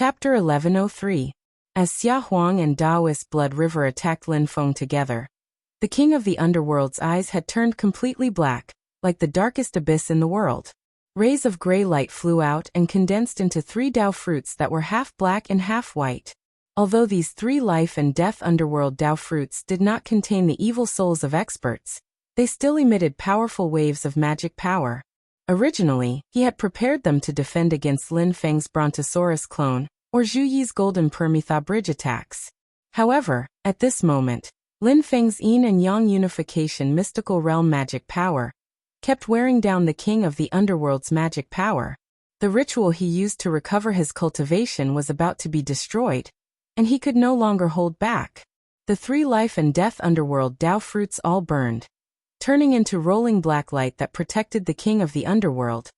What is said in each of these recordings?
Chapter 1103. As Xia Huang and Daoist Blood River attacked Lin Feng together, the king of the underworld's eyes had turned completely black, like the darkest abyss in the world. Rays of gray light flew out and condensed into 3 Dao fruits that were half black and half white. Although these 3 life and death underworld Dao fruits did not contain the evil souls of experts, they still emitted powerful waves of magic power. Originally, he had prepared them to defend against Lin Feng's Brontosaurus clone, or Zhu Yi's Golden Permetha Bridge attacks. However, at this moment, Lin Feng's Yin and Yang unification mystical realm magic power kept wearing down the king of the underworld's magic power. The ritual he used to recover his cultivation was about to be destroyed, and he could no longer hold back. The 3 life and death underworld Dao fruits all burned, turning into rolling black light that protected the king of the underworld,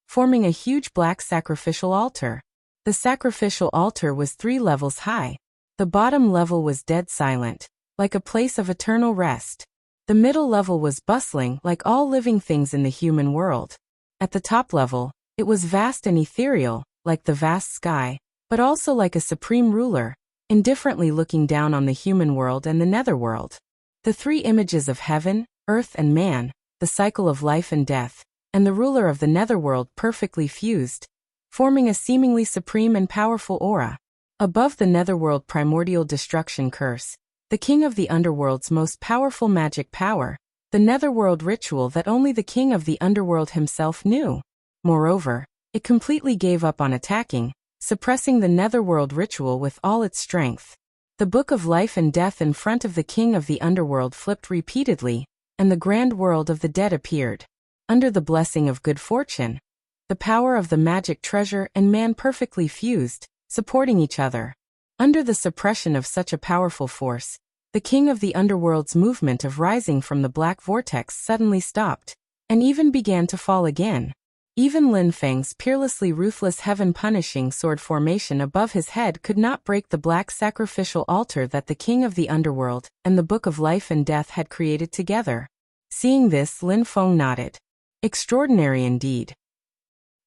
forming a huge black sacrificial altar. The sacrificial altar was 3 levels high. The bottom level was dead silent, like a place of eternal rest. The middle level was bustling like all living things in the human world. At the top level, it was vast and ethereal, like the vast sky, but also like a supreme ruler, indifferently looking down on the human world and the netherworld. The 3 images of heaven, earth and man, the cycle of life and death, and the ruler of the netherworld perfectly fused, forming a seemingly supreme and powerful aura. Above the netherworld primordial destruction curse, the king of the underworld's most powerful magic power, the netherworld ritual that only the king of the underworld himself knew. Moreover, it completely gave up on attacking, suppressing the netherworld ritual with all its strength. The book of life and death in front of the king of the underworld flipped repeatedly, and the grand world of the dead appeared. Under the blessing of good fortune, the power of the magic treasure and man perfectly fused, supporting each other. Under the suppression of such a powerful force, the king of the underworld's movement of rising from the black vortex suddenly stopped, and even began to fall again. Even Lin Feng's peerlessly ruthless heaven-punishing sword formation above his head could not break the black sacrificial altar that the king of the underworld and the book of life and death had created together. Seeing this, Lin Feng nodded. Extraordinary indeed.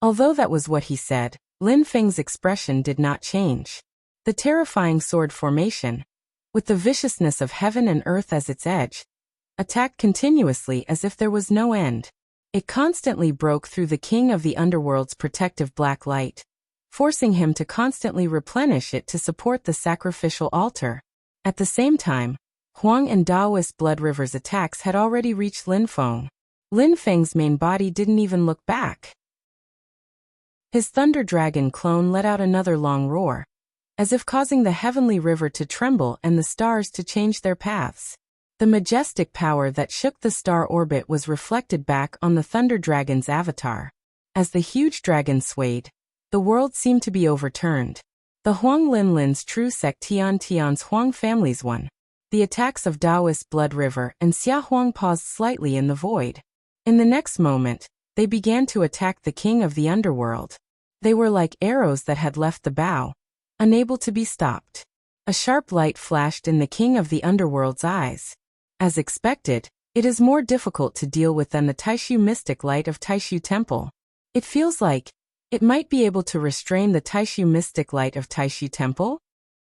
Although that was what he said, Lin Feng's expression did not change. The terrifying sword formation, with the viciousness of heaven and earth as its edge, attacked continuously as if there was no end. It constantly broke through the king of the underworld's protective black light, forcing him to constantly replenish it to support the sacrificial altar. At the same time, Huang and Daoist Blood River's attacks had already reached Lin Feng. Lin Feng's main body didn't even look back. His Thunder Dragon clone let out another long roar, as if causing the heavenly river to tremble and the stars to change their paths. The majestic power that shook the star orbit was reflected back on the Thunder Dragon's avatar. As the huge dragon swayed, the world seemed to be overturned. The Huang Linlin's true sect Tian's Huang families won. The attacks of Daoist Blood River and Xia Huang paused slightly in the void. In the next moment, they began to attack the king of the underworld. They were like arrows that had left the bow, unable to be stopped. A sharp light flashed in the king of the underworld's eyes. As expected, it is more difficult to deal with than the Taishu mystic light of Taishu Temple. It feels like it might be able to restrain the Taishu mystic light of Taishu Temple.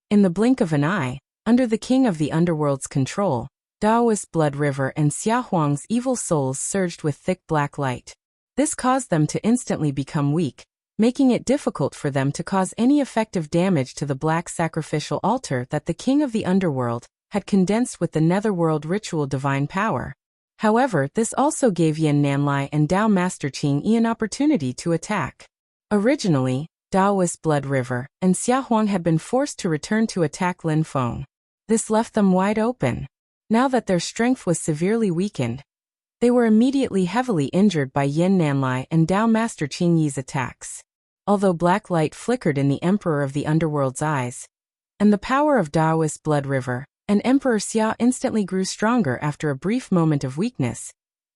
In the blink of an eye, under the king of the underworld's control, Daoist Blood River and Xia Huang's evil souls surged with thick black light. This caused them to instantly become weak, making it difficult for them to cause any effective damage to the black sacrificial altar that the king of the underworld had condensed with the netherworld ritual divine power. However, this also gave Yan Nanlai and Dao Master Qing Yi an opportunity to attack. Originally, Daoist Blood River and Xia Huang had been forced to return to attack Lin Feng. This left them wide open. Now that their strength was severely weakened, they were immediately heavily injured by Yan Nanlai and Dao Master Qing Yi's attacks. Although black light flickered in the Emperor of the Underworld's eyes, and the power of Daoist Blood River and Emperor Xia instantly grew stronger after a brief moment of weakness,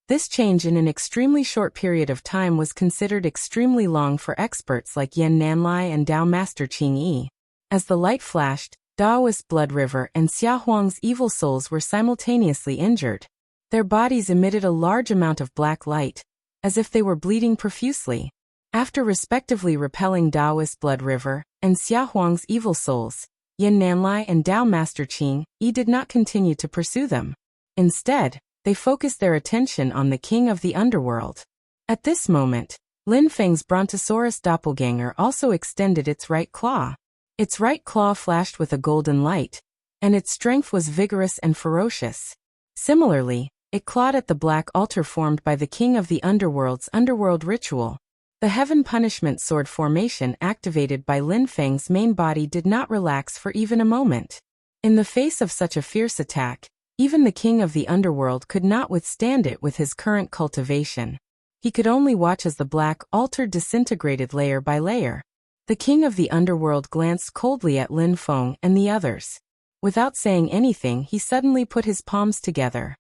this change in an extremely short period of time was considered extremely long for experts like Yan Nanlai and Dao Master Qing Yi. As the light flashed, Daoist Blood River and Xia Huang's evil souls were simultaneously injured. Their bodies emitted a large amount of black light, as if they were bleeding profusely. After respectively repelling Daoist Blood River and Xia Huang's evil souls, Yin Nanlai and Dao Master Qing Yi did not continue to pursue them. Instead, they focused their attention on the king of the underworld. At this moment, Lin Feng's Brontosaurus doppelganger also extended its right claw. Its right claw flashed with a golden light, and its strength was vigorous and ferocious. Similarly, it clawed at the black altar formed by the king of the underworld's underworld ritual. The heaven punishment sword formation activated by Lin Feng's main body did not relax for even a moment. In the face of such a fierce attack, even the king of the underworld could not withstand it with his current cultivation. He could only watch as the black altar disintegrated layer by layer. The king of the underworld glanced coldly at Lin Feng and the others. Without saying anything, he suddenly put his palms together.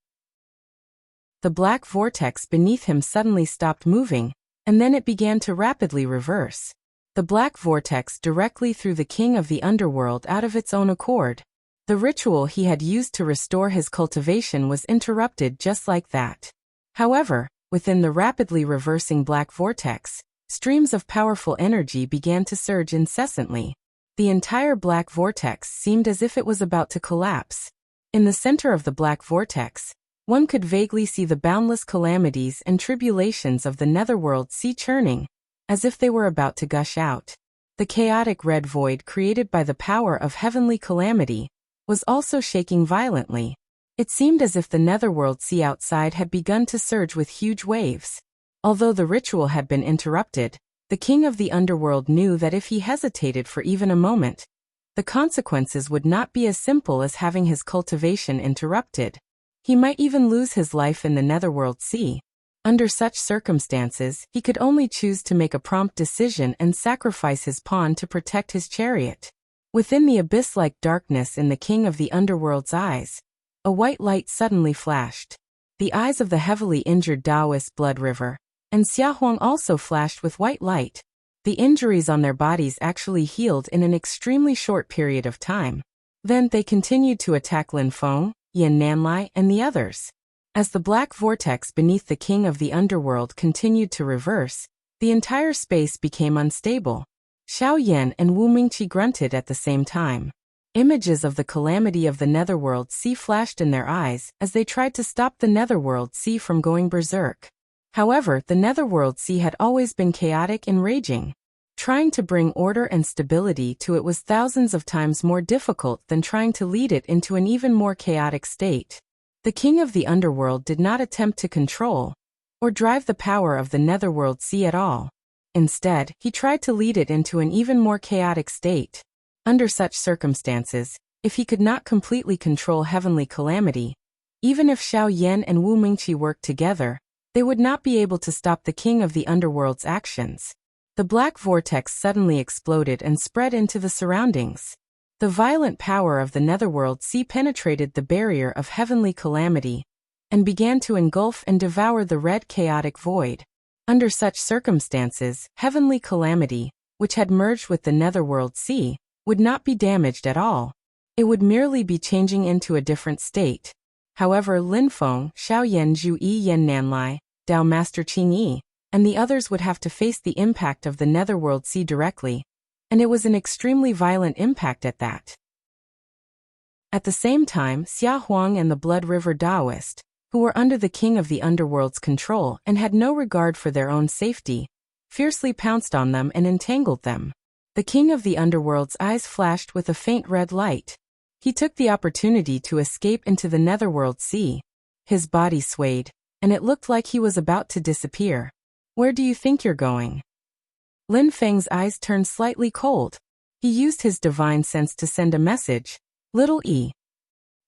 The black vortex beneath him suddenly stopped moving, and then it began to rapidly reverse. The black vortex directly threw the king of the underworld out of its own accord. The ritual he had used to restore his cultivation was interrupted just like that. However, within the rapidly reversing black vortex, streams of powerful energy began to surge incessantly. The entire black vortex seemed as if it was about to collapse. In the center of the black vortex, one could vaguely see the boundless calamities and tribulations of the netherworld sea churning, as if they were about to gush out. The chaotic red void created by the power of heavenly calamity was also shaking violently. It seemed as if the netherworld sea outside had begun to surge with huge waves. Although the ritual had been interrupted, the king of the underworld knew that if he hesitated for even a moment, the consequences would not be as simple as having his cultivation interrupted. He might even lose his life in the netherworld sea. Under such circumstances, he could only choose to make a prompt decision and sacrifice his pawn to protect his chariot. Within the abyss-like darkness in the king of the underworld's eyes, a white light suddenly flashed. The eyes of the heavily injured Daoist Blood River and Xia Huang also flashed with white light. The injuries on their bodies actually healed in an extremely short period of time. Then they continued to attack Lin Feng, Yin Nanlai, and the others. As the black vortex beneath the king of the underworld continued to reverse, the entire space became unstable. Xiao Yan and Wu Mingqi grunted at the same time. Images of the calamity of the netherworld sea flashed in their eyes as they tried to stop the netherworld sea from going berserk. However, the netherworld sea had always been chaotic and raging. Trying to bring order and stability to it was thousands of times more difficult than trying to lead it into an even more chaotic state. The king of the underworld did not attempt to control or drive the power of the netherworld sea at all. Instead, he tried to lead it into an even more chaotic state. Under such circumstances, if he could not completely control heavenly calamity, even if Xiao Yan and Wu Mingqi worked together, they would not be able to stop the king of the underworld's actions. The black vortex suddenly exploded and spread into the surroundings. The violent power of the netherworld sea penetrated the barrier of heavenly calamity and began to engulf and devour the red chaotic void. Under such circumstances, heavenly calamity, which had merged with the netherworld sea, would not be damaged at all. It would merely be changing into a different state. However, Lin Feng, Xiao Yan Zhu Yi Yin Nanlai, Dao Master Qing Yi, and the others would have to face the impact of the netherworld sea directly, and it was an extremely violent impact at that. At the same time, Xia Huang and the Blood River Daoist, who were under the king of the underworld's control and had no regard for their own safety, fiercely pounced on them and entangled them. The king of the underworld's eyes flashed with a faint red light. He took the opportunity to escape into the netherworld sea. His body swayed, and it looked like he was about to disappear. Where do you think you're going? Lin Feng's eyes turned slightly cold. He used his divine sense to send a message, "Little E."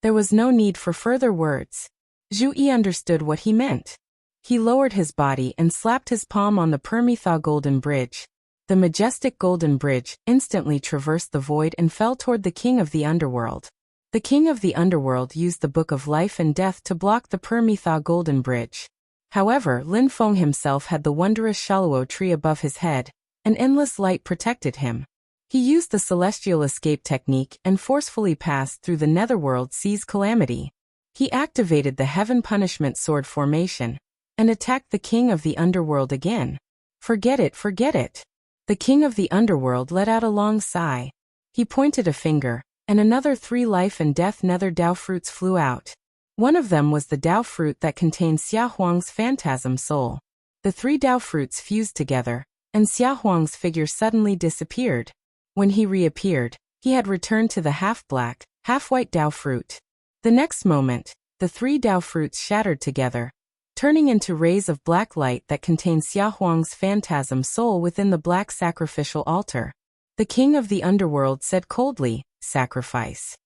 There was no need for further words. Zhu Yi understood what he meant. He lowered his body and slapped his palm on the Permitha Golden Bridge. The majestic Golden Bridge instantly traversed the void and fell toward the king of the underworld. The king of the underworld used the Book of Life and Death to block the Permitha Golden Bridge. However, Lin Feng himself had the wondrous Shaluo tree above his head. An endless light protected him. He used the celestial escape technique and forcefully passed through the netherworld sea's calamity. He activated the heaven punishment sword formation and attacked the king of the underworld again. Forget it, forget it. The king of the underworld let out a long sigh. He pointed a finger, and another 3 life and death nether Dao fruits flew out. One of them was the Dao fruit that contained Xia Huang's phantasm soul. The 3 Dao fruits fused together, and Xia Huang's figure suddenly disappeared. When he reappeared, he had returned to the half-black, half-white Dao fruit. The next moment, the 3 Dao fruits shattered together, turning into rays of black light that contained Xia Huang's phantasm soul within the black sacrificial altar. The king of the underworld said coldly, "Sacrifice."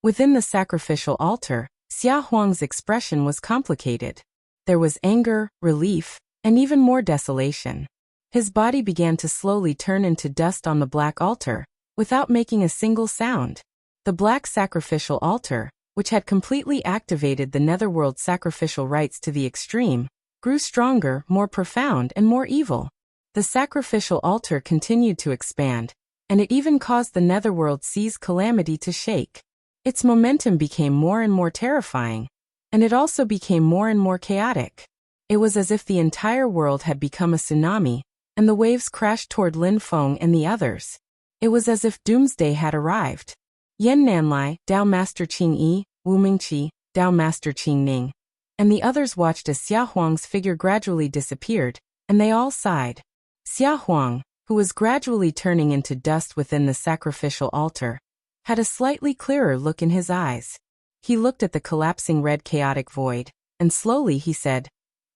Within the sacrificial altar, Xia Huang's expression was complicated. There was anger, relief, and even more desolation. His body began to slowly turn into dust on the black altar, without making a single sound. The black sacrificial altar, which had completely activated the netherworld sacrificial rites to the extreme, grew stronger, more profound, and more evil. The sacrificial altar continued to expand, and it even caused the netherworld sea's calamity to shake. Its momentum became more and more terrifying, and it also became more and more chaotic. It was as if the entire world had become a tsunami, and the waves crashed toward Lin Feng and the others. It was as if doomsday had arrived. Yan Nanlai, Dao Master Qing Yi, Wu Mingqi, Dao Master Qing Ning, and the others watched as Xia Huang's figure gradually disappeared, and they all sighed. Xia Huang, who was gradually turning into dust within the sacrificial altar, had a slightly clearer look in his eyes. He looked at the collapsing red chaotic void, and slowly he said,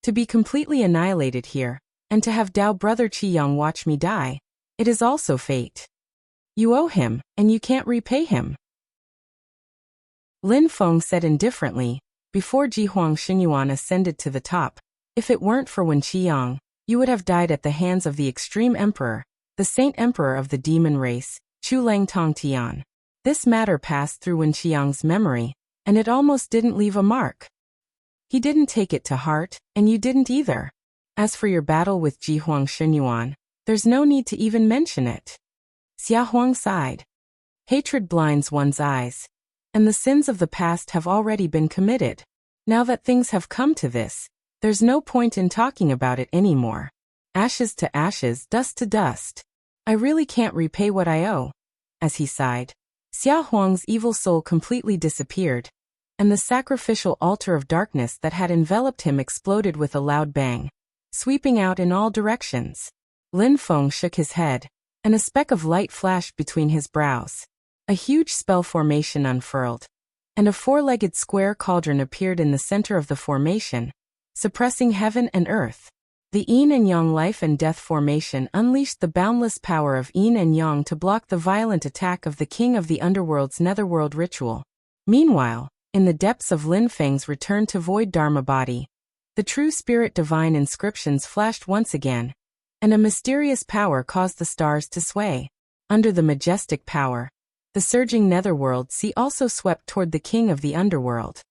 "To be completely annihilated here, and to have Dao brother Qiyang watch me die, it is also fate. You owe him, and you can't repay him." Lin Feng said indifferently, "Before Jihuang Xinyuan ascended to the top, if it weren't for Wen Qiyang, you would have died at the hands of the extreme emperor, the saint emperor of the demon race, Chu Lang Tong Tian." This matter passed through Wen Qiyang's memory, and it almost didn't leave a mark. He didn't take it to heart, and you didn't either. As for your battle with Jihuang Xinyuan, there's no need to even mention it. Xia Huang sighed. Hatred blinds one's eyes, and the sins of the past have already been committed. Now that things have come to this, there's no point in talking about it anymore. Ashes to ashes, dust to dust. I really can't repay what I owe. As he sighed, Xia Huang's evil soul completely disappeared, and the sacrificial altar of darkness that had enveloped him exploded with a loud bang, sweeping out in all directions. Lin Feng shook his head, and a speck of light flashed between his brows. A huge spell formation unfurled, and a 4-legged square cauldron appeared in the center of the formation, suppressing heaven and earth. The yin and yang life and death formation unleashed the boundless power of yin and yang to block the violent attack of the king of the underworld's netherworld ritual. Meanwhile, in the depths of Lin Feng's return to void dharma body, the true spirit divine inscriptions flashed once again, and a mysterious power caused the stars to sway. Under the majestic power, the surging netherworld sea also swept toward the king of the underworld.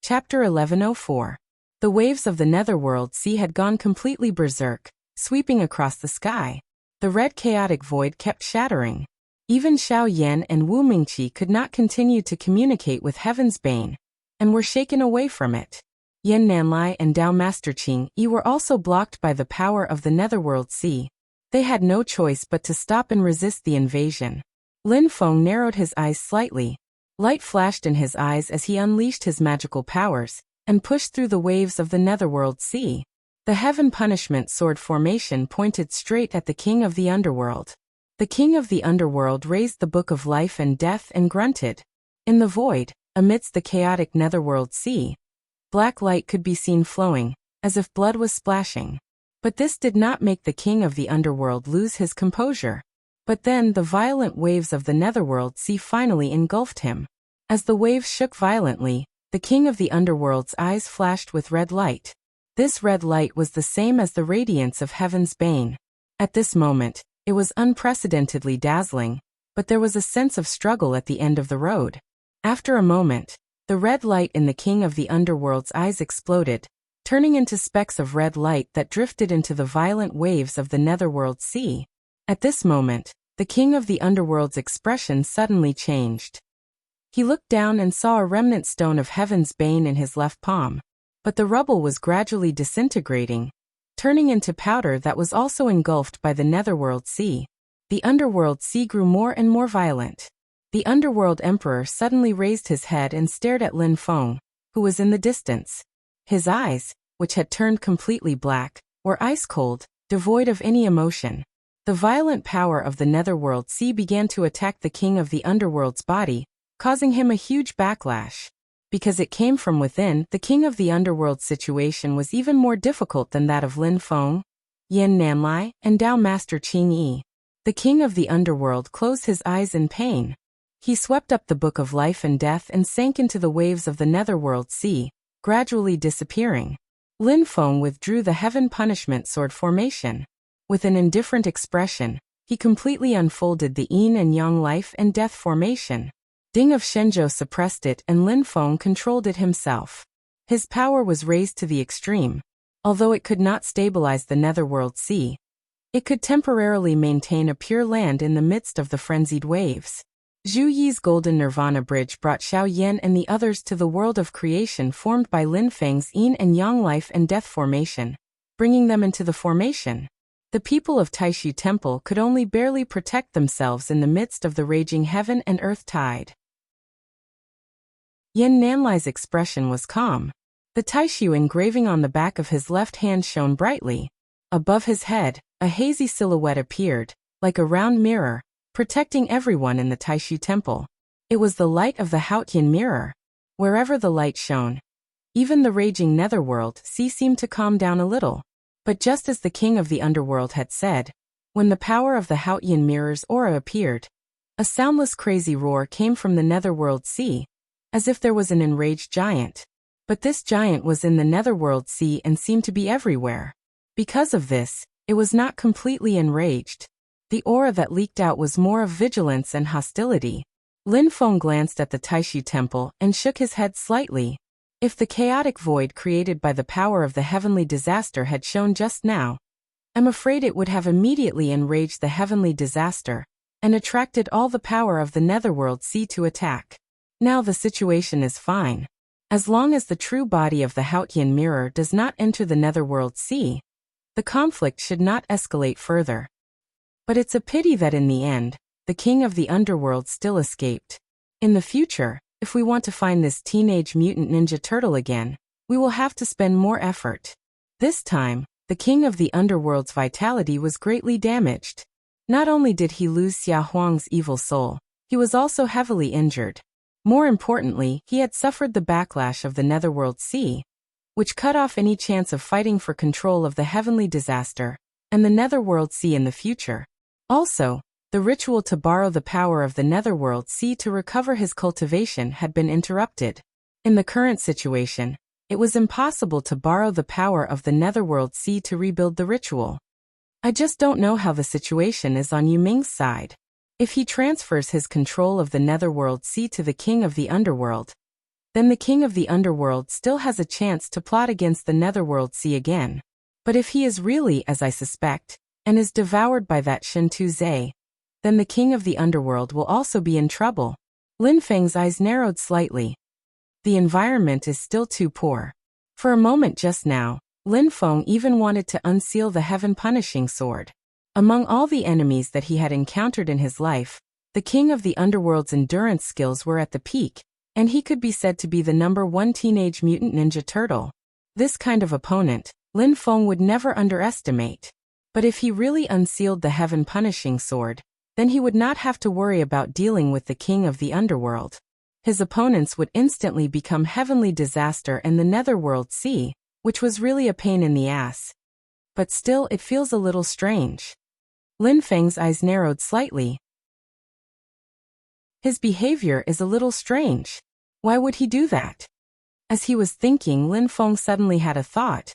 Chapter 1104. The waves of the netherworld sea had gone completely berserk, sweeping across the sky. The red chaotic void kept shattering. Even Xiao Yan and Wu Mingqi could not continue to communicate with Heaven's Bane, and were shaken away from it. Yan Nanlai and Dao Master Qing Yi were also blocked by the power of the netherworld sea. They had no choice but to stop and resist the invasion. Lin Feng narrowed his eyes slightly. Light flashed in his eyes as he unleashed his magical powers, and pushed through the waves of the netherworld sea. The heaven punishment sword formation pointed straight at the king of the underworld. The king of the underworld raised the book of life and death and grunted. In the void, amidst the chaotic netherworld sea, black light could be seen flowing, as if blood was splashing. But this did not make the king of the underworld lose his composure. But then the violent waves of the netherworld sea finally engulfed him. As the waves shook violently, the king of the underworld's eyes flashed with red light. This red light was the same as the radiance of Heaven's Bane. At this moment, it was unprecedentedly dazzling, but there was a sense of struggle at the end of the road. After a moment, the red light in the king of the underworld's eyes exploded, turning into specks of red light that drifted into the violent waves of the netherworld sea. At this moment, the king of the underworld's expression suddenly changed. He looked down and saw a remnant stone of Heaven's Bane in his left palm. But the rubble was gradually disintegrating, turning into powder that was also engulfed by the netherworld sea. The underworld sea grew more and more violent. The underworld emperor suddenly raised his head and stared at Lin Feng, who was in the distance. His eyes, which had turned completely black, were ice-cold, devoid of any emotion. The violent power of the netherworld sea began to attack the king of the underworld's body, causing him a huge backlash. Because it came from within, the king of the underworld's situation was even more difficult than that of Lin Feng, Yin Nanlai, and Dao Master Qing Yi. The king of the underworld closed his eyes in pain. He swept up the book of life and death and sank into the waves of the netherworld sea, gradually disappearing. Lin Feng withdrew the heaven punishment sword formation. With an indifferent expression, he completely unfolded the yin and yang life and death formation. Ding of Shenzhou suppressed it and Lin Feng controlled it himself. His power was raised to the extreme. Although it could not stabilize the netherworld sea, it could temporarily maintain a pure land in the midst of the frenzied waves. Zhu Yi's golden nirvana bridge brought Xiao Yan and the others to the world of creation formed by Lin Feng's yin and yang life and death formation, bringing them into the formation. The people of Taishu Temple could only barely protect themselves in the midst of the raging heaven and earth tide. Yin Nanlai's expression was calm. The Taishu engraving on the back of his left hand shone brightly. Above his head, a hazy silhouette appeared, like a round mirror, protecting everyone in the Taishu Temple. It was the light of the Haotian mirror. Wherever the light shone, even the raging netherworld sea seemed to calm down a little. But just as the king of the underworld had said, when the power of the Haotian mirror's aura appeared, a soundless crazy roar came from the netherworld sea, as if there was an enraged giant. But this giant was in the netherworld sea and seemed to be everywhere. Because of this, it was not completely enraged. The aura that leaked out was more of vigilance and hostility. Lin Feng glanced at the Taishu Temple and shook his head slightly. If the chaotic void created by the power of the heavenly disaster had shown just now, I'm afraid it would have immediately enraged the heavenly disaster and attracted all the power of the netherworld sea to attack. Now the situation is fine. As long as the true body of the Haotian mirror does not enter the netherworld sea, the conflict should not escalate further. But it's a pity that in the end, the king of the underworld still escaped. In the future, if we want to find this teenage mutant ninja turtle again, we will have to spend more effort. This time, the king of the underworld's vitality was greatly damaged. Not only did he lose Xia Huang's evil soul, he was also heavily injured. More importantly, he had suffered the backlash of the netherworld sea, which cut off any chance of fighting for control of the heavenly disaster and the netherworld sea in the future. Also, the ritual to borrow the power of the netherworld sea to recover his cultivation had been interrupted. In the current situation, it was impossible to borrow the power of the netherworld sea to rebuild the ritual. I just don't know how the situation is on Yu Ming's side. If he transfers his control of the netherworld sea to the king of the underworld, then the king of the underworld still has a chance to plot against the netherworld sea again. But if he is really, as I suspect, and is devoured by that Shintu Zhe, then the king of the underworld will also be in trouble. Lin Feng's eyes narrowed slightly. The environment is still too poor. For a moment just now, Lin Feng even wanted to unseal the heaven punishing sword. Among all the enemies that he had encountered in his life, the king of the underworld's endurance skills were at the peak, and he could be said to be the #1 teenage mutant ninja turtle. This kind of opponent, Lin Feng would never underestimate. But if he really unsealed the heaven punishing sword, then he would not have to worry about dealing with the king of the underworld. His opponents would instantly become heavenly disaster and the netherworld sea, which was really a pain in the ass. But still it feels a little strange. Lin Feng's eyes narrowed slightly. His behavior is a little strange. Why would he do that? As he was thinking, Lin Feng suddenly had a thought.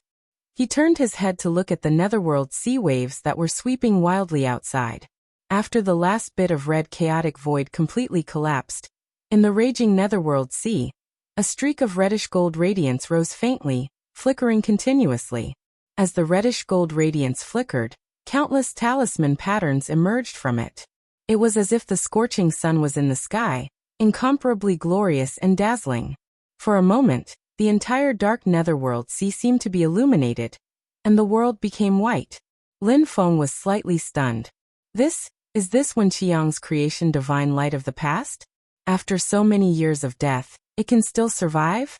He turned his head to look at the netherworld sea waves that were sweeping wildly outside. After the last bit of red chaotic void completely collapsed, in the raging netherworld sea, a streak of reddish-gold radiance rose faintly, flickering continuously. As the reddish-gold radiance flickered, countless talisman patterns emerged from it. It was as if the scorching sun was in the sky, incomparably glorious and dazzling. For a moment, the entire dark netherworld sea seemed to be illuminated, and the world became white. Lin Feng was slightly stunned. Is this Wen Qiang's creation divine light of the past? After so many years of death, it can still survive?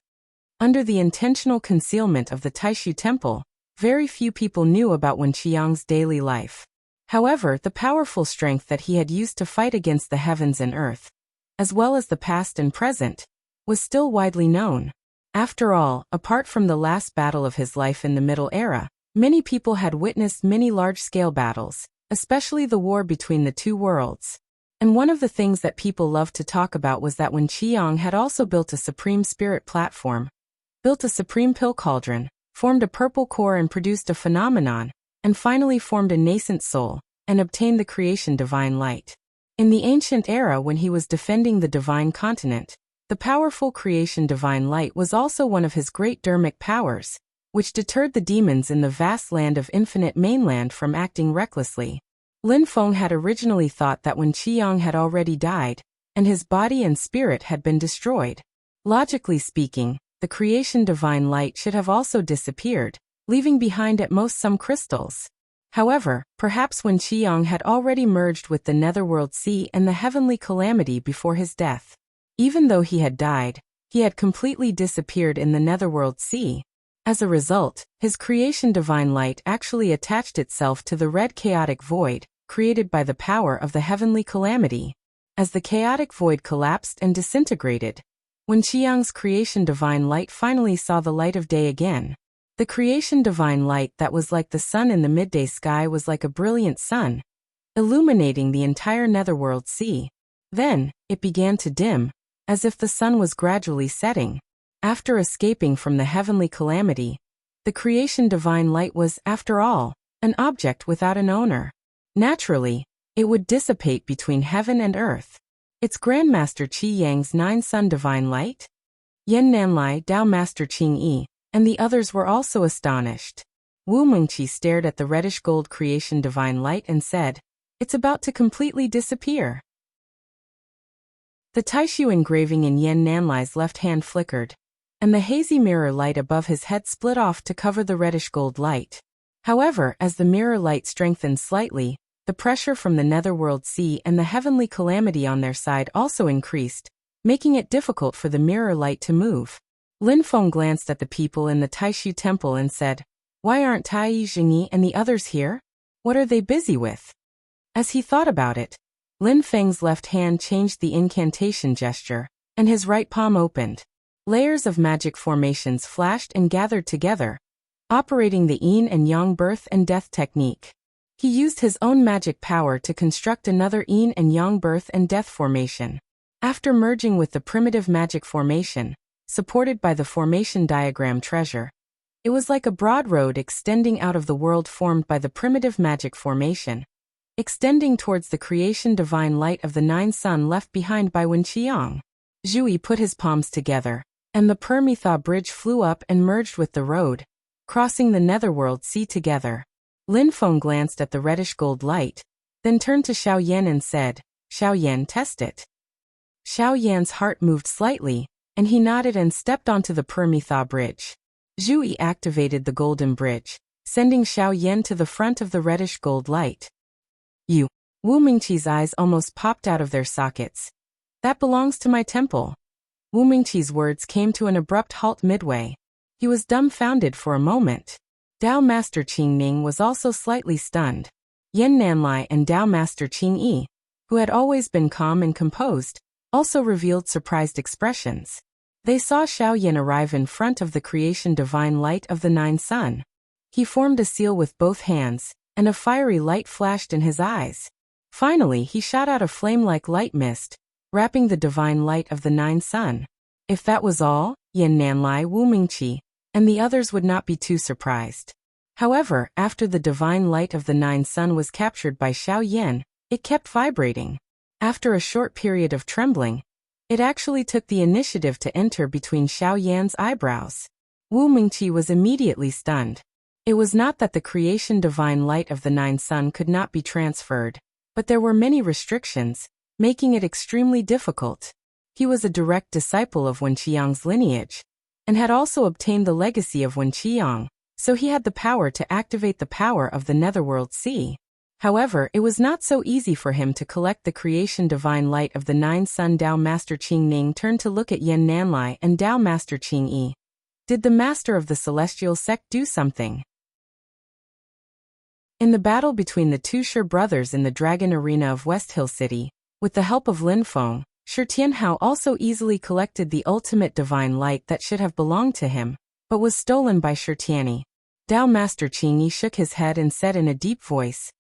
Under the intentional concealment of the Taishu Temple, very few people knew about Wen Qiang's daily life. However, the powerful strength that he had used to fight against the heavens and earth, as well as the past and present, was still widely known. After all, apart from the last battle of his life in the Middle Era, many people had witnessed many large-scale battles, especially the war between the two worlds. And one of the things that people loved to talk about was that Wen Qiang had also built a supreme spirit platform, built a supreme pill cauldron, formed a purple core and produced a phenomenon, and finally formed a nascent soul, and obtained the creation divine light. In the ancient era when he was defending the divine continent, the powerful creation divine light was also one of his great dharmic powers, which deterred the demons in the vast land of infinite mainland from acting recklessly. Lin Feng had originally thought that Wen Qiang had already died, and his body and spirit had been destroyed. Logically speaking, the creation divine light should have also disappeared, leaving behind at most some crystals. However, perhaps Wen Qiang had already merged with the netherworld sea and the heavenly calamity before his death. Even though he had died, he had completely disappeared in the netherworld sea. As a result, his creation divine light actually attached itself to the red chaotic void, created by the power of the heavenly calamity. As the chaotic void collapsed and disintegrated, Wen Qiang's creation divine light finally saw the light of day again. The creation divine light that was like the sun in the midday sky was like a brilliant sun, illuminating the entire netherworld sea. Then, it began to dim, as if the sun was gradually setting. After escaping from the heavenly calamity, the creation divine light was, after all, an object without an owner. Naturally, it would dissipate between heaven and earth. Its Grandmaster Qi Yang's 9-sun divine light? Yan Nanlai, Dao Master Qing Yi, and the others were also astonished. Wu Mengqi stared at the reddish gold creation divine light and said, "It's about to completely disappear." The Taishu engraving in Yan Nanlai's left hand flickered, and the hazy mirror light above his head split off to cover the reddish gold light. However, as the mirror light strengthened slightly, the pressure from the netherworld sea and the heavenly calamity on their side also increased, making it difficult for the mirror light to move. Lin Feng glanced at the people in the Taishu temple and said, "Why aren't Tai Jingyi and the others here? What are they busy with?" As he thought about it, Lin Feng's left hand changed the incantation gesture, and his right palm opened. Layers of magic formations flashed and gathered together, operating the yin and yang birth and death technique. He used his own magic power to construct another yin and yang birth and death formation. After merging with the primitive magic formation, supported by the formation diagram treasure, it was like a broad road extending out of the world formed by the primitive magic formation, extending towards the creation divine light of the 9-sun left behind by Wen Qiang. Zhui put his palms together, and the Permitha bridge flew up and merged with the road, crossing the netherworld sea together. Lin Feng glanced at the reddish gold light, then turned to Xiao Yan and said, "Xiao Yan, test it." Xiao Yan's heart moved slightly, and he nodded and stepped onto the Permitha bridge. Zhui activated the golden bridge, sending Xiao Yan to the front of the reddish gold light. "You." Wu Mingqi's eyes almost popped out of their sockets. "That belongs to my temple." Wu Mingqi's words came to an abrupt halt midway. He was dumbfounded for a moment. Dao Master Qing Ning was also slightly stunned. Yan Nanlai and Dao Master Qing Yi, who had always been calm and composed, also revealed surprised expressions. They saw Xiao Yan arrive in front of the creation divine light of the 9-sun. He formed a seal with both hands, and a fiery light flashed in his eyes. Finally, he shot out a flame-like light mist, wrapping the divine light of the 9-sun. If that was all, Yan Nanlai, Wu Mingqi, and the others would not be too surprised. However, after the divine light of the 9-sun was captured by Xiao Yan, it kept vibrating. After a short period of trembling, it actually took the initiative to enter between Xiao Yan's eyebrows. Wu Mingqi was immediately stunned. It was not that the creation divine light of the 9-sun could not be transferred, but there were many restrictions, making it extremely difficult. He was a direct disciple of Wen Qiang's lineage, and had also obtained the legacy of Wuxia, so he had the power to activate the power of the Netherworld Sea. However, it was not so easy for him to collect the creation divine light of the Nine Sun. Dao Master Qing Ning turned to look at Yan Nanlai and Dao Master Qing Yi. Did the master of the celestial sect do something? In the battle between the two Shi brothers in the Dragon Arena of West Hill City, with the help of Lin Feng, Shi Tianhao also easily collected the ultimate divine light that should have belonged to him, but was stolen by Shi Tianyi. Dao Master Qing Yi shook his head and said in a deep voice,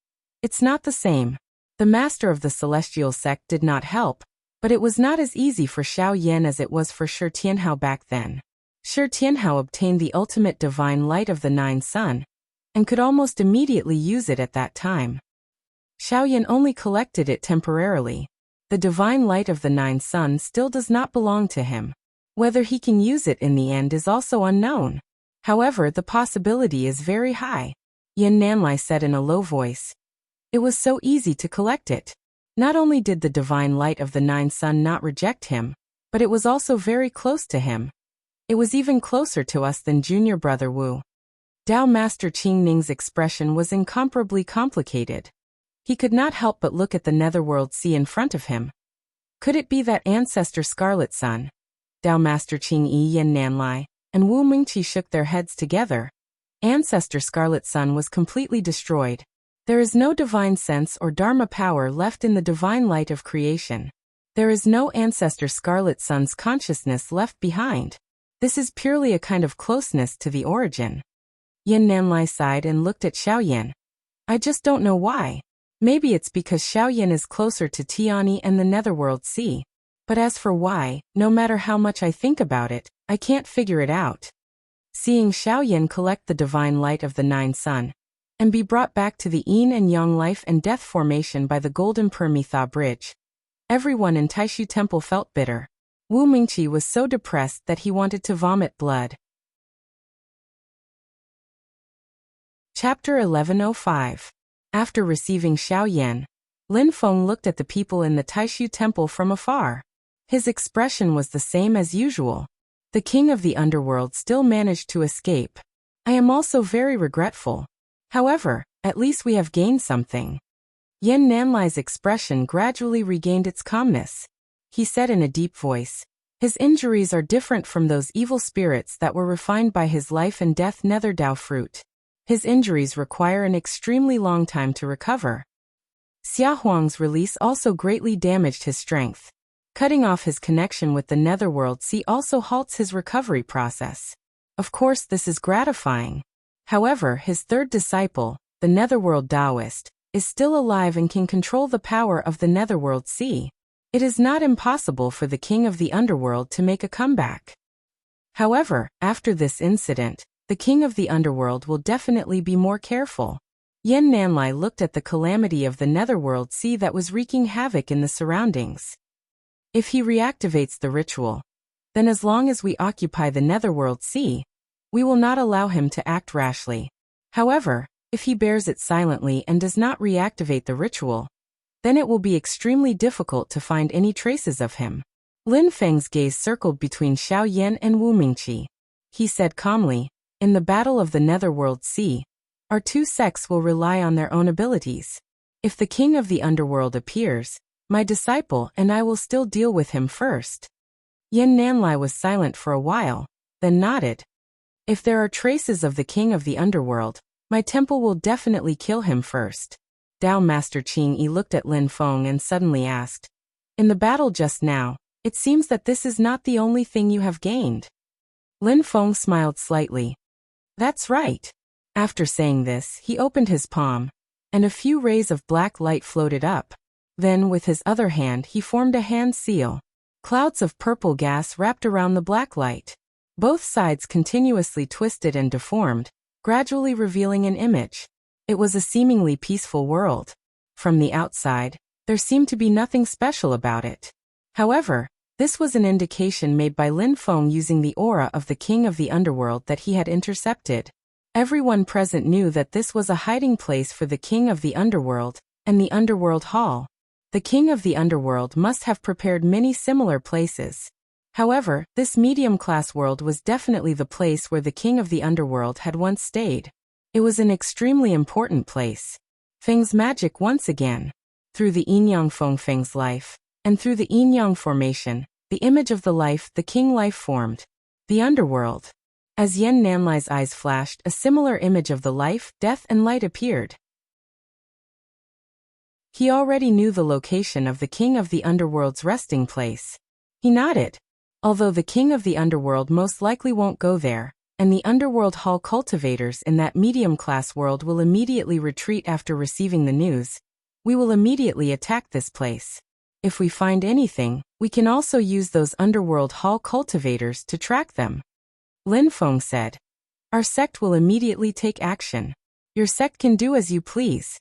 "It's not the same. The master of the celestial sect did not help, but it was not as easy for Xiao Yan as it was for Shi Tianhao back then. Shi Tianhao obtained the ultimate divine light of the Nine Sun, and could almost immediately use it at that time. Xiao Yan only collected it temporarily. The divine light of the Nine Sun still does not belong to him. Whether he can use it in the end is also unknown. However, the possibility is very high," Yan Nanlai said in a low voice. "It was so easy to collect it. Not only did the divine light of the Nine Sun not reject him, but it was also very close to him. It was even closer to us than junior brother Wu." Dao Master Qing Ning's expression was incomparably complicated. He could not help but look at the Netherworld Sea in front of him. Could it be that ancestor Scarlet Sun? Dao Master Qing Yi, Yan Nanlai, and Wu Mingqi shook their heads together. Ancestor Scarlet Sun was completely destroyed. There is no divine sense or Dharma power left in the divine light of creation. There is no ancestor Scarlet Sun's consciousness left behind. This is purely a kind of closeness to the origin. Yan Nanlai sighed and looked at Xiao Yan. "I just don't know why. Maybe it's because Xiao Yan is closer to Tianyi and the Netherworld Sea. But as for why, no matter how much I think about it, I can't figure it out." Seeing Xiao Yan collect the divine light of the Nine Sun, and be brought back to the yin and yang life and death formation by the Golden Permitha Bridge, everyone in Taishu Temple felt bitter. Wu Mingqi was so depressed that he wanted to vomit blood. Chapter 1105. After receiving Xiao Yan, Lin Feng looked at the people in the Taishu Temple from afar. His expression was the same as usual. The king of the underworld still managed to escape. "I am also very regretful. However, at least we have gained something." Yan Nanlai's expression gradually regained its calmness. He said in a deep voice, "His injuries are different from those evil spirits that were refined by his life and death nether Dao fruit. His injuries require an extremely long time to recover. Xia Huang's release also greatly damaged his strength. Cutting off his connection with the Netherworld Sea also halts his recovery process. Of course, this is gratifying. However, his third disciple, the Netherworld Taoist, is still alive and can control the power of the Netherworld Sea. It is not impossible for the king of the underworld to make a comeback. However, after this incident, the king of the underworld will definitely be more careful." Yan Nanlai looked at the calamity of the Netherworld Sea that was wreaking havoc in the surroundings. If he reactivates the ritual, then as long as we occupy the Netherworld Sea, we will not allow him to act rashly. However, if he bears it silently and does not reactivate the ritual, then it will be extremely difficult to find any traces of him. Lin Feng's gaze circled between Xiao Yan and Wu Mingqi. He said calmly, "In the battle of the Netherworld Sea, our two sects will rely on their own abilities. If the king of the underworld appears, my disciple and I will still deal with him first." Yan Nanlai was silent for a while, then nodded. "If there are traces of the king of the underworld, my temple will definitely kill him first." Dao Master Qing Yi looked at Lin Feng and suddenly asked, "In the battle just now, it seems that this is not the only thing you have gained." Lin Feng smiled slightly. "That's right." After saying this, he opened his palm, and a few rays of black light floated up. Then, with his other hand, he formed a hand seal. Clouds of purple gas wrapped around the black light. Both sides continuously twisted and deformed, gradually revealing an image. It was a seemingly peaceful world. From the outside, there seemed to be nothing special about it. However, this was an indication made by Lin Feng using the aura of the king of the underworld that he had intercepted. Everyone present knew that this was a hiding place for the king of the underworld, and the underworld hall. The king of the underworld must have prepared many similar places. However, this medium-class world was definitely the place where the king of the underworld had once stayed. It was an extremely important place. Feng's magic once again. Through the Yin-Yang Feng Feng's life, and through the Yin-Yang formation, the image of the life, the king life formed. The underworld. As Yen Nanlai's eyes flashed, a similar image of the life, death and light appeared. He already knew the location of the king of the underworld's resting place. He nodded. Although the king of the underworld most likely won't go there, and the underworld hall cultivators in that medium-class world will immediately retreat after receiving the news, we will immediately attack this place. If we find anything, we can also use those underworld hall cultivators to track them. Lin Feng said. Our sect will immediately take action. Your sect can do as you please.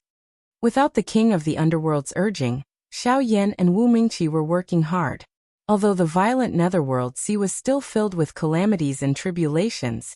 Without the king of the underworld's urging, Xiao Yan and Wu Mingqi were working hard. Although the violent netherworld sea was still filled with calamities and tribulations,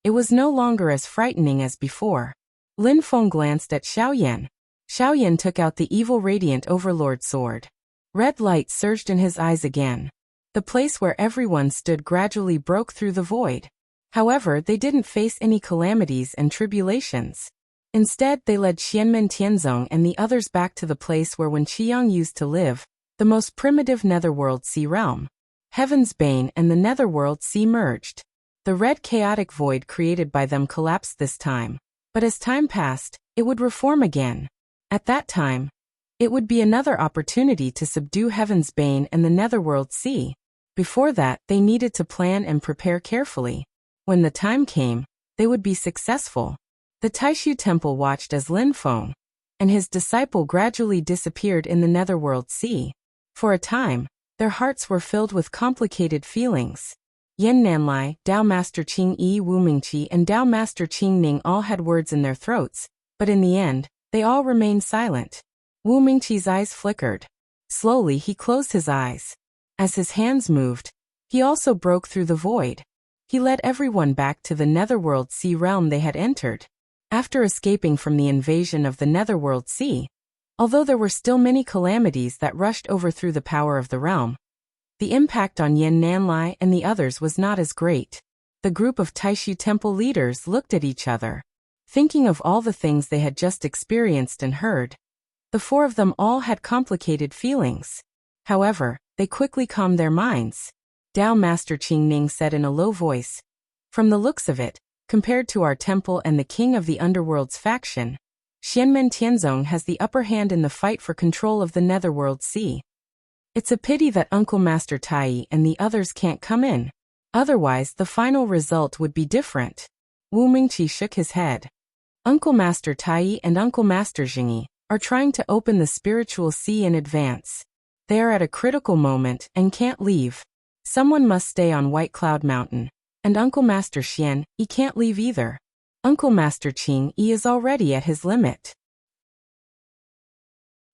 it was no longer as frightening as before. Lin Feng glanced at Xiao Yan. Xiao Yan took out the evil radiant overlord sword. Red light surged in his eyes again. The place where everyone stood gradually broke through the void. However, they didn't face any calamities and tribulations. Instead, they led Xianmen Tianzong and the others back to the place where Wen Qiyang used to live, the most primitive netherworld sea realm. Heaven's Bane and the netherworld sea merged. The red chaotic void created by them collapsed this time. But as time passed, it would reform again. At that time, it would be another opportunity to subdue Heaven's Bane and the netherworld sea. Before that, they needed to plan and prepare carefully. When the time came, they would be successful. The Taishu Temple watched as Lin Feng and his disciple gradually disappeared in the netherworld sea. For a time, their hearts were filled with complicated feelings. Yen Nanlai, Dao Master Qing Yi Wu Mingqi and Dao Master Qing Ning all had words in their throats, but in the end, they all remained silent. Wu Mingqi's eyes flickered. Slowly he closed his eyes. As his hands moved, he also broke through the void. He led everyone back to the netherworld sea realm they had entered. After escaping from the invasion of the netherworld sea, although there were still many calamities that rushed over through the power of the realm, the impact on Yen Nanlai and the others was not as great. The group of Taishu Temple leaders looked at each other, thinking of all the things they had just experienced and heard. The four of them all had complicated feelings. However, they quickly calmed their minds. Dao Master Qing Ning said in a low voice, "From the looks of it, compared to our temple and the king of the underworld's faction, Xianmen Tianzong has the upper hand in the fight for control of the netherworld sea. It's a pity that Uncle Master Tai and the others can't come in. Otherwise, the final result would be different." Wu Mingqi shook his head. Uncle Master Tai and Uncle Master Jingyi are trying to open the spiritual sea in advance. They are at a critical moment and can't leave. Someone must stay on White Cloud Mountain. And Uncle Master Xian, he can't leave either. Uncle Master Qing Yi is already at his limit.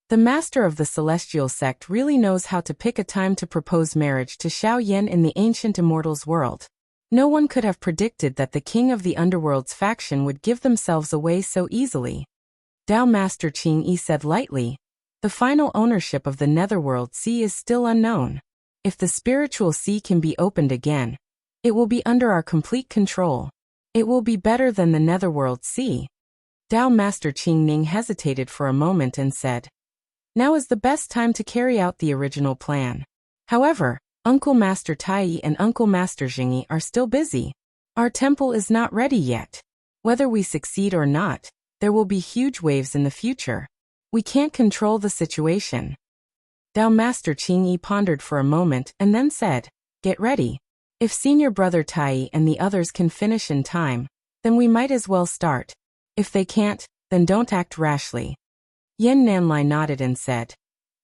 The master of the celestial sect really knows how to pick a time to propose marriage to Xiao Yan in the ancient immortals world. No one could have predicted that the king of the underworld's faction would give themselves away so easily. Dao Master Qing Yi said lightly, "The final ownership of the netherworld sea is still unknown. If the spiritual sea can be opened again, it will be under our complete control. It will be better than the netherworld sea." Dao Master Qing Ning hesitated for a moment and said, "Now is the best time to carry out the original plan. However, Uncle Master Tai and Uncle Master Jingyi are still busy. Our temple is not ready yet. Whether we succeed or not, there will be huge waves in the future. We can't control the situation." Dao Master Qing Yi pondered for a moment and then said, "Get ready. If senior brother Tai and the others can finish in time, then we might as well start. If they can't, then don't act rashly." Yen Nanlai nodded and said,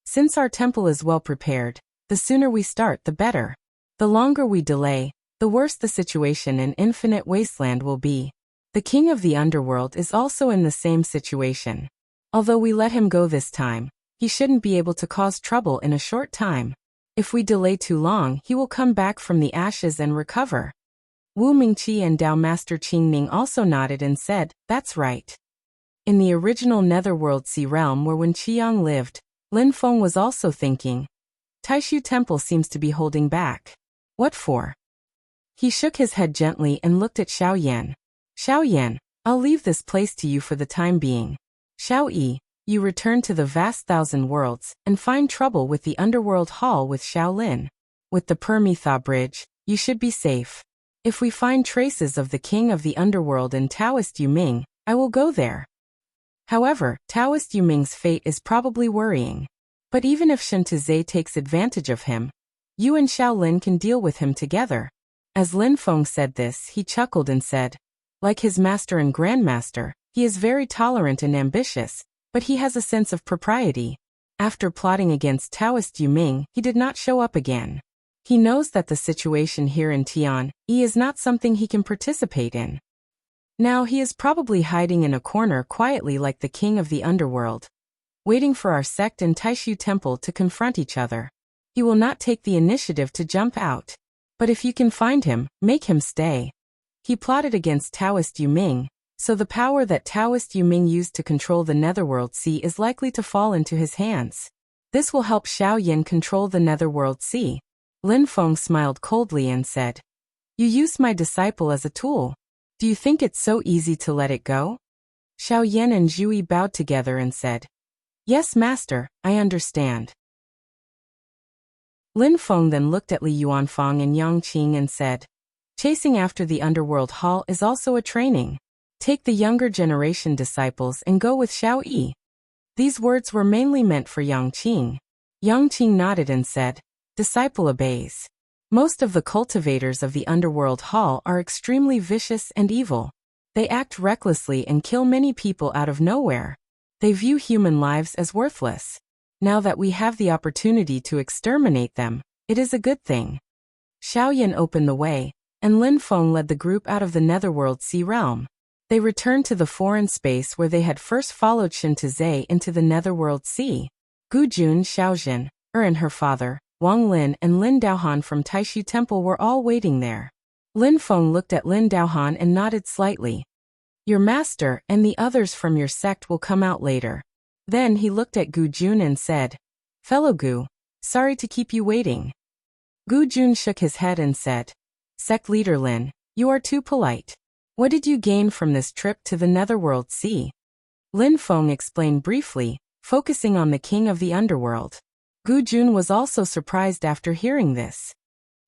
"Since our temple is well prepared, the sooner we start the better. The longer we delay, the worse the situation in Infinite Wasteland will be. The king of the underworld is also in the same situation. Although we let him go this time, he shouldn't be able to cause trouble in a short time. If we delay too long, he will come back from the ashes and recover." Wu Mingqi and Dao Master Qing Ning also nodded and said, "That's right." In the original netherworld sea realm where Wen Qiang lived, Lin Feng was also thinking, Taishu Temple seems to be holding back. What for? He shook his head gently and looked at Xiao Yan. Xiao Yan, I'll leave this place to you for the time being. Xiao Yi, you return to the vast thousand worlds and find trouble with the underworld hall with Xiao Lin. With the Permitha Bridge, you should be safe. If we find traces of the king of the underworld and Taoist Yuming, I will go there. However, Taoist Yuming's fate is probably worrying. But even if Shen Tizhe takes advantage of him, you and Xiao Lin can deal with him together. As Lin Feng said this, he chuckled and said, like his master and grandmaster, he is very tolerant and ambitious, but he has a sense of propriety. After plotting against Taoist Yuming, he did not show up again. He knows that the situation here in Tian Yi is not something he can participate in. Now he is probably hiding in a corner quietly like the king of the underworld, waiting for our sect and Taishu temple to confront each other. He will not take the initiative to jump out. But if you can find him, make him stay. He plotted against Taoist Yuming, so the power that Taoist Yuming used to control the Netherworld Sea is likely to fall into his hands. This will help Xiao Yan control the Netherworld Sea. Lin Feng smiled coldly and said, you used my disciple as a tool. Do you think it's so easy to let it go? Xiao Yan and Zhu Yi bowed together and said, yes, master, I understand. Lin Feng then looked at Li Yuanfang and Yang Qing and said, chasing after the underworld hall is also a training. Take the younger generation disciples and go with Xiao Yi. These words were mainly meant for Yang Qing. Yang Qing nodded and said, disciple obeys. Most of the cultivators of the underworld hall are extremely vicious and evil. They act recklessly and kill many people out of nowhere. They view human lives as worthless. Now that we have the opportunity to exterminate them, it is a good thing. Xiao Yan opened the way, and Lin Feng led the group out of the Netherworld Sea realm. They returned to the foreign space where they had first followed Shen Tizhe into the Netherworld Sea. Gu Jun, Xiaojin, and her father, Wang Lin and Lin Daohan from Taishu Temple were all waiting there. Lin Feng looked at Lin Daohan and nodded slightly. Your master and the others from your sect will come out later. Then he looked at Gu Jun and said, fellow Gu, sorry to keep you waiting. Gu Jun shook his head and said, sect leader Lin, you are too polite. What did you gain from this trip to the Netherworld Sea? Lin Feng explained briefly, focusing on the king of the underworld. Gu Jun was also surprised after hearing this.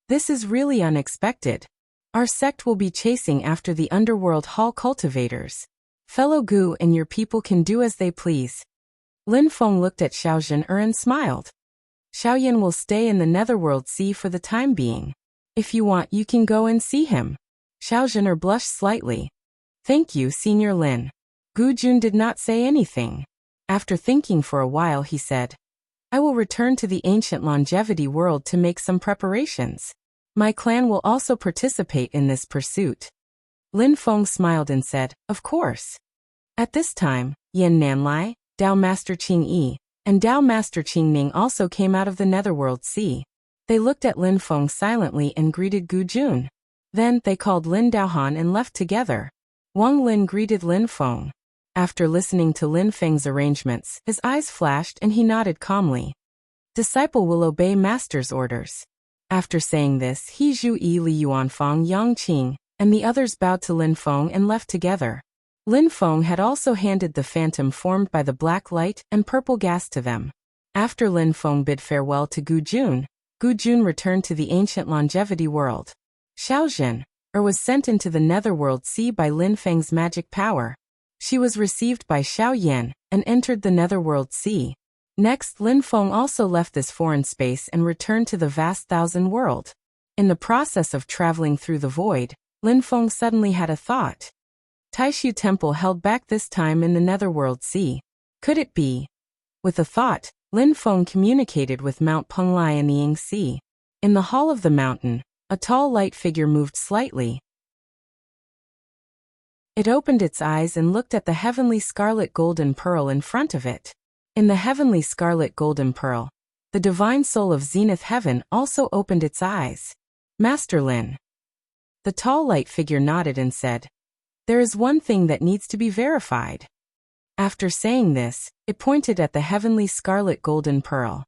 This is really unexpected. Our sect will be chasing after the underworld hall cultivators. Fellow Gu and your people can do as they please. Lin Feng looked at Xiaojin and smiled. Xiao Yan will stay in the Netherworld Sea for the time being. If you want, you can go and see him. Xiaojin blushed slightly. Thank you, Senior Lin. Gu Jun did not say anything. After thinking for a while, he said, I will return to the ancient longevity world to make some preparations. My clan will also participate in this pursuit. Lin Feng smiled and said, of course. At this time, Yan Nanlai, Dao Master Qing Yi, and Dao Master Qing Ning also came out of the Netherworld Sea. They looked at Lin Feng silently and greeted Gu Jun. Then, they called Lin Daohan and left together. Wang Lin greeted Lin Feng. After listening to Lin Feng's arrangements, his eyes flashed and he nodded calmly. Disciple will obey master's orders. After saying this, he Zhu Yi, Li Yuanfang, Yang Qing, and the others bowed to Lin Feng and left together. Lin Feng had also handed the phantom formed by the black light and purple gas to them. After Lin Feng bid farewell to Gu Jun returned to the ancient longevity world. Xiaojin, was sent into the Netherworld Sea by Lin Feng's magic power. She was received by Xiao Yan and entered the Netherworld Sea. Next, Lin Feng also left this foreign space and returned to the vast thousand world. In the process of traveling through the void, Lin Feng suddenly had a thought. Taishu Temple held back this time in the Netherworld Sea. Could it be? With a thought, Lin Feng communicated with Mount Penglai in the Ying Sea. In the hall of the mountain, a tall light figure moved slightly. It opened its eyes and looked at the heavenly scarlet golden pearl in front of it. In the heavenly scarlet golden pearl, the divine soul of Zenith Heaven also opened its eyes. Master Lin. The tall light figure nodded and said, there is one thing that needs to be verified. After saying this, it pointed at the heavenly scarlet golden pearl.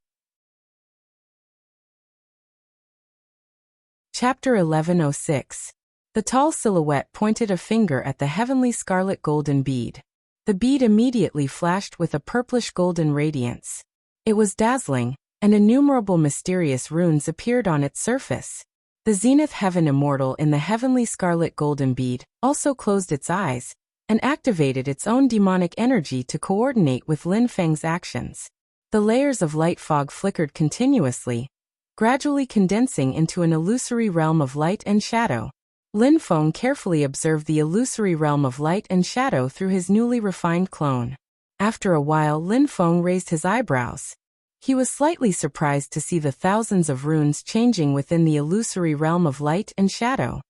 Chapter 1106. The tall silhouette pointed a finger at the heavenly scarlet golden bead. The bead immediately flashed with a purplish golden radiance. It was dazzling, and innumerable mysterious runes appeared on its surface. The zenith heaven immortal in the heavenly scarlet golden bead also closed its eyes and activated its own demonic energy to coordinate with Lin Feng's actions. The layers of light fog flickered continuously, gradually condensing into an illusory realm of light and shadow. Lin Feng carefully observed the illusory realm of light and shadow through his newly refined clone. After a while, Lin Feng raised his eyebrows. He was slightly surprised to see the thousands of runes changing within the illusory realm of light and shadow.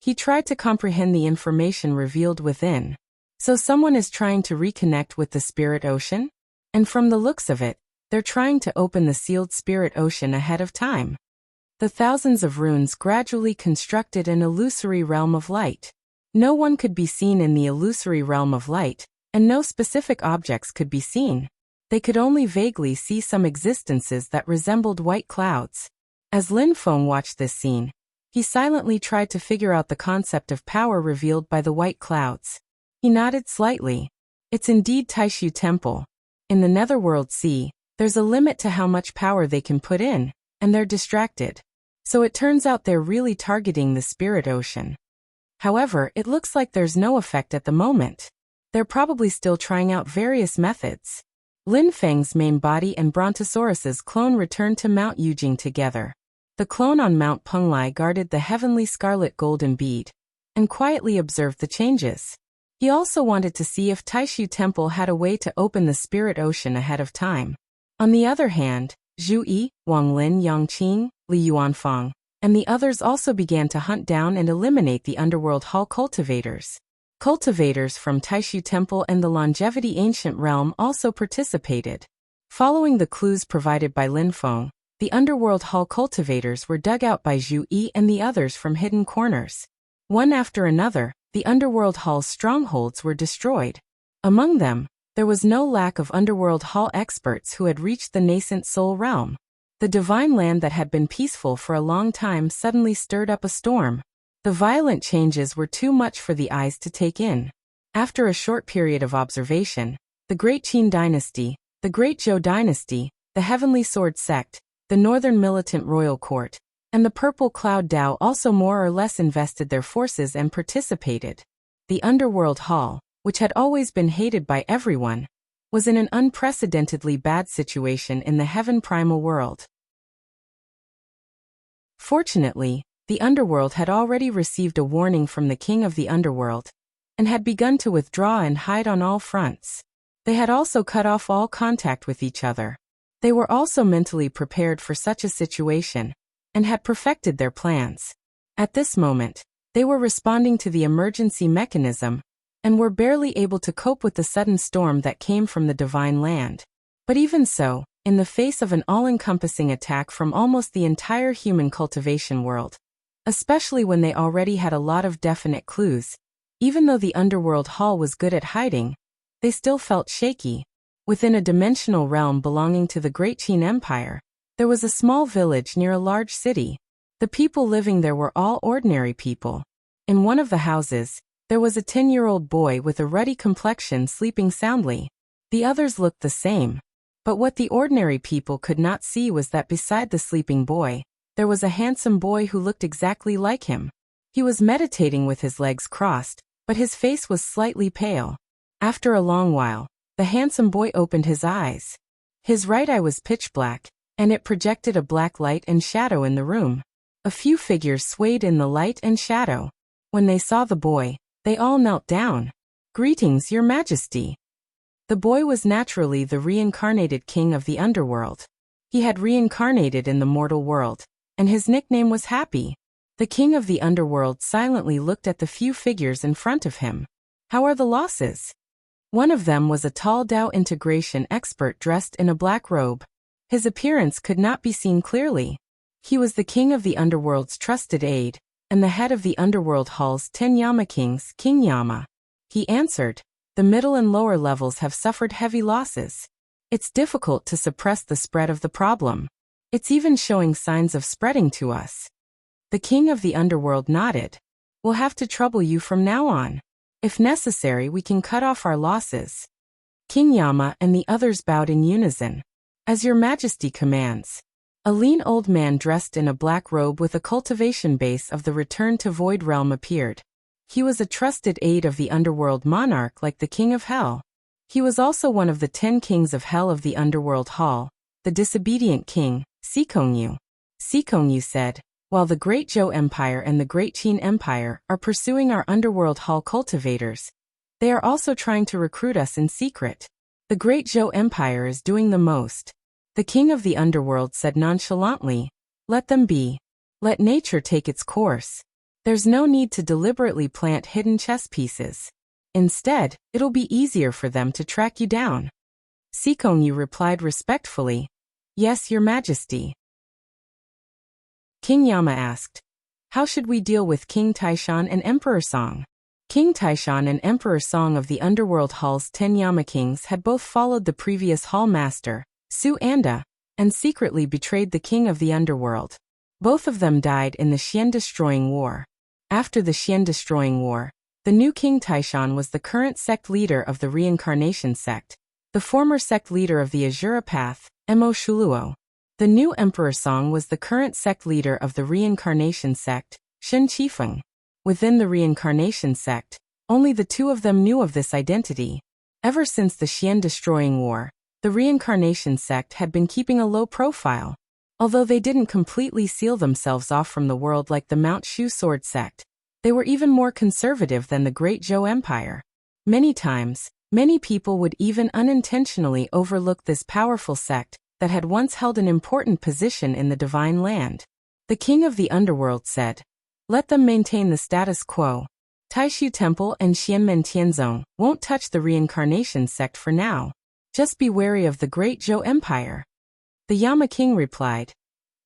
He tried to comprehend the information revealed within. So someone is trying to reconnect with the spirit ocean? And from the looks of it, they're trying to open the sealed spirit ocean ahead of time. The thousands of runes gradually constructed an illusory realm of light. No one could be seen in the illusory realm of light, and no specific objects could be seen. They could only vaguely see some existences that resembled white clouds. As Lin Feng watched this scene, he silently tried to figure out the concept of power revealed by the white clouds. He nodded slightly. It's indeed Taishu Temple. In the Netherworld Sea, there's a limit to how much power they can put in, and they're distracted. So it turns out they're really targeting the spirit ocean. However, it looks like there's no effect at the moment. They're probably still trying out various methods. Lin Feng's main body and Brontosaurus's clone returned to Mount Yujing together. The clone on Mount Penglai guarded the heavenly scarlet golden bead, and quietly observed the changes. He also wanted to see if Taishu Temple had a way to open the spirit ocean ahead of time. On the other hand, Zhu Yi, Wang Lin Yangqing, Li Yuanfang, and the others also began to hunt down and eliminate the Underworld Hall cultivators. Cultivators from Taishu Temple and the Longevity Ancient Realm also participated. Following the clues provided by Lin Feng, the Underworld Hall cultivators were dug out by Zhu Yi and the others from hidden corners. One after another, the Underworld Hall's strongholds were destroyed. Among them, there was no lack of Underworld Hall experts who had reached the nascent Soul Realm. The divine land that had been peaceful for a long time suddenly stirred up a storm. The violent changes were too much for the eyes to take in. After a short period of observation, the Great Qin Dynasty, the Great Zhou Dynasty, the Heavenly Sword Sect, the Northern Militant Royal Court, and the Purple Cloud Dao also more or less invested their forces and participated. The Underworld Hall, which had always been hated by everyone, was in an unprecedentedly bad situation in the Heaven Primal World. Fortunately, the Underworld had already received a warning from the King of the Underworld, and had begun to withdraw and hide on all fronts. They had also cut off all contact with each other. They were also mentally prepared for such a situation, and had perfected their plans. At this moment, they were responding to the emergency mechanism, and were barely able to cope with the sudden storm that came from the Divine Land. But even so, in the face of an all-encompassing attack from almost the entire human cultivation world, especially when they already had a lot of definite clues, even though the Underworld Hall was good at hiding, they still felt shaky. Within a dimensional realm belonging to the Great Qin Empire, there was a small village near a large city. The people living there were all ordinary people. In one of the houses, there was a 10-year-old boy with a ruddy complexion sleeping soundly. The others looked the same. But what the ordinary people could not see was that beside the sleeping boy, there was a handsome boy who looked exactly like him. He was meditating with his legs crossed, but his face was slightly pale. After a long while, the handsome boy opened his eyes. His right eye was pitch black, and it projected a black light and shadow in the room. A few figures swayed in the light and shadow. When they saw the boy, they all knelt down. "Greetings, Your Majesty." The boy was naturally the reincarnated king of the underworld. He had reincarnated in the mortal world, and his nickname was Happy. The king of the underworld silently looked at the few figures in front of him. "How are the losses?" One of them was a tall Dao integration expert dressed in a black robe. His appearance could not be seen clearly. He was the king of the underworld's trusted aide, and the head of the Underworld Hall's 10 Yama Kings, King Yama. He answered, "The middle and lower levels have suffered heavy losses. It's difficult to suppress the spread of the problem. It's even showing signs of spreading to us." The king of the underworld nodded. We'll have to trouble you from now on. If necessary, we can cut off our losses. King Yama and the others bowed in unison. As your majesty commands. A lean old man dressed in a black robe with a cultivation base of the Return to Void realm appeared. He was a trusted aide of the underworld monarch like the king of hell. He was also one of the 10 kings of hell of the underworld hall, the disobedient king, Sikongyu. Sikongyu said, while the Great Zhou Empire and the Great Qin Empire are pursuing our underworld hall cultivators, they are also trying to recruit us in secret. The Great Zhou Empire is doing the most. The king of the underworld said nonchalantly, let them be. Let nature take its course. There's no need to deliberately plant hidden chess pieces. Instead, it'll be easier for them to track you down. Sikongyu replied respectfully, yes, your majesty. King Yama asked, how should we deal with King Taishan and Emperor Song? King Taishan and Emperor Song of the Underworld Hall's 10 Yama kings had both followed the previous hall master, Su Anda, and secretly betrayed the king of the underworld. Both of them died in the Xian-destroying war. After the Xian-destroying war, the new King Taishan was the current sect leader of the Reincarnation sect, the former sect leader of the Azura Path, Mo Shuluo. The new Emperor Song was the current sect leader of the Reincarnation sect, Shen Qifeng. Within the Reincarnation sect, only the two of them knew of this identity. Ever since the Xian-destroying war, the Reincarnation sect had been keeping a low profile. Although they didn't completely seal themselves off from the world like the Mount Shu Sword sect, they were even more conservative than the Great Zhou Empire. Many times, many people would even unintentionally overlook this powerful sect that had once held an important position in the divine land. The king of the underworld said, let them maintain the status quo. Taishu Temple and Xianmen Tianzong won't touch the Reincarnation sect for now. Just be wary of the Great Zhou Empire. The Yama king replied,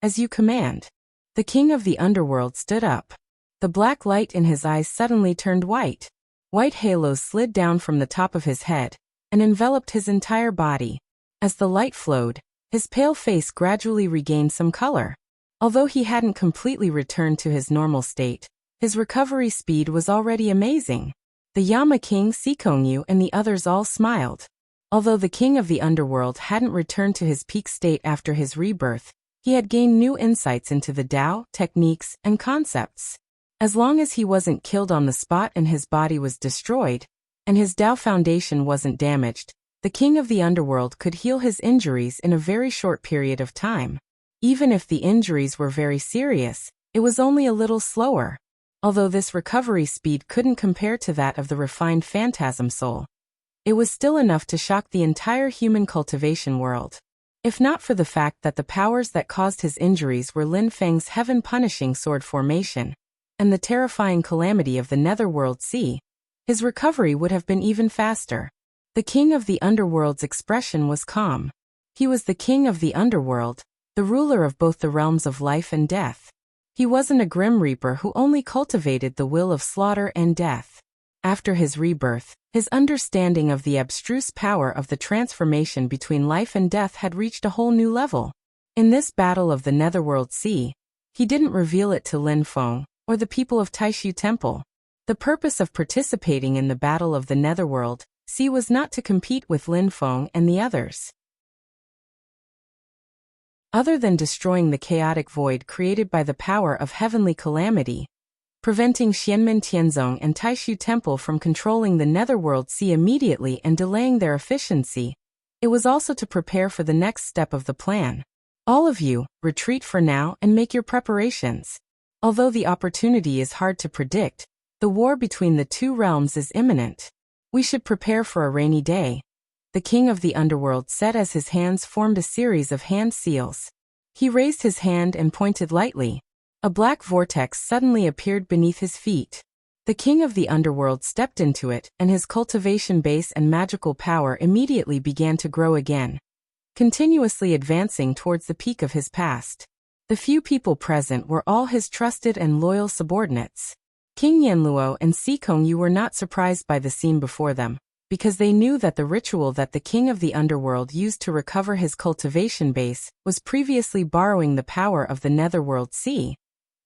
as you command. The king of the underworld stood up. The black light in his eyes suddenly turned white. White halos slid down from the top of his head and enveloped his entire body. As the light flowed, his pale face gradually regained some color. Although he hadn't completely returned to his normal state, his recovery speed was already amazing. The Yama king Sikongyu and the others all smiled. Although the king of the underworld hadn't returned to his peak state after his rebirth, he had gained new insights into the Tao, techniques, and concepts. As long as he wasn't killed on the spot and his body was destroyed, and his Tao foundation wasn't damaged, the king of the underworld could heal his injuries in a very short period of time. Even if the injuries were very serious, it was only a little slower. Although this recovery speed couldn't compare to that of the refined phantasm soul, it was still enough to shock the entire human cultivation world. If not for the fact that the powers that caused his injuries were Lin Feng's heaven-punishing sword formation, and the terrifying calamity of the netherworld sea, his recovery would have been even faster. The king of the underworld's expression was calm. He was the king of the underworld, the ruler of both the realms of life and death. He wasn't a grim reaper who only cultivated the will of slaughter and death. After his rebirth, his understanding of the abstruse power of the transformation between life and death had reached a whole new level. In this battle of the netherworld sea, he didn't reveal it to Lin Feng or the people of Taishu Temple. The purpose of participating in the battle of the netherworld sea was not to compete with Lin Feng and the others. Other than destroying the chaotic void created by the power of heavenly calamity, preventing Xianmen Tianzong and Taishu Temple from controlling the netherworld sea immediately and delaying their efficiency, it was also to prepare for the next step of the plan. All of you, retreat for now and make your preparations. Although the opportunity is hard to predict, the war between the two realms is imminent. We should prepare for a rainy day. The king of the underworld said as his hands formed a series of hand seals. He raised his hand and pointed lightly. A black vortex suddenly appeared beneath his feet. The king of the underworld stepped into it, and his cultivation base and magical power immediately began to grow again, continuously advancing towards the peak of his past. The few people present were all his trusted and loyal subordinates. King Yanluo and Sikongyu were not surprised by the scene before them, because they knew that the ritual that the king of the underworld used to recover his cultivation base was previously borrowing the power of the netherworld sea.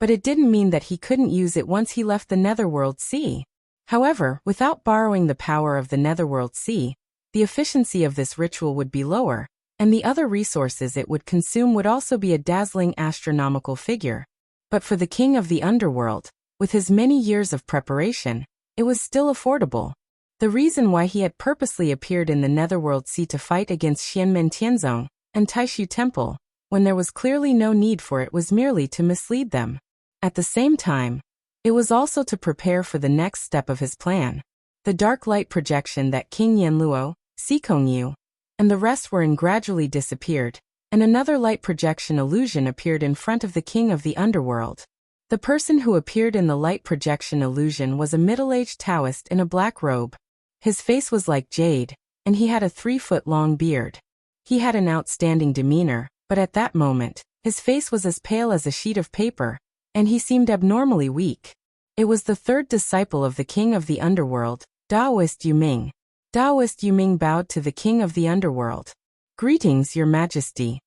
but it didn't mean that he couldn't use it once he left the Netherworld Sea. However, without borrowing the power of the Netherworld Sea, the efficiency of this ritual would be lower, and the other resources it would consume would also be a dazzling astronomical figure. But for the king of the underworld, with his many years of preparation, it was still affordable. The reason why he had purposely appeared in the Netherworld Sea to fight against Xianmen Tianzong and Taishu Temple, when there was clearly no need for it, was merely to mislead them. At the same time, it was also to prepare for the next step of his plan. The dark light projection that King Yanluo, Sikongyu, and the rest were in gradually disappeared, and another light projection illusion appeared in front of the king of the underworld. The person who appeared in the light projection illusion was a middle-aged Taoist in a black robe. His face was like jade, and he had a 3-foot-long beard. He had an outstanding demeanor, but at that moment, his face was as pale as a sheet of paper, and he seemed abnormally weak. It was the third disciple of the king of the underworld, Taoist Yuming. Taoist Yuming bowed to the king of the underworld. "Greetings, your majesty."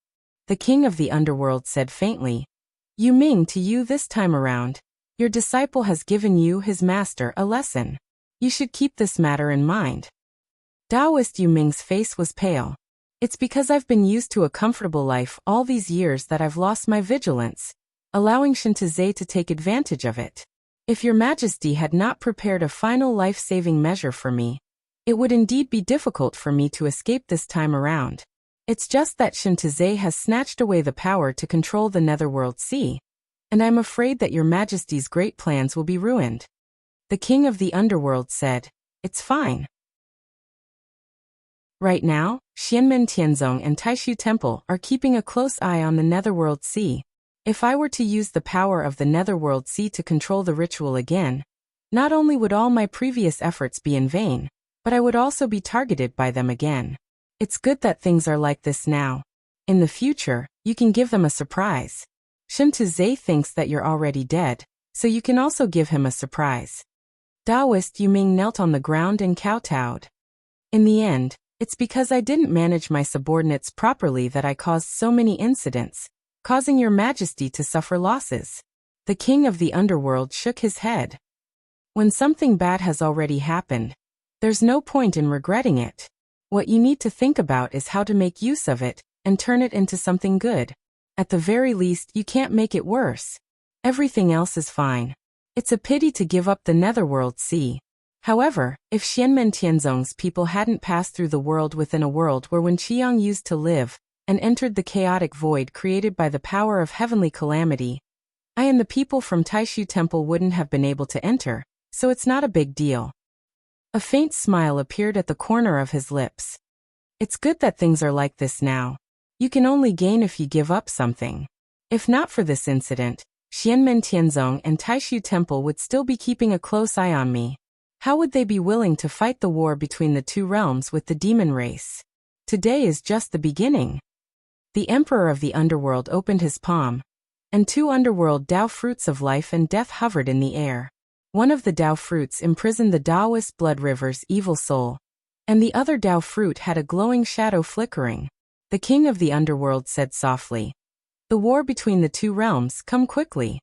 The king of the underworld said faintly. "Yuming, to you this time around. Your disciple has given you, his master, a lesson. You should keep this matter in mind." Taoist Yuming's face was pale. "It's because I've been used to a comfortable life all these years that I've lost my vigilance, allowing Shintazhe to take advantage of it. If your majesty had not prepared a final life-saving measure for me, it would indeed be difficult for me to escape this time around. It's just that Shintazhe has snatched away the power to control the Netherworld Sea, and I'm afraid that your majesty's great plans will be ruined." The king of the underworld said, "It's fine. Right now, Xianmen Tianzong and Taishu Temple are keeping a close eye on the Netherworld Sea. If I were to use the power of the Netherworld Sea to control the ritual again, not only would all my previous efforts be in vain, but I would also be targeted by them again. It's good that things are like this now. In the future, you can give them a surprise. Shintazhe thinks that you're already dead, so you can also give him a surprise." Taoist Yuming knelt on the ground and kowtowed. "In the end, it's because I didn't manage my subordinates properly that I caused so many incidents, causing your majesty to suffer losses." The king of the underworld shook his head. "When something bad has already happened, there's no point in regretting it. What you need to think about is how to make use of it and turn it into something good. At the very least, you can't make it worse. Everything else is fine. It's a pity to give up the Netherworld Sea. However, if Xianmen Tianzong's people hadn't passed through the world within a world where Wen Qiang used to live, and entered the chaotic void created by the power of heavenly calamity, I and the people from Taishu Temple wouldn't have been able to enter, so it's not a big deal." A faint smile appeared at the corner of his lips. "It's good that things are like this now. You can only gain if you give up something. If not for this incident, Xianmen Tianzong and Taishu Temple would still be keeping a close eye on me. How would they be willing to fight the war between the two realms with the demon race? Today is just the beginning." The Emperor of the Underworld opened his palm, and 2 underworld Tao fruits of life and death hovered in the air. One of the Tao fruits imprisoned the Taoist blood river's evil soul, and the other Tao fruit had a glowing shadow flickering. The king of the underworld said softly, "The war between the two realms, come quickly."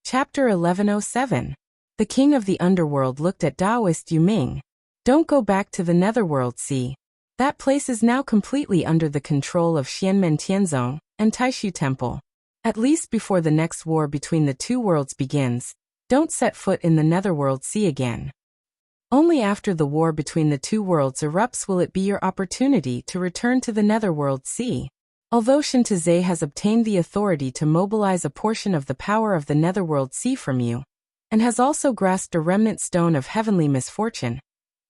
Chapter 1107. The king of the underworld looked at Taoist Yuming. "Don't go back to the Netherworld Sea. That place is now completely under the control of Xianmen Tianzong and Taishu Temple. At least before the next war between the two worlds begins, don't set foot in the Netherworld Sea again. Only after the war between the two worlds erupts will it be your opportunity to return to the Netherworld Sea. Although Shintazhe has obtained the authority to mobilize a portion of the power of the Netherworld Sea from you, and has also grasped a remnant stone of heavenly misfortune,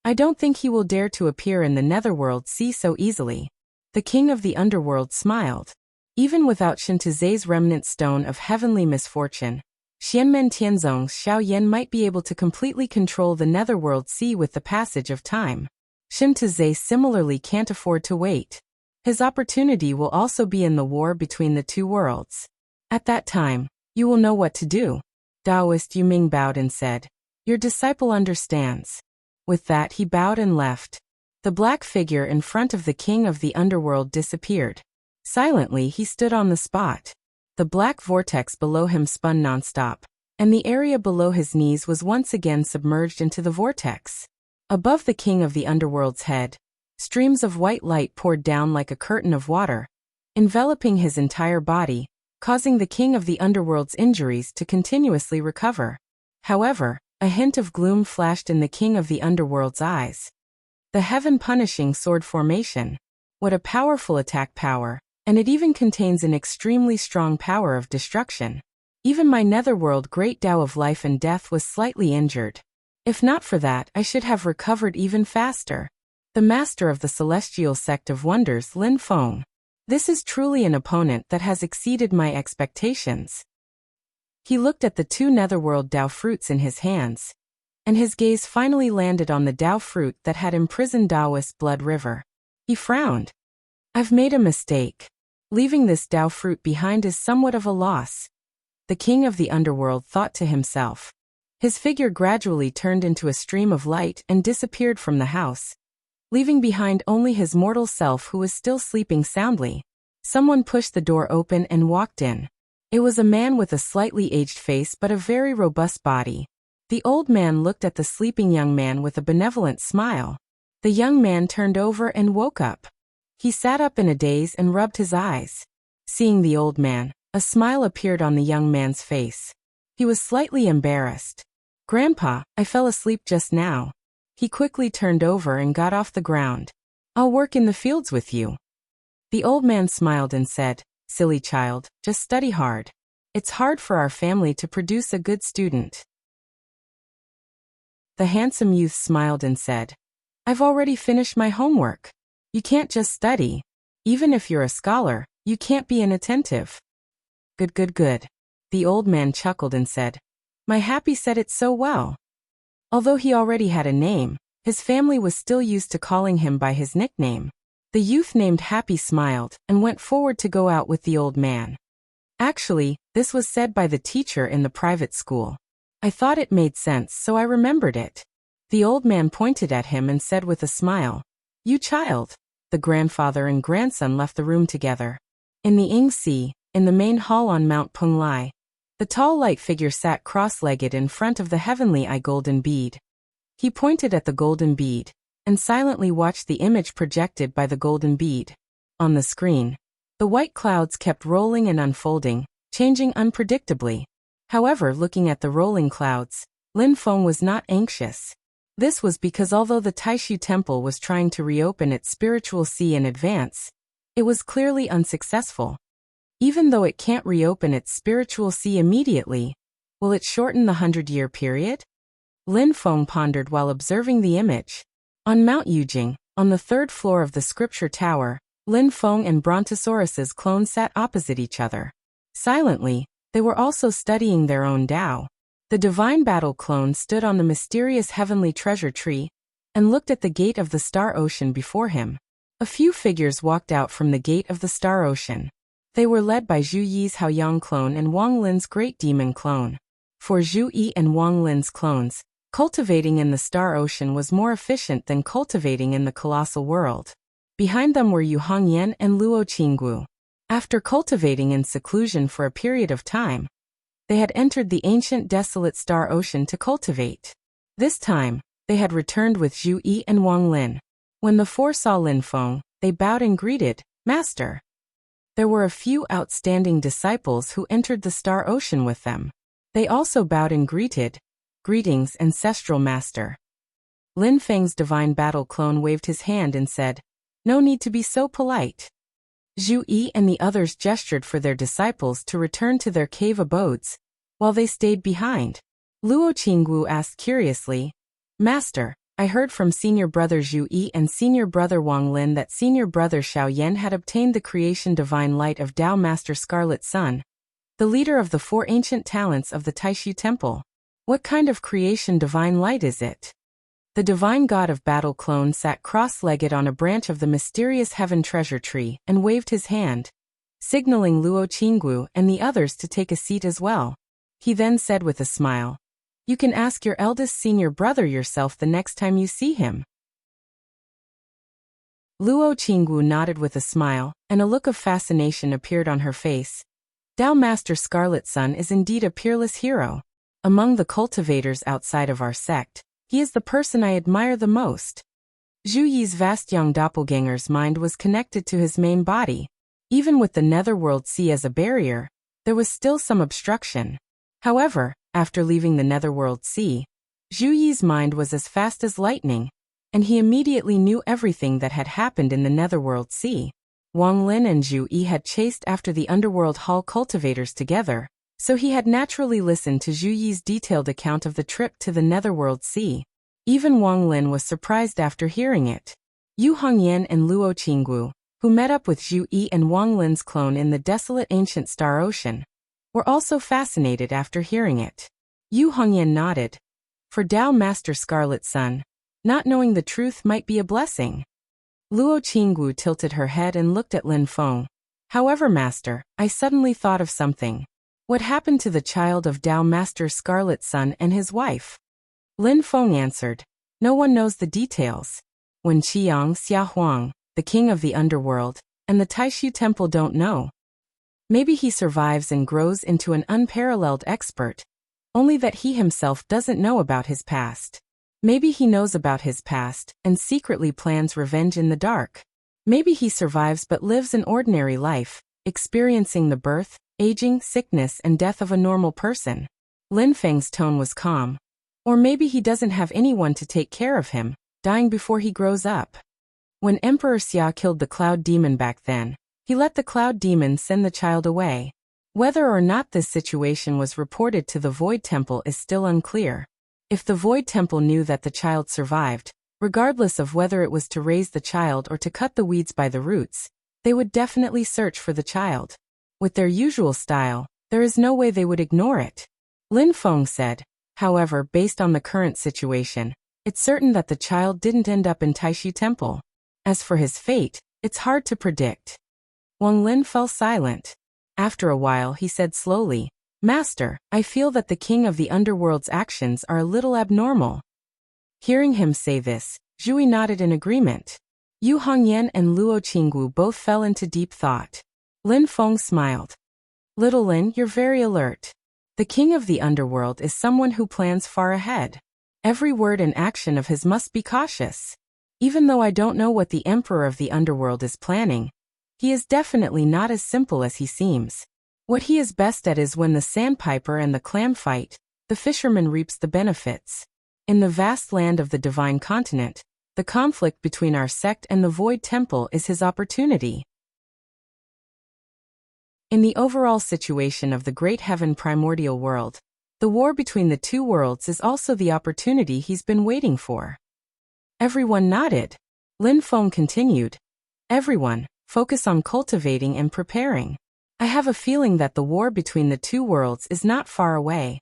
I don't think he will dare to appear in the Netherworld Sea so easily." The king of the underworld smiled. Even without Shintazhe's remnant stone of heavenly misfortune, Xianmen Tianzong's Xiao Yan might be able to completely control the Netherworld Sea with the passage of time. Shintazhe similarly can't afford to wait. His opportunity will also be in the war between the two worlds. At that time, you will know what to do." Taoist Yuming bowed and said, "Your disciple understands." With that he bowed and left. The black figure in front of the king of the underworld disappeared. Silently, he stood on the spot. The black vortex below him spun nonstop, and the area below his knees was once again submerged into the vortex. Above the king of the underworld's head, streams of white light poured down like a curtain of water, enveloping his entire body, causing the king of the underworld's injuries to continuously recover. However, a hint of gloom flashed in the king of the underworld's eyes. The heaven-punishing sword formation. What a powerful attack power, and it even contains an extremely strong power of destruction. Even my netherworld great Tao of life and death was slightly injured. If not for that, I should have recovered even faster. The master of the celestial sect of wonders, Lin Feng. This is truly an opponent that has exceeded my expectations. He looked at the two netherworld Tao fruits in his hands, and his gaze finally landed on the Tao fruit that had imprisoned Taoist blood river. He frowned. I've made a mistake. Leaving this Tao fruit behind is somewhat of a loss. The king of the underworld thought to himself. His figure gradually turned into a stream of light and disappeared from the house, leaving behind only his mortal self who was still sleeping soundly. Someone pushed the door open and walked in. It was a man with a slightly aged face but a very robust body. The old man looked at the sleeping young man with a benevolent smile. The young man turned over and woke up. He sat up in a daze and rubbed his eyes. Seeing the old man, a smile appeared on the young man's face. He was slightly embarrassed. "Grandpa, I fell asleep just now." He quickly turned over and got off the ground. "I'll work in the fields with you." The old man smiled and said, "Silly child, just study hard. It's hard for our family to produce a good student." The handsome youth smiled and said, "I've already finished my homework. You can't just study. Even if you're a scholar, you can't be inattentive." Good. The old man chuckled and said, "My happy said it so well." Although he already had a name, his family was still used to calling him by his nickname. The youth named Happy smiled and went forward to go out with the old man. Actually, this was said by the teacher in the private school. I thought it made sense, so I remembered it. The old man pointed at him and said with a smile, "You child." The grandfather and grandson left the room together. In the Yingxi, in the main hall on Mount Penglai, the tall light figure sat cross-legged in front of the heavenly eye golden bead. He pointed at the golden bead, and silently watched the image projected by the golden bead. On the screen, the white clouds kept rolling and unfolding, changing unpredictably. However, looking at the rolling clouds, Lin Feng was not anxious. This was because although the Taishu Temple was trying to reopen its spiritual sea in advance, it was clearly unsuccessful. Even though it can't reopen its spiritual sea immediately, will it shorten the 100-year period? Lin Feng pondered while observing the image. On Mount Yujing, on the third floor of the scripture tower, Lin Feng and Brontosaurus's clone sat opposite each other. Silently, they were also studying their own Tao. The divine battle clone stood on the mysterious heavenly treasure tree and looked at the gate of the star ocean before him. A few figures walked out from the gate of the star ocean. They were led by Zhu Yi's Haoyang clone and Wang Lin's great demon clone. For Zhu Yi and Wang Lin's clones, cultivating in the star ocean was more efficient than cultivating in the colossal world. Behind them were Yu Hongyan and Luo Qinggu. After cultivating in seclusion for a period of time, they had entered the ancient desolate star ocean to cultivate. This time, they had returned with Zhu Yi and Wang Lin. When the four saw Lin Feng, they bowed and greeted, "Master." There were a few outstanding disciples who entered the star ocean with them. They also bowed and greeted, "Greetings, ancestral master." Lin Feng's divine battle clone waved his hand and said, "No need to be so polite." Zhu Yi and the others gestured for their disciples to return to their cave abodes, while they stayed behind. Luo Qinggu asked curiously, "Master, I heard from senior brother Zhu Yi and senior brother Wang Lin that senior brother Xiao Yan had obtained the creation divine light of Tao Master Scarlet Sun, the leader of the four ancient talents of the Taishu Temple. What kind of creation divine light is it?" The divine god of battle clone sat cross-legged on a branch of the mysterious heaven treasure tree and waved his hand, signaling Luo Qinggu and the others to take a seat as well. He then said with a smile, "You can ask your eldest senior brother yourself the next time you see him." Luo Qingwu nodded with a smile, and a look of fascination appeared on her face. Dao Master Scarlet Sun is indeed a peerless hero. Among the cultivators outside of our sect, he is the person I admire the most. Zhu Yi's vast young doppelganger's mind was connected to his main body. Even with the Netherworld Sea as a barrier, there was still some obstruction. However, after leaving the Netherworld Sea, Zhu Yi's mind was as fast as lightning, and he immediately knew everything that had happened in the Netherworld Sea. Wang Lin and Zhu Yi had chased after the Underworld Hall cultivators together, so he had naturally listened to Zhu Yi's detailed account of the trip to the Netherworld Sea. Even Wang Lin was surprised after hearing it. Yu Hongyan and Luo Qingwu, who met up with Zhu Yi and Wang Lin's clone in the desolate ancient Star Ocean, were also fascinated after hearing it. Yu Hongyan nodded. For Dao Master Scarlet Sun, not knowing the truth might be a blessing. Luo Qingwu tilted her head and looked at Lin Feng. However, Master, I suddenly thought of something. What happened to the child of Dao Master Scarlet Sun and his wife? Lin Feng answered. No one knows the details. When Qiang Xia Huang, the king of the underworld, and the Taishu temple don't know. Maybe he survives and grows into an unparalleled expert, only that he himself doesn't know about his past. Maybe he knows about his past and secretly plans revenge in the dark. Maybe he survives but lives an ordinary life, experiencing the birth, aging, sickness, and death of a normal person. Lin Feng's tone was calm. Or maybe he doesn't have anyone to take care of him, dying before he grows up. When Emperor Xia killed the Cloud Demon back then, he let the Cloud Demon send the child away. Whether or not this situation was reported to the Void Temple is still unclear. If the Void Temple knew that the child survived, regardless of whether it was to raise the child or to cut the weeds by the roots, they would definitely search for the child. With their usual style, there is no way they would ignore it. Lin Feng said. However, based on the current situation, it's certain that the child didn't end up in Taishu Temple. As for his fate, it's hard to predict. Wang Lin fell silent. After a while he said slowly, Master, I feel that the king of the underworld's actions are a little abnormal. Hearing him say this, Zhu Yi nodded in agreement. Yu Hongyan and Luo Qingwu both fell into deep thought. Lin Feng smiled. Little Lin, you're very alert. The king of the underworld is someone who plans far ahead. Every word and action of his must be cautious. Even though I don't know what the emperor of the underworld is planning, he is definitely not as simple as he seems. What he is best at is when the sandpiper and the clam fight, the fisherman reaps the benefits. In the vast land of the divine continent, the conflict between our sect and the Void Temple is his opportunity. In the overall situation of the great heaven primordial world, the war between the two worlds is also the opportunity he's been waiting for. Everyone nodded. Lin Feng continued. Everyone, focus on cultivating and preparing. I have a feeling that the war between the two worlds is not far away.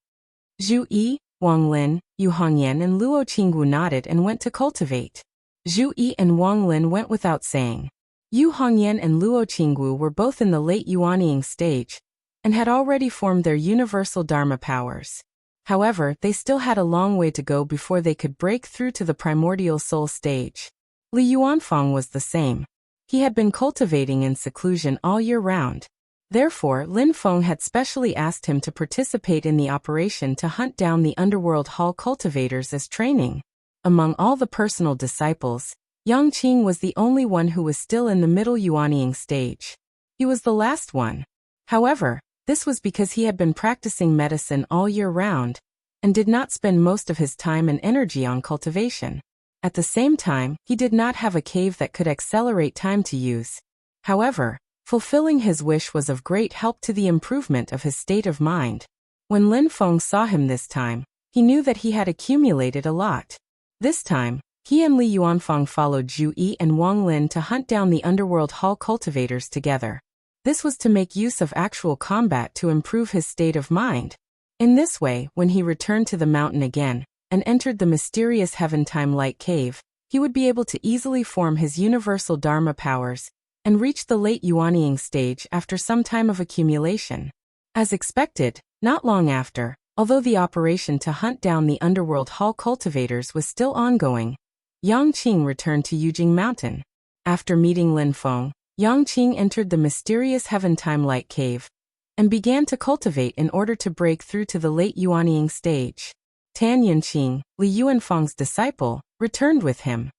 Zhu Yi, Wang Lin, Yu Hongyan and Luo Qingwu nodded and went to cultivate. Zhu Yi and Wang Lin went without saying. Yu Hongyan and Luo Qingwu were both in the late Yuanying stage, and had already formed their universal Dharma powers. However, they still had a long way to go before they could break through to the primordial soul stage. Li Yuanfang was the same. He had been cultivating in seclusion all year round. Therefore, Lin Feng had specially asked him to participate in the operation to hunt down the Underworld Hall cultivators as training. Among all the personal disciples, Yang Qing was the only one who was still in the middle Yuanying stage. He was the last one. However, this was because he had been practicing medicine all year round, and did not spend most of his time and energy on cultivation. At the same time, he did not have a cave that could accelerate time to use. However, fulfilling his wish was of great help to the improvement of his state of mind. When Lin Feng saw him this time, he knew that he had accumulated a lot. This time, he and Li Yuanfang followed Zhu Yi and Wang Lin to hunt down the Underworld Hall cultivators together. This was to make use of actual combat to improve his state of mind. In this way, when he returned to the mountain again, and entered the mysterious Heaven-Time-Light cave, he would be able to easily form his universal Dharma powers, and reach the late Yuanying stage after some time of accumulation. As expected, not long after, although the operation to hunt down the Underworld Hall cultivators was still ongoing, Yang Qing returned to Yujing Mountain. After meeting Lin Feng, Yang Qing entered the mysterious Heaven-Time Light Cave and began to cultivate in order to break through to the late Yuanying stage. Tan Yunqing, Li Yuanfeng's disciple, returned with him.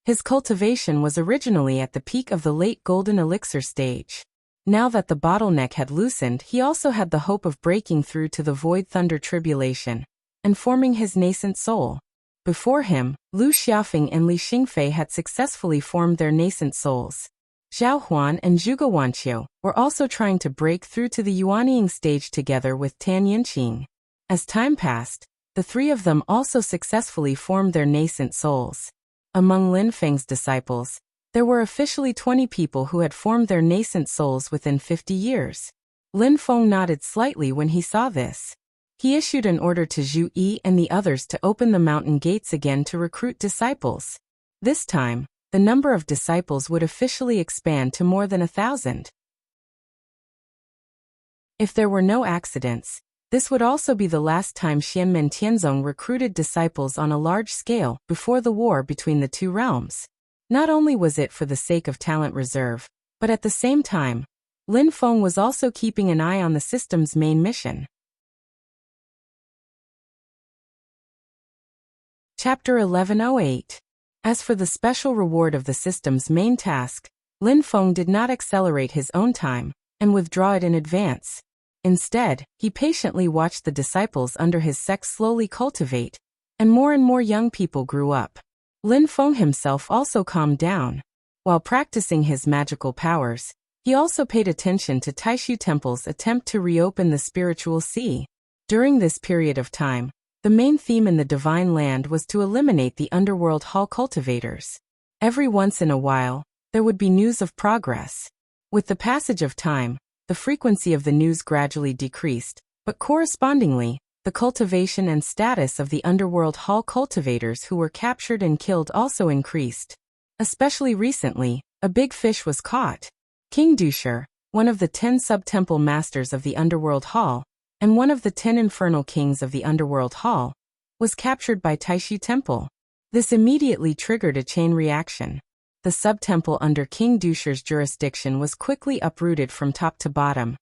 His cultivation was originally at the peak of the late Golden Elixir stage. Now that the bottleneck had loosened, he also had the hope of breaking through to the Void Thunder Tribulation and forming his nascent soul. Before him, Lu Xiaofeng and Li Xingfei had successfully formed their nascent souls. Zhao Huan and Zhuge Wanqiu were also trying to break through to the Yuanying stage together with Tan Yunqing. As time passed, the three of them also successfully formed their nascent souls. Among Lin Feng's disciples, there were officially 20 people who had formed their nascent souls within 50 years. Lin Feng nodded slightly when he saw this. He issued an order to Zhu Yi and the others to open the mountain gates again to recruit disciples. This time, the number of disciples would officially expand to more than 1,000. If there were no accidents, this would also be the last time Xianmen Tianzong recruited disciples on a large scale before the war between the two realms. Not only was it for the sake of talent reserve, but at the same time, Lin Feng was also keeping an eye on the system's main mission. Chapter 1108. As for the special reward of the system's main task, Lin Feng did not accelerate his own time and withdraw it in advance. Instead, he patiently watched the disciples under his sect slowly cultivate, and more young people grew up. Lin Feng himself also calmed down. While practicing his magical powers, he also paid attention to Taishu Temple's attempt to reopen the spiritual sea. During this period of time, the main theme in the Divine Land was to eliminate the underworld hall cultivators. Every once in a while, there would be news of progress. With the passage of time, the frequency of the news gradually decreased, but correspondingly, the cultivation and status of the underworld hall cultivators who were captured and killed also increased. Especially recently, a big fish was caught. King Dusher, one of the 10 sub-temple masters of the underworld hall, and one of the 10 infernal kings of the underworld hall, was captured by Taishu Temple. This immediately triggered a chain reaction. The sub-temple under King Dusher's jurisdiction was quickly uprooted from top to bottom,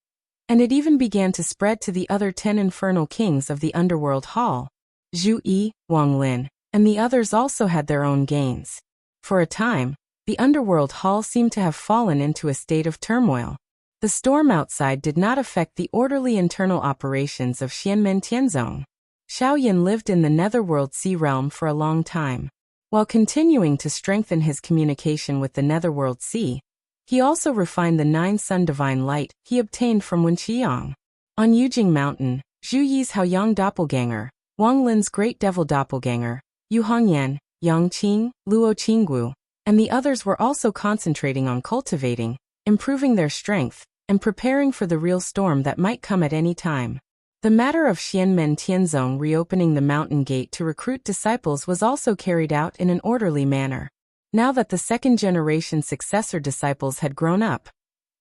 and it even began to spread to the other 10 infernal kings of the underworld hall. Zhu Yi, Wang Lin, and the others also had their own gains. For a time, the underworld hall seemed to have fallen into a state of turmoil. The storm outside did not affect the orderly internal operations of Xianmen Tianzong. Xiaoyan lived in the Netherworld Sea Realm for a long time. While continuing to strengthen his communication with the Netherworld Sea, he also refined the 9 Sun Divine Light he obtained from Wenqiang. On Yujing Mountain, Zhu Yi's Haoyang Doppelganger, Wang Lin's Great Devil Doppelganger, Yu Hongyan, Yang Qing, Luo Qinggu, and the others were also concentrating on cultivating, improving their strength, and preparing for the real storm that might come at any time. The matter of Xianmen Tianzong reopening the mountain gate to recruit disciples was also carried out in an orderly manner. Now that the second-generation successor disciples had grown up,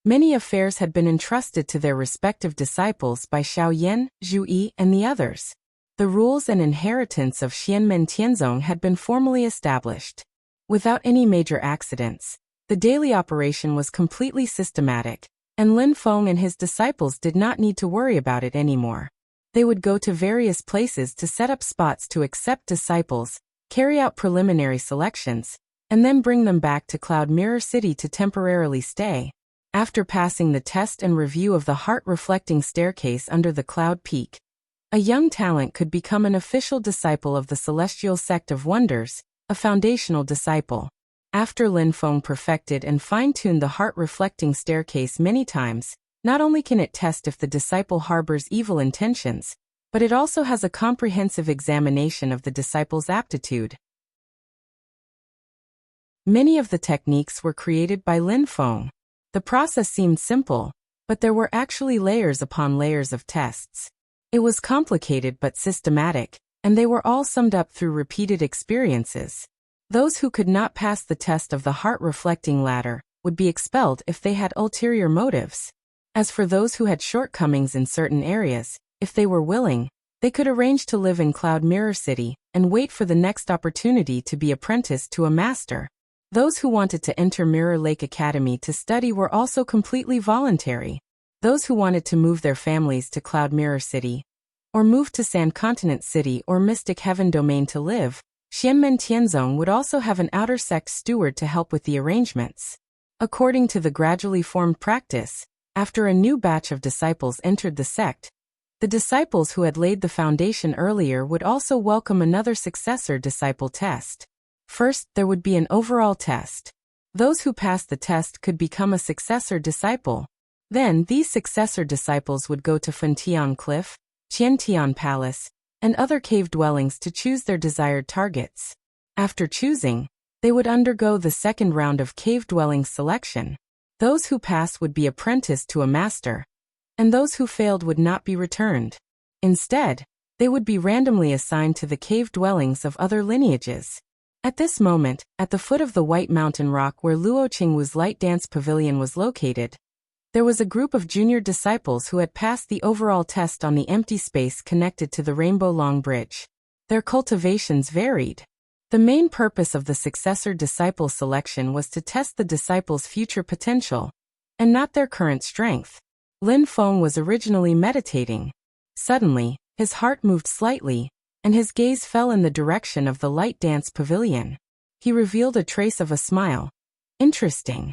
many affairs had been entrusted to their respective disciples by Xiaoyan, Zhu Yi, and the others. The rules and inheritance of Xianmen Tianzong had been formally established. Without any major accidents, the daily operation was completely systematic, and Lin Feng and his disciples did not need to worry about it anymore. They would go to various places to set up spots to accept disciples, carry out preliminary selections, and then bring them back to Cloud Mirror City to temporarily stay. After passing the test and review of the heart-reflecting staircase under the Cloud Peak, a young talent could become an official disciple of the Celestial Sect of Wonders, a foundational disciple. After Lin Feng perfected and fine-tuned the heart-reflecting staircase many times, not only can it test if the disciple harbors evil intentions, but it also has a comprehensive examination of the disciple's aptitude. Many of the techniques were created by Lin Feng. The process seemed simple, but there were actually layers upon layers of tests. It was complicated but systematic, and they were all summed up through repeated experiences. Those who could not pass the test of the heart-reflecting ladder would be expelled if they had ulterior motives. As for those who had shortcomings in certain areas, if they were willing, they could arrange to live in Cloud Mirror City and wait for the next opportunity to be apprenticed to a master. Those who wanted to enter Mirror Lake Academy to study were also completely voluntary. Those who wanted to move their families to Cloud Mirror City, or move to Sand Continent City or Mystic Heaven Domain to live, Xianmen Tianzong would also have an outer sect steward to help with the arrangements. According to the gradually formed practice, after a new batch of disciples entered the sect, the disciples who had laid the foundation earlier would also welcome another successor disciple test. First, there would be an overall test. Those who passed the test could become a successor disciple. Then, these successor disciples would go to Funtian Cliff, Qiantian Palace, and other cave dwellings to choose their desired targets. After choosing, they would undergo the second round of cave dwelling selection. Those who passed would be apprenticed to a master, and those who failed would not be returned. Instead, they would be randomly assigned to the cave dwellings of other lineages. At this moment, at the foot of the White Mountain Rock where Luo Qingwu's Light Dance Pavilion was located, there was a group of junior disciples who had passed the overall test on the empty space connected to the Rainbow Long Bridge. Their cultivations varied. The main purpose of the successor disciple selection was to test the disciples' future potential, and not their current strength. Lin Feng was originally meditating. Suddenly, his heart moved slightly, and his gaze fell in the direction of the Light Dance Pavilion. He revealed a trace of a smile. Interesting.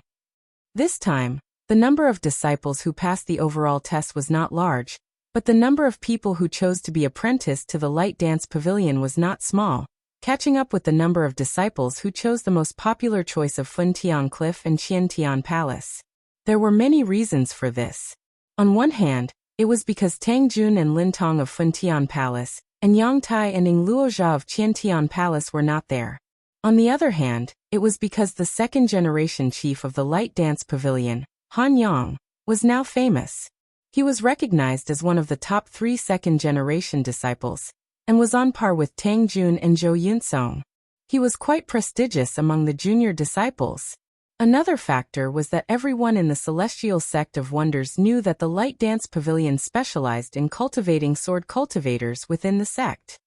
This time, the number of disciples who passed the overall test was not large, but the number of people who chose to be apprenticed to the Light Dance Pavilion was not small, catching up with the number of disciples who chose the most popular choice of Funtian Cliff and Qiantian Palace. There were many reasons for this. On one hand, it was because Tang Jun and Lin Tong of Funtian Palace, and Yang Tai and Ing Luozha of Qiantian Palace were not there. On the other hand, it was because the second-generation chief of the Light Dance Pavilion, Han Yang, was now famous. He was recognized as one of the top 3 second-generation disciples, and was on par with Tang Jun and Zhou Yunsong. He was quite prestigious among the junior disciples. Another factor was that everyone in the Celestial Sect of Wonders knew that the Light Dance Pavilion specialized in cultivating sword cultivators within the sect.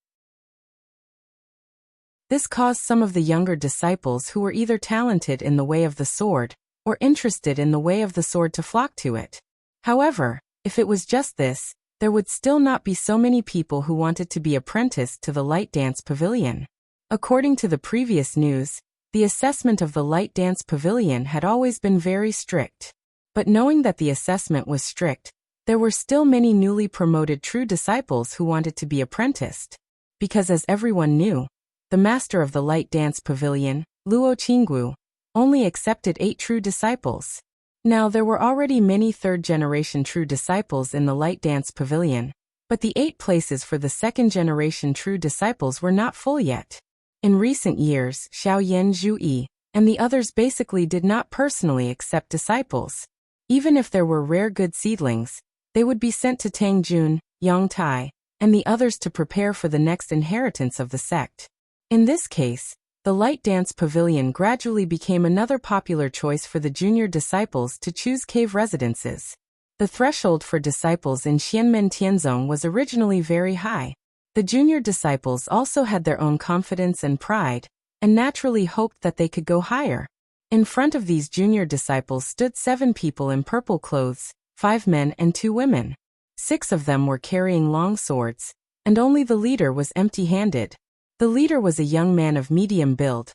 This caused some of the younger disciples who were either talented in the way of the sword, or interested in the way of the sword to flock to it. However, if it was just this, there would still not be so many people who wanted to be apprenticed to the Light Dance Pavilion. According to the previous news, the assessment of the Light Dance Pavilion had always been very strict. But knowing that the assessment was strict, there were still many newly promoted true disciples who wanted to be apprenticed. Because as everyone knew, the master of the Light Dance Pavilion, Luo Qingwu, only accepted 8 true disciples. Now there were already many third-generation true disciples in the Light Dance Pavilion, but the 8 places for the second-generation true disciples were not full yet. In recent years, Xiaoyan Zhuyi and the others basically did not personally accept disciples. Even if there were rare good seedlings, they would be sent to Tang Jun, Yang Tai, and the others to prepare for the next inheritance of the sect. In this case, the Light Dance Pavilion gradually became another popular choice for the junior disciples to choose cave residences. The threshold for disciples in Xianmen Tianzong was originally very high. The junior disciples also had their own confidence and pride, and naturally hoped that they could go higher. In front of these junior disciples stood 7 people in purple clothes, 5 men and 2 women. 6 of them were carrying long swords, and only the leader was empty-handed. The leader was a young man of medium build,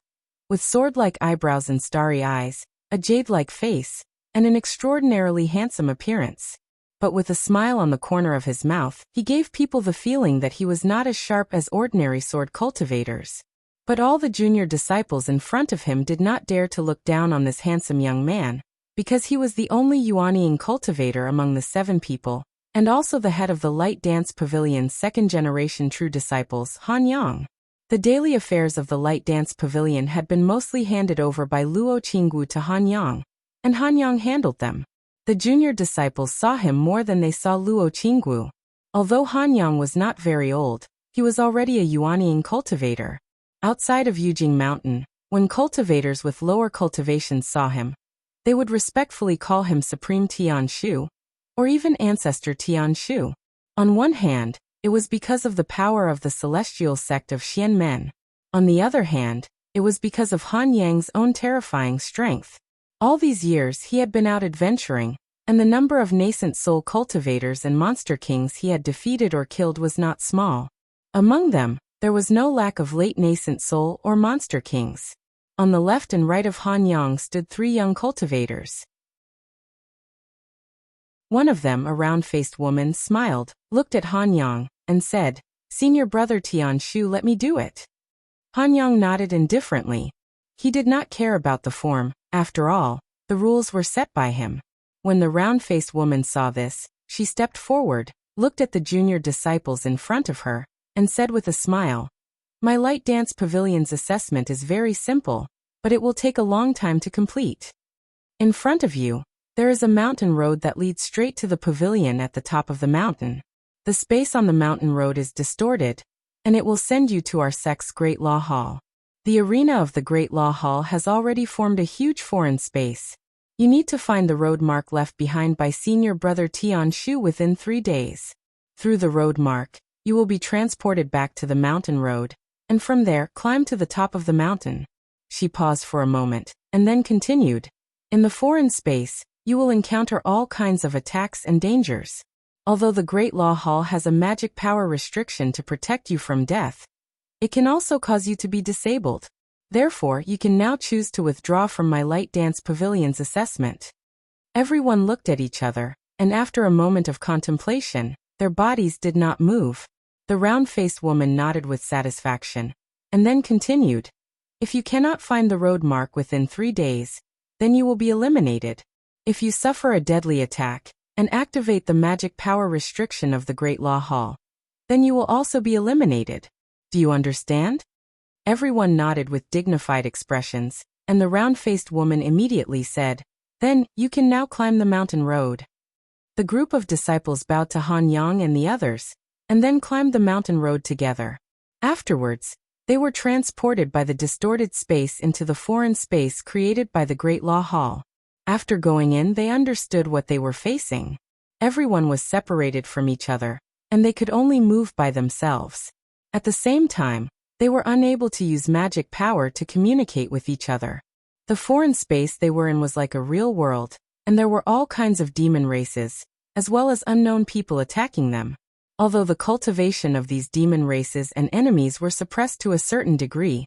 with sword-like eyebrows and starry eyes, a jade-like face, and an extraordinarily handsome appearance. But with a smile on the corner of his mouth, he gave people the feeling that he was not as sharp as ordinary sword cultivators. But all the junior disciples in front of him did not dare to look down on this handsome young man, because he was the only Yuaniing cultivator among the 7 people, and also the head of the Light Dance Pavilion's second-generation true disciples, Han Yang. The daily affairs of the Light Dance Pavilion had been mostly handed over by Luo Qingwu to Han Yang, and Han Yang handled them. The junior disciples saw him more than they saw Luo Qingwu. Although Han Yang was not very old, he was already a Yuaniing cultivator. Outside of Yujing Mountain, when cultivators with lower cultivations saw him, they would respectfully call him Supreme Tian Shu, or even Ancestor Tian Shu. On one hand, it was because of the power of the celestial sect of Xianmen. On the other hand, It was because of Han Yang's own terrifying strength. All these years he had been out adventuring, and the number of nascent soul cultivators and monster kings he had defeated or killed was not small. Among them, there was no lack of late nascent soul or monster kings. On the left and right of Han Yang stood 3 young cultivators. One of them, a round-faced woman, smiled, looked at Han Yang, and said, "Senior brother Tian Shu, let me do it." Han Yang nodded indifferently. He did not care about the form. After all, the rules were set by him. When the round-faced woman saw this, she stepped forward, looked at the junior disciples in front of her, and said with a smile, "My light dance pavilion's assessment is very simple, but it will take a long time to complete. In front of you, there is a mountain road that leads straight to the pavilion at the top of the mountain. The space on the mountain road is distorted, and it will send you to our sect's Great Law Hall. The arena of the Great Law Hall has already formed a huge foreign space. You need to find the road mark left behind by senior brother Tian Shu within 3 days. Through the road mark, you will be transported back to the mountain road, and from there climb to the top of the mountain." She paused for a moment, and then continued, "In the foreign space, you will encounter all kinds of attacks and dangers. Although the Great Law Hall has a magic power restriction to protect you from death, it can also cause you to be disabled. Therefore, you can now choose to withdraw from my Light Dance Pavilion's assessment." Everyone looked at each other, and after a moment of contemplation, their bodies did not move. The round-faced woman nodded with satisfaction, and then continued, "If you cannot find the road mark within 3 days, then you will be eliminated. If you suffer a deadly attack, and activate the magic power restriction of the Great Law Hall, then you will also be eliminated. Do you understand?" Everyone nodded with dignified expressions, and the round-faced woman immediately said, "Then, you can now climb the mountain road." The group of disciples bowed to Han Yang and the others, and then climbed the mountain road together. Afterwards, they were transported by the distorted space into the foreign space created by the Great Law Hall. After going in, they understood what they were facing. Everyone was separated from each other, and they could only move by themselves. At the same time, they were unable to use magic power to communicate with each other. The foreign space they were in was like a real world, and there were all kinds of demon races, as well as unknown people attacking them. Although the cultivation of these demon races and enemies were suppressed to a certain degree,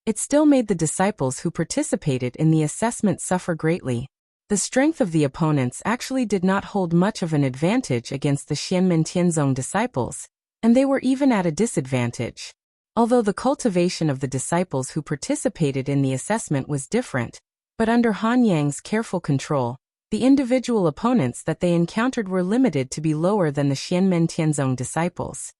it still made the disciples who participated in the assessment suffer greatly. The strength of the opponents actually did not hold much of an advantage against the Xianmen Tianzong disciples, and they were even at a disadvantage. Although the cultivation of the disciples who participated in the assessment was different, but under Han Yang's careful control, the individual opponents that they encountered were limited to be lower than the Xianmen Tianzong disciples.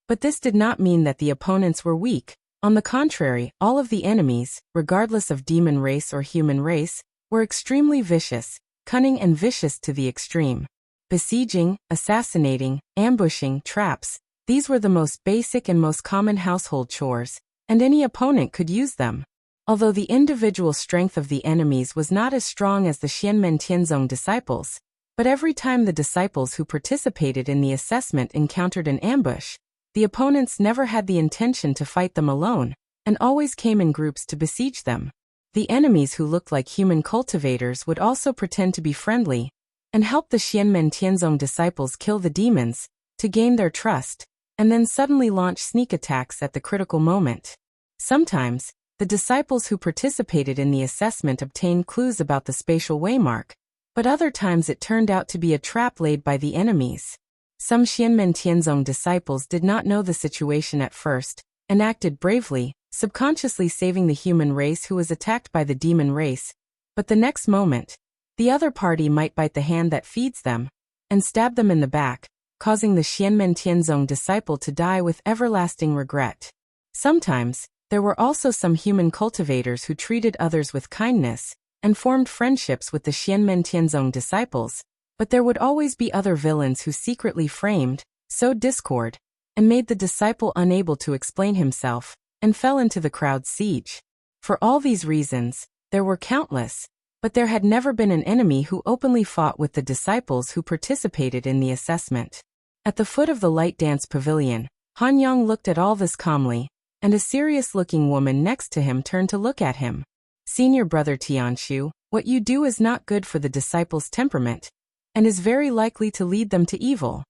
But this did not mean that the opponents were weak. On the contrary, all of the enemies, regardless of demon race or human race, were extremely vicious, cunning and vicious to the extreme. Besieging, assassinating, ambushing, traps, these were the most basic and most common household chores, and any opponent could use them. Although the individual strength of the enemies was not as strong as the Xianmen Tianzong disciples, but every time the disciples who participated in the assessment encountered an ambush, the opponents never had the intention to fight them alone, and always came in groups to besiege them. The enemies who looked like human cultivators would also pretend to be friendly, and help the Xianmen Tianzong disciples kill the demons, to gain their trust, and then suddenly launch sneak attacks at the critical moment. Sometimes, the disciples who participated in the assessment obtained clues about the spatial waymark, but other times it turned out to be a trap laid by the enemies. Some Xianmen Tianzong disciples did not know the situation at first, and acted bravely, subconsciously saving the human race who was attacked by the demon race, but the next moment, the other party might bite the hand that feeds them, and stab them in the back, causing the Xianmen Tianzong disciple to die with everlasting regret. Sometimes, there were also some human cultivators who treated others with kindness, and formed friendships with the Xianmen Tianzong disciples, but there would always be other villains who secretly framed, sowed discord, and made the disciple unable to explain himself, and fell into the crowd's siege. For all these reasons, there were countless, but there had never been an enemy who openly fought with the disciples who participated in the assessment. At the foot of the Light Dance Pavilion, Han Yang looked at all this calmly, and a serious-looking woman next to him turned to look at him. Senior brother Tianshu, what you do is not good for the disciples' temperament, and is very likely to lead them to evil.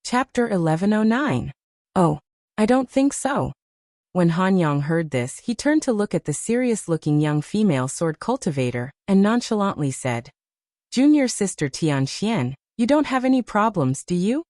Chapter 1109. Oh, I don't think so. When Han Yang heard this, he turned to look at the serious-looking young female sword cultivator, and nonchalantly said, Junior sister Tianxian, you don't have any problems, do you?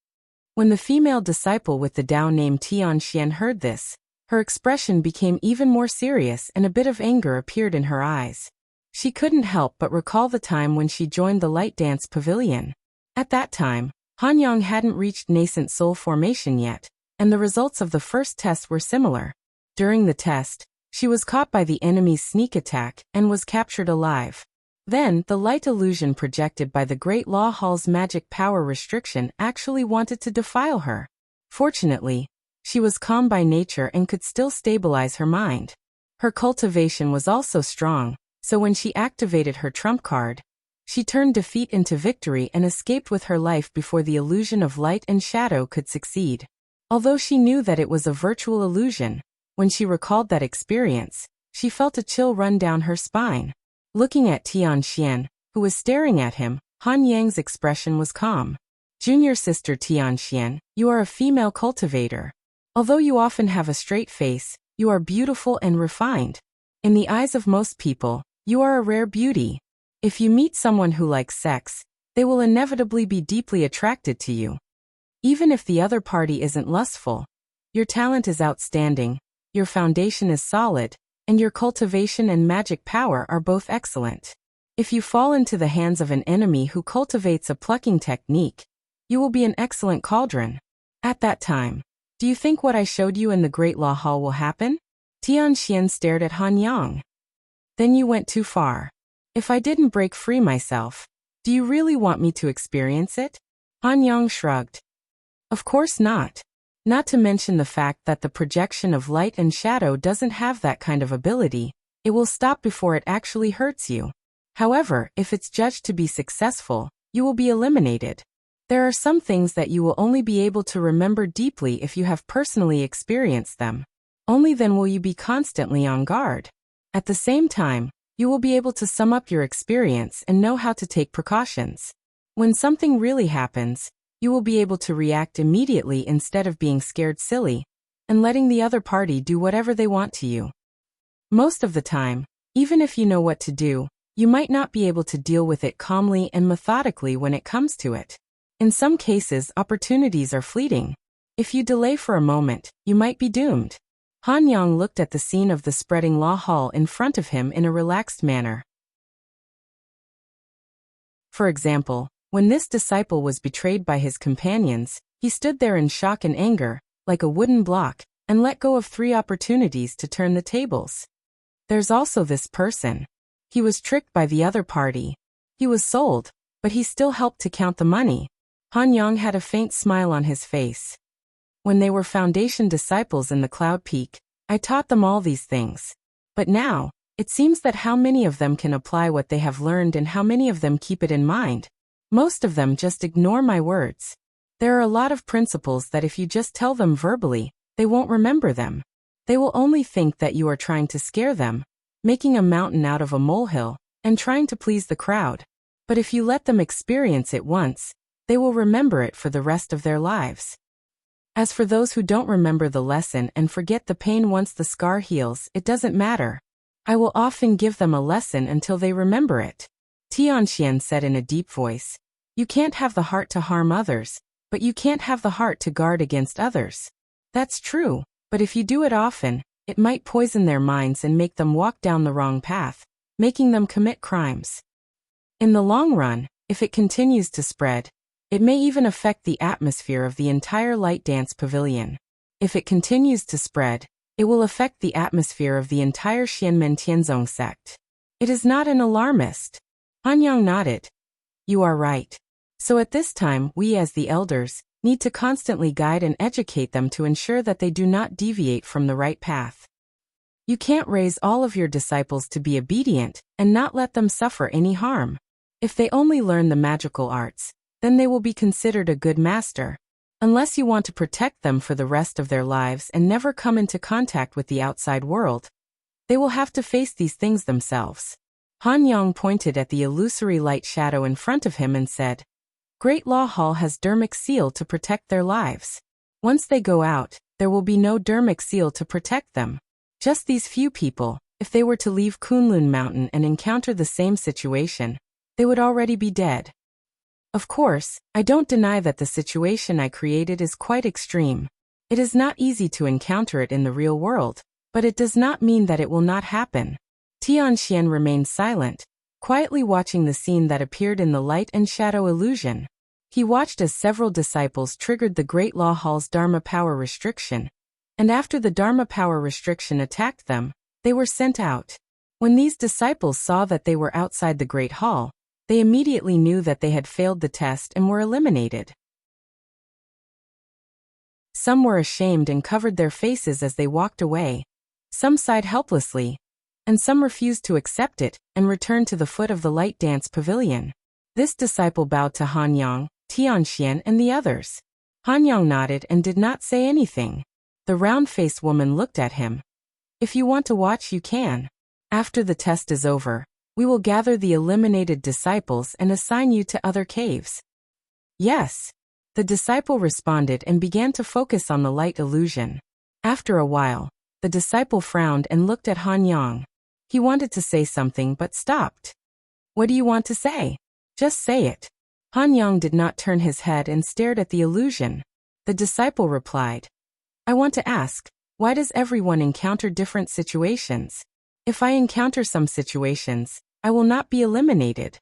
When the female disciple with the Dao named Tianxian heard this, her expression became even more serious and a bit of anger appeared in her eyes. She couldn't help but recall the time when she joined the light dance pavilion. At that time, Han Yang hadn't reached nascent soul formation yet, and the results of the first test were similar. During the test, she was caught by the enemy's sneak attack and was captured alive. Then, the light illusion projected by the Great Law Hall's magic power restriction actually wanted to defile her. Fortunately, she was calm by nature and could still stabilize her mind. Her cultivation was also strong, so when she activated her trump card, she turned defeat into victory and escaped with her life before the illusion of light and shadow could succeed. Although she knew that it was a virtual illusion, when she recalled that experience, she felt a chill run down her spine. Looking at Tianxian, who was staring at him, Han Yang's expression was calm. Junior sister Tianxian, you are a female cultivator. Although you often have a straight face, you are beautiful and refined. In the eyes of most people, you are a rare beauty. If you meet someone who likes sex, they will inevitably be deeply attracted to you. Even if the other party isn't lustful, your talent is outstanding, your foundation is solid, and your cultivation and magic power are both excellent. If you fall into the hands of an enemy who cultivates a plucking technique, you will be an excellent cauldron. At that time, do you think what I showed you in the Great Law Hall will happen? Tianxian stared at Han Yang. Then you went too far. If I didn't break free myself, do you really want me to experience it? Han Yang shrugged. Of course not. Not to mention the fact that the projection of light and shadow doesn't have that kind of ability, it will stop before it actually hurts you. However, if it's judged to be successful, you will be eliminated. There are some things that you will only be able to remember deeply if you have personally experienced them. Only then will you be constantly on guard. At the same time, you will be able to sum up your experience and know how to take precautions. When something really happens, you will be able to react immediately instead of being scared silly and letting the other party do whatever they want to you. Most of the time, even if you know what to do, you might not be able to deal with it calmly and methodically when it comes to it. In some cases, opportunities are fleeting. If you delay for a moment, you might be doomed. Han Yang looked at the scene of the spreading law hall in front of him in a relaxed manner. For example, when this disciple was betrayed by his companions, he stood there in shock and anger, like a wooden block, and let go of 3 opportunities to turn the tables. There's also this person. He was tricked by the other party. He was sold, but he still helped to count the money. Han Yang had a faint smile on his face. When they were foundation disciples in the Cloud Peak, I taught them all these things. But now, it seems that how many of them can apply what they have learned and how many of them keep it in mind? Most of them just ignore my words. There are a lot of principles that if you just tell them verbally, they won't remember them. They will only think that you are trying to scare them, making a mountain out of a molehill, and trying to please the crowd. But if you let them experience it once, they will remember it for the rest of their lives. As for those who don't remember the lesson and forget the pain once the scar heals, it doesn't matter. I will often give them a lesson until they remember it. Tianxian said in a deep voice, you can't have the heart to harm others, but you can't have the heart to guard against others. That's true, but if you do it often, it might poison their minds and make them walk down the wrong path, making them commit crimes. In the long run, if it continues to spread, it may even affect the atmosphere of the entire light dance pavilion. If it continues to spread, it will affect the atmosphere of the entire Xianmen Tianzong sect. It is not an alarmist. Han Yang nodded. You are right. So at this time, we as the elders, need to constantly guide and educate them to ensure that they do not deviate from the right path. You can't raise all of your disciples to be obedient and not let them suffer any harm. If they only learn the magical arts, then they will be considered a good master. Unless you want to protect them for the rest of their lives and never come into contact with the outside world, they will have to face these things themselves. Han Yang pointed at the illusory light shadow in front of him and said, Great Law Hall has dermic seal to protect their lives. Once they go out, there will be no dermic seal to protect them. Just these few people, if they were to leave Kunlun Mountain and encounter the same situation, they would already be dead. Of course, I don't deny that the situation I created is quite extreme. It is not easy to encounter it in the real world, but it does not mean that it will not happen. Tianxian remained silent, quietly watching the scene that appeared in the light and shadow illusion. He watched as several disciples triggered the Great Law Hall's Dharma power restriction, and after the Dharma power restriction attacked them, they were sent out. When these disciples saw that they were outside the Great Hall, they immediately knew that they had failed the test and were eliminated. Some were ashamed and covered their faces as they walked away. Some sighed helplessly, and some refused to accept it and returned to the foot of the light dance pavilion. This disciple bowed to Han Yang, Tianxian, and the others. Han Yang nodded and did not say anything. The round-faced woman looked at him. If you want to watch, you can. After the test is over, we will gather the eliminated disciples and assign you to other caves. Yes. The disciple responded and began to focus on the light illusion. After a while, the disciple frowned and looked at Han Yang. He wanted to say something but stopped. What do you want to say? Just say it. Han Yang did not turn his head and stared at the illusion. The disciple replied, I want to ask, why does everyone encounter different situations? If I encounter some situations, I will not be eliminated.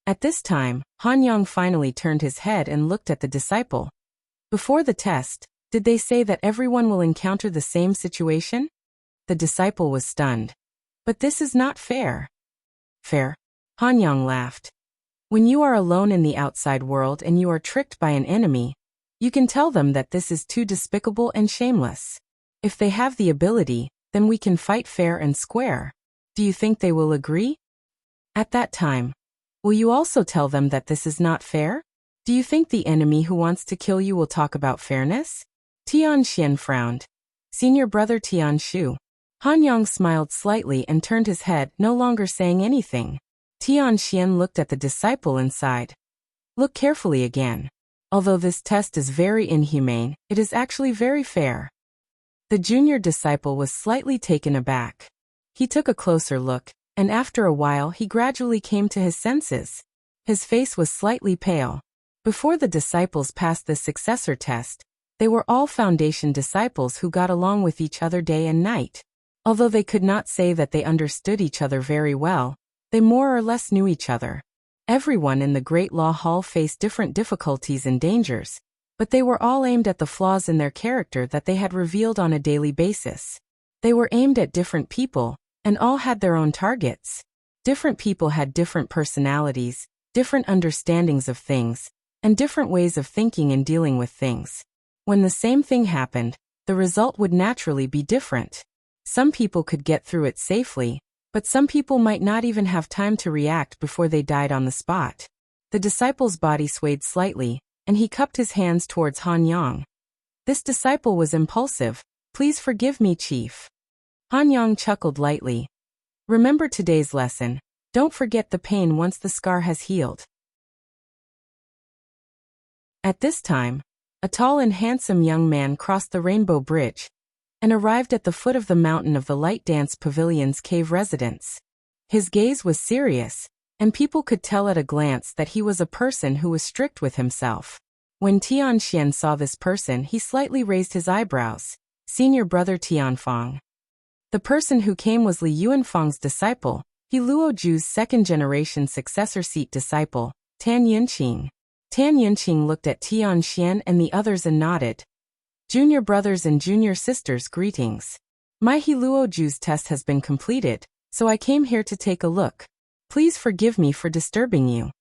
At this time, Han Yang finally turned his head and looked at the disciple. Before the test, did they say that everyone will encounter the same situation? The disciple was stunned. But this is not fair. Fair? Han Yang laughed. When you are alone in the outside world and you are tricked by an enemy, you can tell them that this is too despicable and shameless. If they have the ability, then we can fight fair and square. Do you think they will agree? At that time, will you also tell them that this is not fair? Do you think the enemy who wants to kill you will talk about fairness? Tianxian frowned. Senior brother Tianshu. Han Yang smiled slightly and turned his head, no longer saying anything. Tianxian looked at the disciple and sighed. Look carefully again. Although this test is very inhumane, it is actually very fair. The junior disciple was slightly taken aback. He took a closer look, and after a while he gradually came to his senses. His face was slightly pale. Before the disciples passed the successor test, they were all foundation disciples who got along with each other day and night. Although they could not say that they understood each other very well, they more or less knew each other. Everyone in the Great Law Hall faced different difficulties and dangers, but they were all aimed at the flaws in their character that they had revealed on a daily basis. They were aimed at different people, and all had their own targets. Different people had different personalities, different understandings of things, and different ways of thinking and dealing with things. When the same thing happened, the result would naturally be different. Some people could get through it safely, but some people might not even have time to react before they died on the spot. The disciple's body swayed slightly, and he cupped his hands towards Han Yang. This disciple was impulsive. Please forgive me, Chief. Han Yang chuckled lightly. Remember today's lesson. Don't forget the pain once the scar has healed. At this time, a tall and handsome young man crossed the Rainbow Bridge and arrived at the foot of the mountain of the Light Dance Pavilion's cave residence. His gaze was serious, and people could tell at a glance that he was a person who was strict with himself. When Tianxian saw this person, he slightly raised his eyebrows. Senior brother Tianfang. The person who came was Li Yuanfang's disciple, He Luoju's second-generation successor seat disciple, Tan Yunqing. Tan Yunqing looked at Tianxian and the others and nodded. Junior brothers and junior sisters, greetings. My He Luoju's test has been completed, so I came here to take a look. Please forgive me for disturbing you.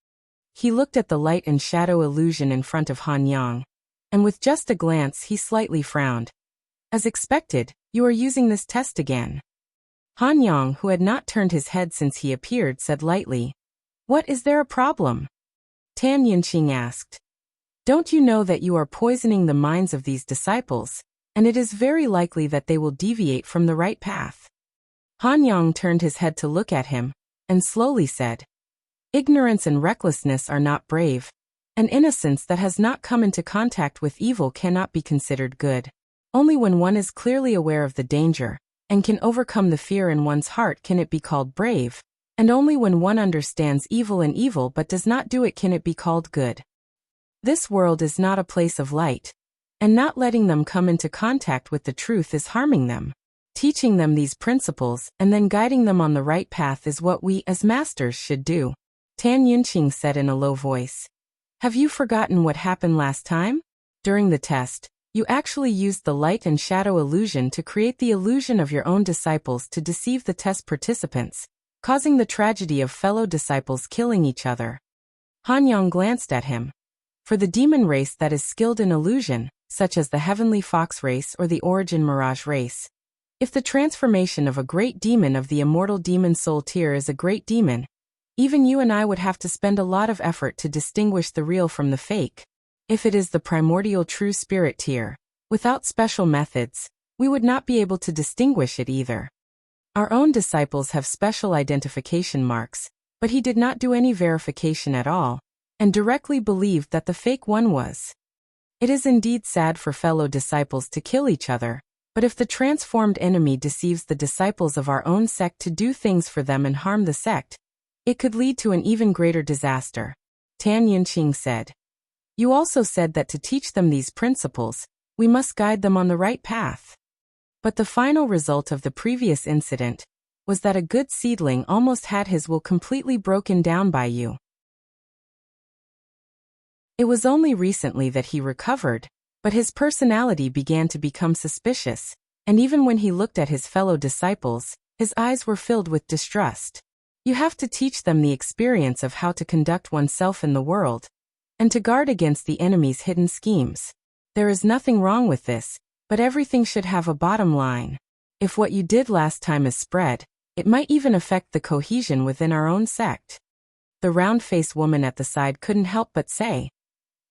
He looked at the light and shadow illusion in front of Han Yang, and with just a glance he slightly frowned. As expected, you are using this test again. Han Yang, who had not turned his head since he appeared, said lightly, What, is there a problem? Tan Yunqing asked. Don't you know that you are poisoning the minds of these disciples, and it is very likely that they will deviate from the right path? Han Yang turned his head to look at him, and slowly said, "Ignorance and recklessness are not brave. An innocence that has not come into contact with evil cannot be considered good. Only when one is clearly aware of the danger, and can overcome the fear in one's heart, can it be called brave, and only when one understands evil and evil but does not do it can it be called good. This world is not a place of light, and not letting them come into contact with the truth is harming them. Teaching them these principles and then guiding them on the right path is what we as masters should do." Tan Yunqing said in a low voice. "Have you forgotten what happened last time? During the test, you actually used the light and shadow illusion to create the illusion of your own disciples to deceive the test participants, causing the tragedy of fellow disciples killing each other." Han Yang glanced at him. For the demon race that is skilled in illusion, such as the Heavenly Fox race or the Origin Mirage race, if the transformation of a great demon of the immortal demon soul tier is a great demon, even you and I would have to spend a lot of effort to distinguish the real from the fake. If it is the primordial true spirit tier, without special methods, we would not be able to distinguish it either. Our own disciples have special identification marks, but he did not do any verification at all, and directly believed that the fake one was. It is indeed sad for fellow disciples to kill each other, but if the transformed enemy deceives the disciples of our own sect to do things for them and harm the sect, it could lead to an even greater disaster. Tan Yunqing said. "You also said that to teach them these principles, we must guide them on the right path. But the final result of the previous incident was that a good seedling almost had his will completely broken down by you. It was only recently that he recovered, but his personality began to become suspicious, and even when he looked at his fellow disciples, his eyes were filled with distrust. You have to teach them the experience of how to conduct oneself in the world, and to guard against the enemy's hidden schemes. There is nothing wrong with this, but everything should have a bottom line. If what you did last time is spread, it might even affect the cohesion within our own sect." The round-faced woman at the side couldn't help but say,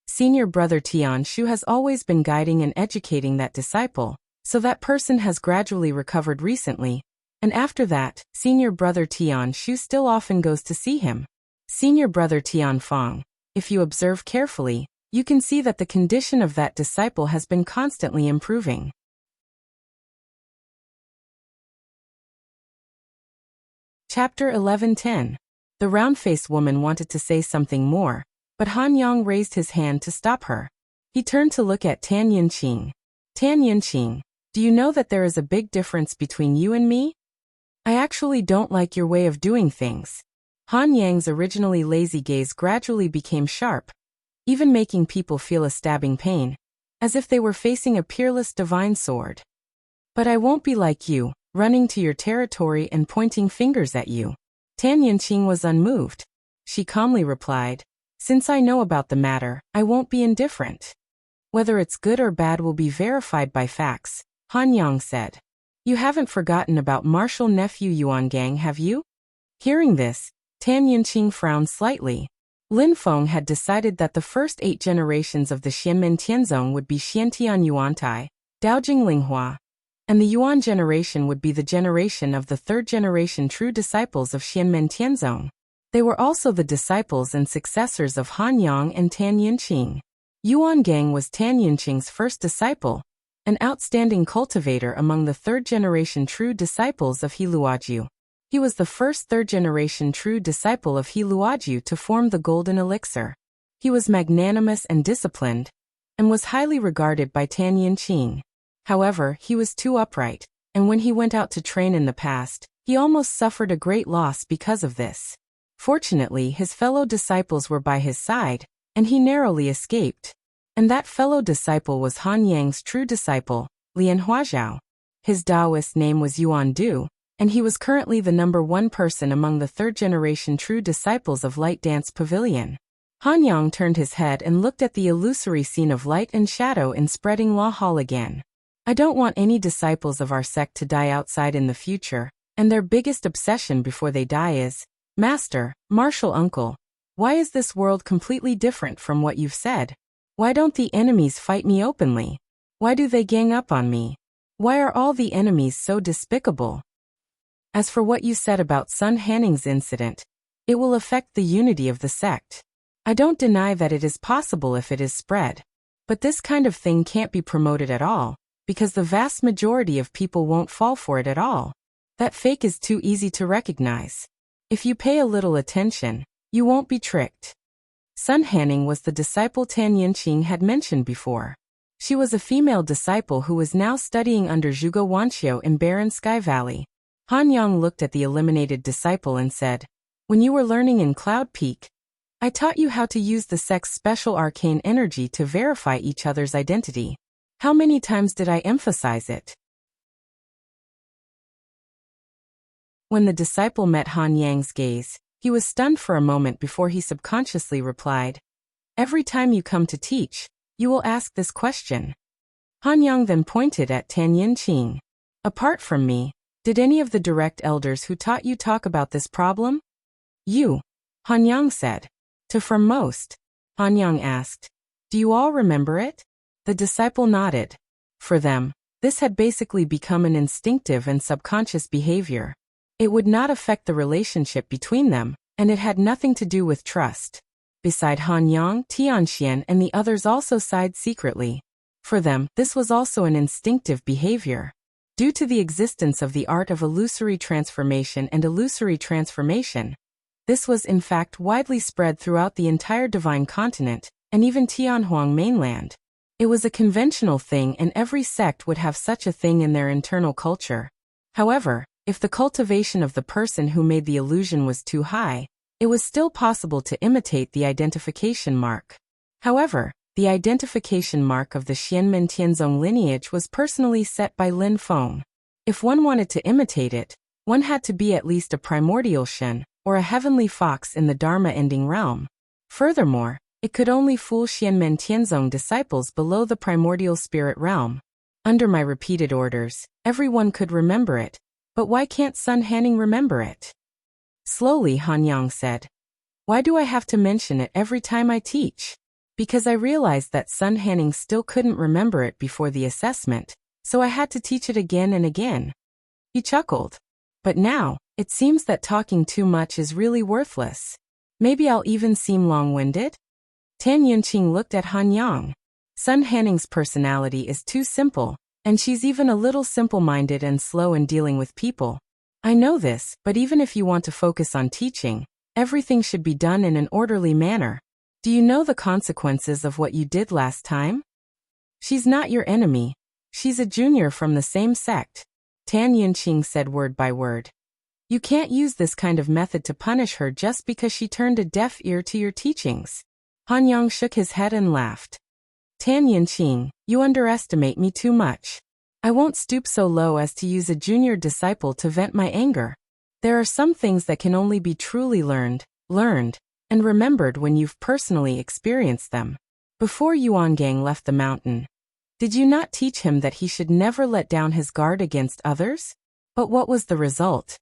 "Senior brother Tian Shu has always been guiding and educating that disciple, so that person has gradually recovered recently, and after that, senior brother Tian Shu still often goes to see him. Senior brother Tian Fong, if you observe carefully, you can see that the condition of that disciple has been constantly improving." Chapter 11:10. The round-faced woman wanted to say something more, but Han Yang raised his hand to stop her. He turned to look at Tan Yunqing. "Tan Yunqing, do you know that there is a big difference between you and me? I actually don't like your way of doing things." Han Yang's originally lazy gaze gradually became sharp, even making people feel a stabbing pain, as if they were facing a peerless divine sword. "But I won't be like you, running to your territory and pointing fingers at you." Tan Yunqing was unmoved. She calmly replied, "Since I know about the matter, I won't be indifferent. Whether it's good or bad will be verified by facts," Han Yang said. "You haven't forgotten about martial nephew Yuan Gang, have you?" Hearing this, Tan Yunqing frowned slightly. Lin Feng had decided that the first 8 generations of the Xianmen Tianzong would be Xiantian Yuantai, Daojing Linghua, and the Yuan generation would be the generation of the 3rd generation true disciples of Xianmen Tianzong. They were also the disciples and successors of Han Yang and Tan Yunqing. Yuan Gang was Tan Yunqing's first disciple, an outstanding cultivator among the 3rd generation true disciples of He Luoju. He was the first 3rd generation true disciple of He Luoju to form the golden elixir. He was magnanimous and disciplined, and was highly regarded by Tan Yunqing. However, he was too upright, and when he went out to train in the past, he almost suffered a great loss because of this. Fortunately, his fellow disciples were by his side, and he narrowly escaped. And that fellow disciple was Han Yang's true disciple, Lian Huazhao. His Taoist name was Yuan Du, and he was currently the #1 person among the 3rd generation true disciples of Light Dance Pavilion. Han Yang turned his head and looked at the illusory scene of light and shadow in Spreading Law Hall again. "I don't want any disciples of our sect to die outside in the future, and their biggest obsession before they die is, 'Master, martial uncle, why is this world completely different from what you've said?' Why don't the enemies fight me openly? Why do they gang up on me? Why are all the enemies so despicable? As for what you said about Sun Hanning's incident, it will affect the unity of the sect. I don't deny that it is possible if it is spread. But this kind of thing can't be promoted at all, because the vast majority of people won't fall for it at all. That fake is too easy to recognize. If you pay a little attention, you won't be tricked. Sun Hanning was the disciple Tan Yinqing had mentioned before. She was a female disciple who was now studying under Zhuge Wanqiu in Barren Sky Valley. Han Yang looked at the eliminated disciple and said, "When you were learning in Cloud Peak, I taught you how to use the sect's special arcane energy to verify each other's identity. How many times did I emphasize it?" When the disciple met Han Yang's gaze, he was stunned for a moment before he subconsciously replied, "Every time you come to teach, you will ask this question." Han Yang then pointed at Tan Yinqing. "Apart from me, did any of the direct elders who taught you talk about this problem?" "You," Han Yang said. "To from most?" Han Yang asked. "Do you all remember it?" The disciple nodded. For them, this had basically become an instinctive and subconscious behavior. It would not affect the relationship between them, and it had nothing to do with trust. Beside Han Yang, Tianxian and the others also sighed secretly. For them, this was also an instinctive behavior. Due to the existence of the art of illusory transformation and illusory transformation, this was in fact widely spread throughout the entire Divine Continent, and even Tianhuang mainland. It was a conventional thing and every sect would have such a thing in their internal culture. However, if the cultivation of the person who made the illusion was too high, it was still possible to imitate the identification mark. However, the identification mark of the Xianmen Tianzong lineage was personally set by Lin Feng. If one wanted to imitate it, one had to be at least a primordial Shen, or a heavenly fox in the Dharma-ending realm. Furthermore, it could only fool Xianmen Tianzong disciples below the primordial spirit realm. Under my repeated orders, everyone could remember it, but why can't Sun Hanning remember it? Slowly Han Yang said. Why do I have to mention it every time I teach? Because I realized that Sun Hanning still couldn't remember it before the assessment, so I had to teach it again and again. He chuckled. But now, it seems that talking too much is really worthless. Maybe I'll even seem long-winded? Tan Yunqing looked at Han Yang. Sun Hanning's personality is too simple, and she's even a little simple-minded and slow in dealing with people. I know this, but even if you want to focus on teaching, everything should be done in an orderly manner. Do you know the consequences of what you did last time? She's not your enemy. She's a junior from the same sect. Tan Yunqing said word by word. You can't use this kind of method to punish her just because she turned a deaf ear to your teachings. Han Yang shook his head and laughed. Tan Yinqing, you underestimate me too much. I won't stoop so low as to use a junior disciple to vent my anger. There are some things that can only be truly learned, and remembered when you've personally experienced them. Before Yuangang left the mountain, did you not teach him that he should never let down his guard against others? But what was the result?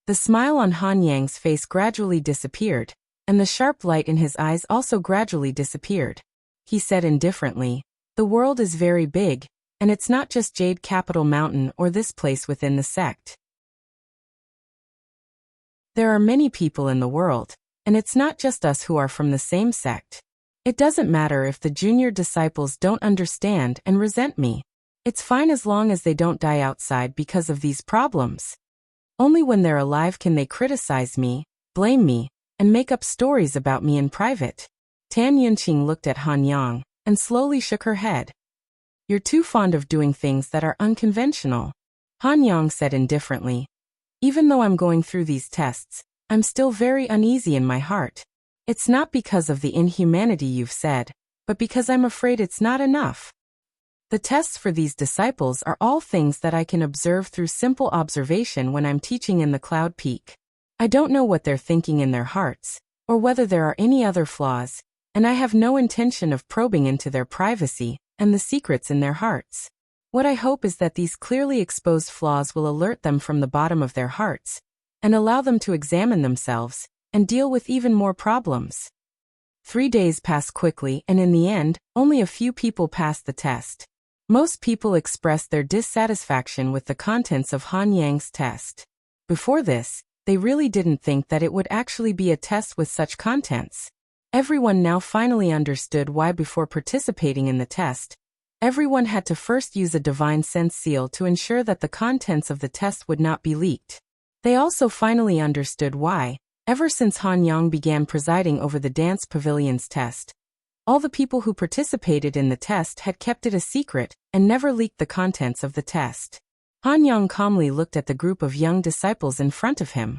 The smile on Han Yang's face gradually disappeared, and the sharp light in his eyes also gradually disappeared. He said indifferently, the world is very big, and it's not just Jade Capital Mountain or this place within the sect. There are many people in the world, and it's not just us who are from the same sect. It doesn't matter if the junior disciples don't understand and resent me. It's fine as long as they don't die outside because of these problems. Only when they're alive can they criticize me, blame me, and make up stories about me in private. Tan Yunqing looked at Han Yang, and slowly shook her head. You're too fond of doing things that are unconventional. Han Yang said indifferently. Even though I'm going through these tests, I'm still very uneasy in my heart. It's not because of the inhumanity you've said, but because I'm afraid it's not enough. The tests for these disciples are all things that I can observe through simple observation when I'm teaching in the Cloud Peak. I don't know what they're thinking in their hearts, or whether there are any other flaws, and I have no intention of probing into their privacy and the secrets in their hearts. What I hope is that these clearly exposed flaws will alert them from the bottom of their hearts, and allow them to examine themselves, and deal with even more problems. 3 days passed quickly, and in the end, only a few people passed the test. Most people expressed their dissatisfaction with the contents of Han Yang's test. Before this, they really didn't think that it would actually be a test with such contents. Everyone now finally understood why before participating in the test, everyone had to first use a divine sense seal to ensure that the contents of the test would not be leaked. They also finally understood why, ever since Han Yang began presiding over the dance pavilion's test, all the people who participated in the test had kept it a secret and never leaked the contents of the test. Han Yang calmly looked at the group of young disciples in front of him.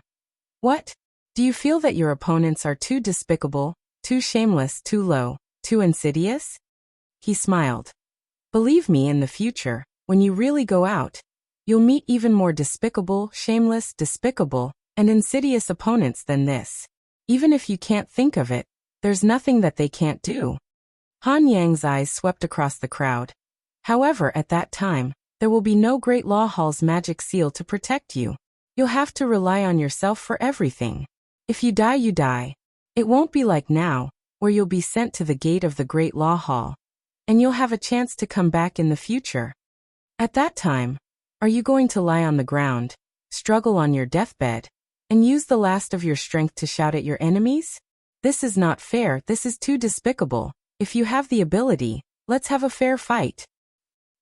What? Do you feel that your opponents are too despicable, too shameless, too low, too insidious? He smiled. Believe me, in the future, when you really go out, you'll meet even more despicable, shameless, despicable, and insidious opponents than this. Even if you can't think of it, there's nothing that they can't do. Han Yang's eyes swept across the crowd. However, at that time, there will be no Great Law Hall's magic seal to protect you. You'll have to rely on yourself for everything. If you die, you die. It won't be like now, where you'll be sent to the gate of the Great Law Hall, and you'll have a chance to come back in the future. At that time, are you going to lie on the ground, struggle on your deathbed, and use the last of your strength to shout at your enemies? This is not fair, this is too despicable. If you have the ability, let's have a fair fight.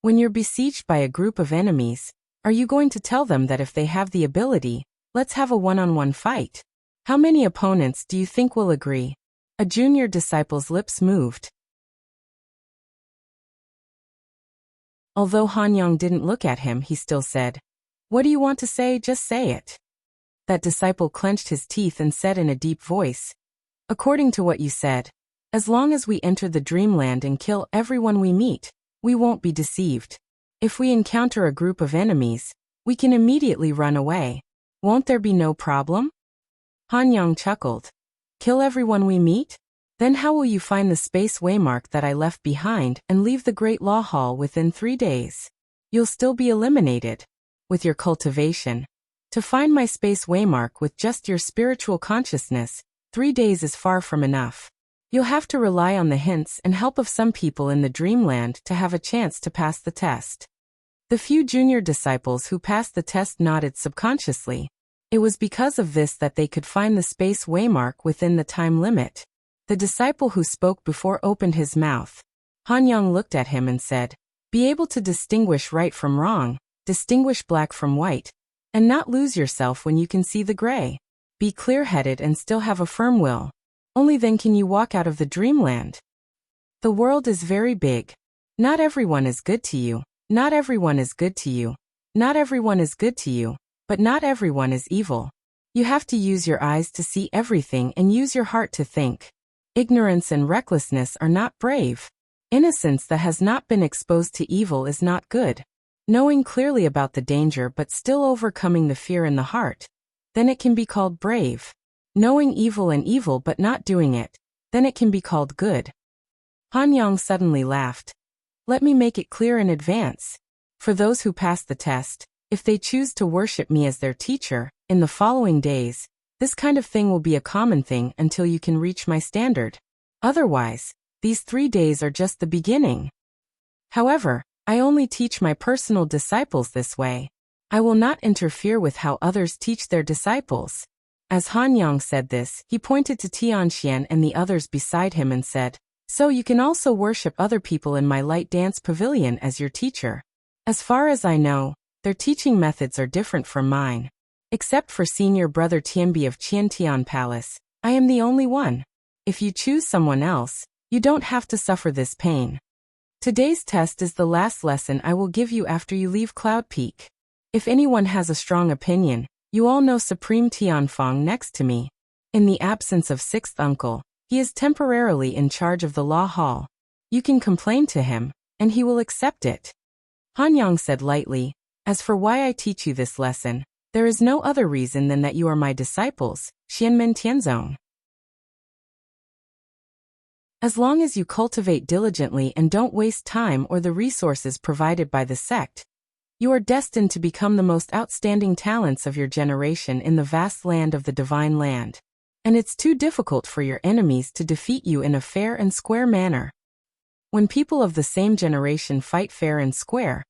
When you're besieged by a group of enemies, are you going to tell them that if they have the ability, let's have a one-on-one fight? How many opponents do you think will agree? A junior disciple's lips moved. Although Han Yang didn't look at him, he still said, "What do you want to say? Just say it." That disciple clenched his teeth and said in a deep voice, "According to what you said, as long as we enter the dreamland and kill everyone we meet, we won't be deceived. If we encounter a group of enemies, we can immediately run away. Won't there be no problem?" Han Yang chuckled. "Kill everyone we meet? Then how will you find the space waymark that I left behind and leave the Great Law Hall within 3 days? You'll still be eliminated. With your cultivation. To find my space waymark with just your spiritual consciousness, 3 days is far from enough. You'll have to rely on the hints and help of some people in the dreamland to have a chance to pass the test." The few junior disciples who passed the test nodded subconsciously. It was because of this that they could find the space waymark within the time limit. The disciple who spoke before opened his mouth. Han Yang looked at him and said, "Be able to distinguish right from wrong, distinguish black from white, and not lose yourself when you can see the gray. Be clear-headed and still have a firm will. Only then can you walk out of the dreamland. The world is very big. Not everyone is good to you. Not everyone is good to you. Not everyone is good to you, but not everyone is evil. You have to use your eyes to see everything and use your heart to think. Ignorance and recklessness are not brave. Innocence that has not been exposed to evil is not good. Knowing clearly about the danger but still overcoming the fear in the heart, then it can be called brave. Knowing evil and evil but not doing it, then it can be called good." Han Yang suddenly laughed. "Let me make it clear in advance. For those who pass the test, if they choose to worship me as their teacher, in the following days, this kind of thing will be a common thing until you can reach my standard. Otherwise, these 3 days are just the beginning. However, I only teach my personal disciples this way. I will not interfere with how others teach their disciples." As Han Yang said this, he pointed to Tianxian and the others beside him and said, "So you can also worship other people in my light dance pavilion as your teacher. As far as I know, their teaching methods are different from mine. Except for senior brother Tianbi of Qiantian Palace, I am the only one. If you choose someone else, you don't have to suffer this pain. Today's test is the last lesson I will give you after you leave Cloud Peak. If anyone has a strong opinion, you all know Supreme Tianfeng next to me. In the absence of sixth uncle, he is temporarily in charge of the Law Hall. You can complain to him, and he will accept it." Han Yang said lightly, "As for why I teach you this lesson, there is no other reason than that you are my disciples, Xianmen Tianzong. As long as you cultivate diligently and don't waste time or the resources provided by the sect, you are destined to become the most outstanding talents of your generation in the vast land of the Divine Land. and it's too difficult for your enemies to defeat you in a fair and square manner. When people of the same generation fight fair and square,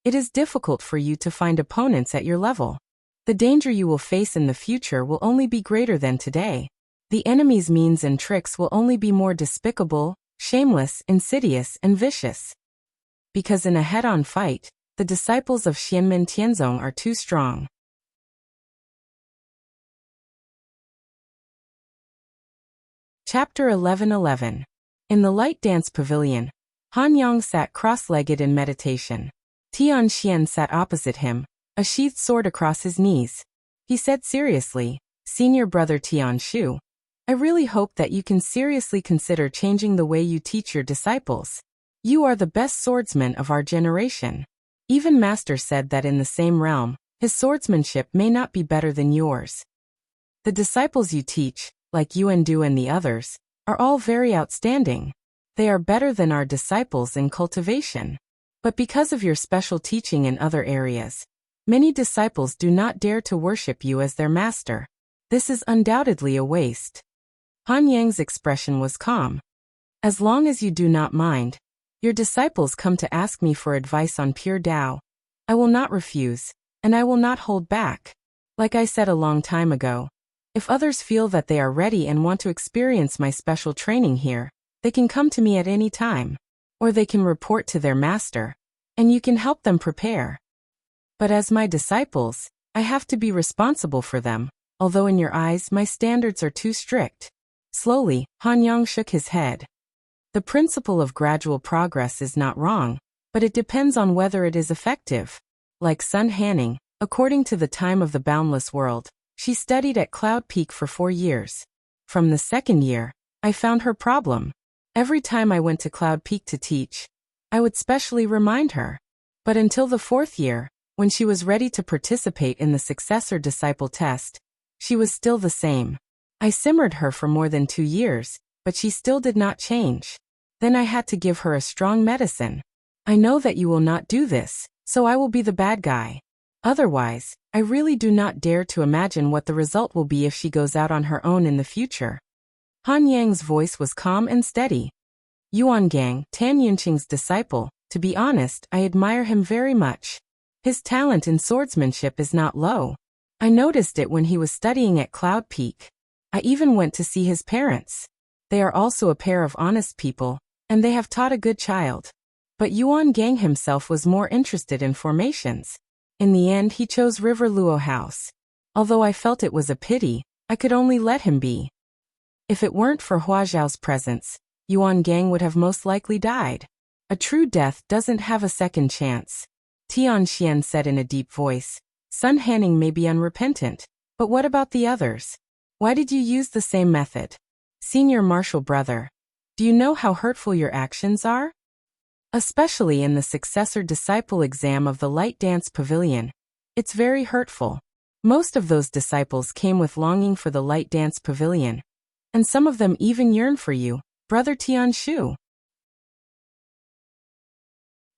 it is difficult for you to find opponents at your level. The danger you will face in the future will only be greater than today. The enemy's means and tricks will only be more despicable, shameless, insidious, and vicious. Because in a head-on fight, the disciples of Xianmen Tianzong are too strong. Chapter 11:11. In the light dance pavilion, Han Yang sat cross-legged in meditation. Tian Xian sat opposite him, a sheathed sword across his knees. He said seriously, "Senior brother Tian Shu, I really hope that you can seriously consider changing the way you teach your disciples. You are the best swordsman of our generation. Even Master said that in the same realm, his swordsmanship may not be better than yours. The disciples you teach, like Yuan Du and the others, are all very outstanding. They are better than our disciples in cultivation. But because of your special teaching in other areas, many disciples do not dare to worship you as their master. This is undoubtedly a waste." Han Yang's expression was calm. "As long as you do not mind, your disciples come to ask me for advice on pure Tao. I will not refuse, and I will not hold back. Like I said a long time ago, if others feel that they are ready and want to experience my special training here, they can come to me at any time. Or they can report to their master, and you can help them prepare. But as my disciples, I have to be responsible for them, although in your eyes my standards are too strict." Slowly, Han Yang shook his head. The principle of gradual progress is not wrong, but it depends on whether it is effective. Like Sun Hanning, according to the time of the boundless world, she studied at Cloud Peak for 4 years. From the second year, I found her problem. Every time I went to Cloud Peak to teach, I would specially remind her. But until the 4th year, when she was ready to participate in the successor disciple test, she was still the same. I simmered her for more than 2 years, but she still did not change. Then I had to give her a strong medicine. I know that you will not do this, so I will be the bad guy. Otherwise, I really do not dare to imagine what the result will be if she goes out on her own in the future." Han Yang's voice was calm and steady. "Yuan Gang, Tan Yunqing's disciple, to be honest, I admire him very much. His talent in swordsmanship is not low. I noticed it when he was studying at Cloud Peak. I even went to see his parents. They are also a pair of honest people, and they have taught a good child. But Yuan Gang himself was more interested in formations. In the end he chose River Luo House. Although I felt it was a pity, I could only let him be. If it weren't for Hua Zhao's presence, Yuan Gang would have most likely died. A true death doesn't have a second chance." Tian Xian said in a deep voice. "Sun Hanning may be unrepentant, but what about the others? Why did you use the same method? Senior martial brother, do you know how hurtful your actions are? Especially in the successor disciple exam of the Light Dance Pavilion. It's very hurtful. Most of those disciples came with longing for the Light Dance Pavilion. And some of them even yearn for you, brother Tian Shu."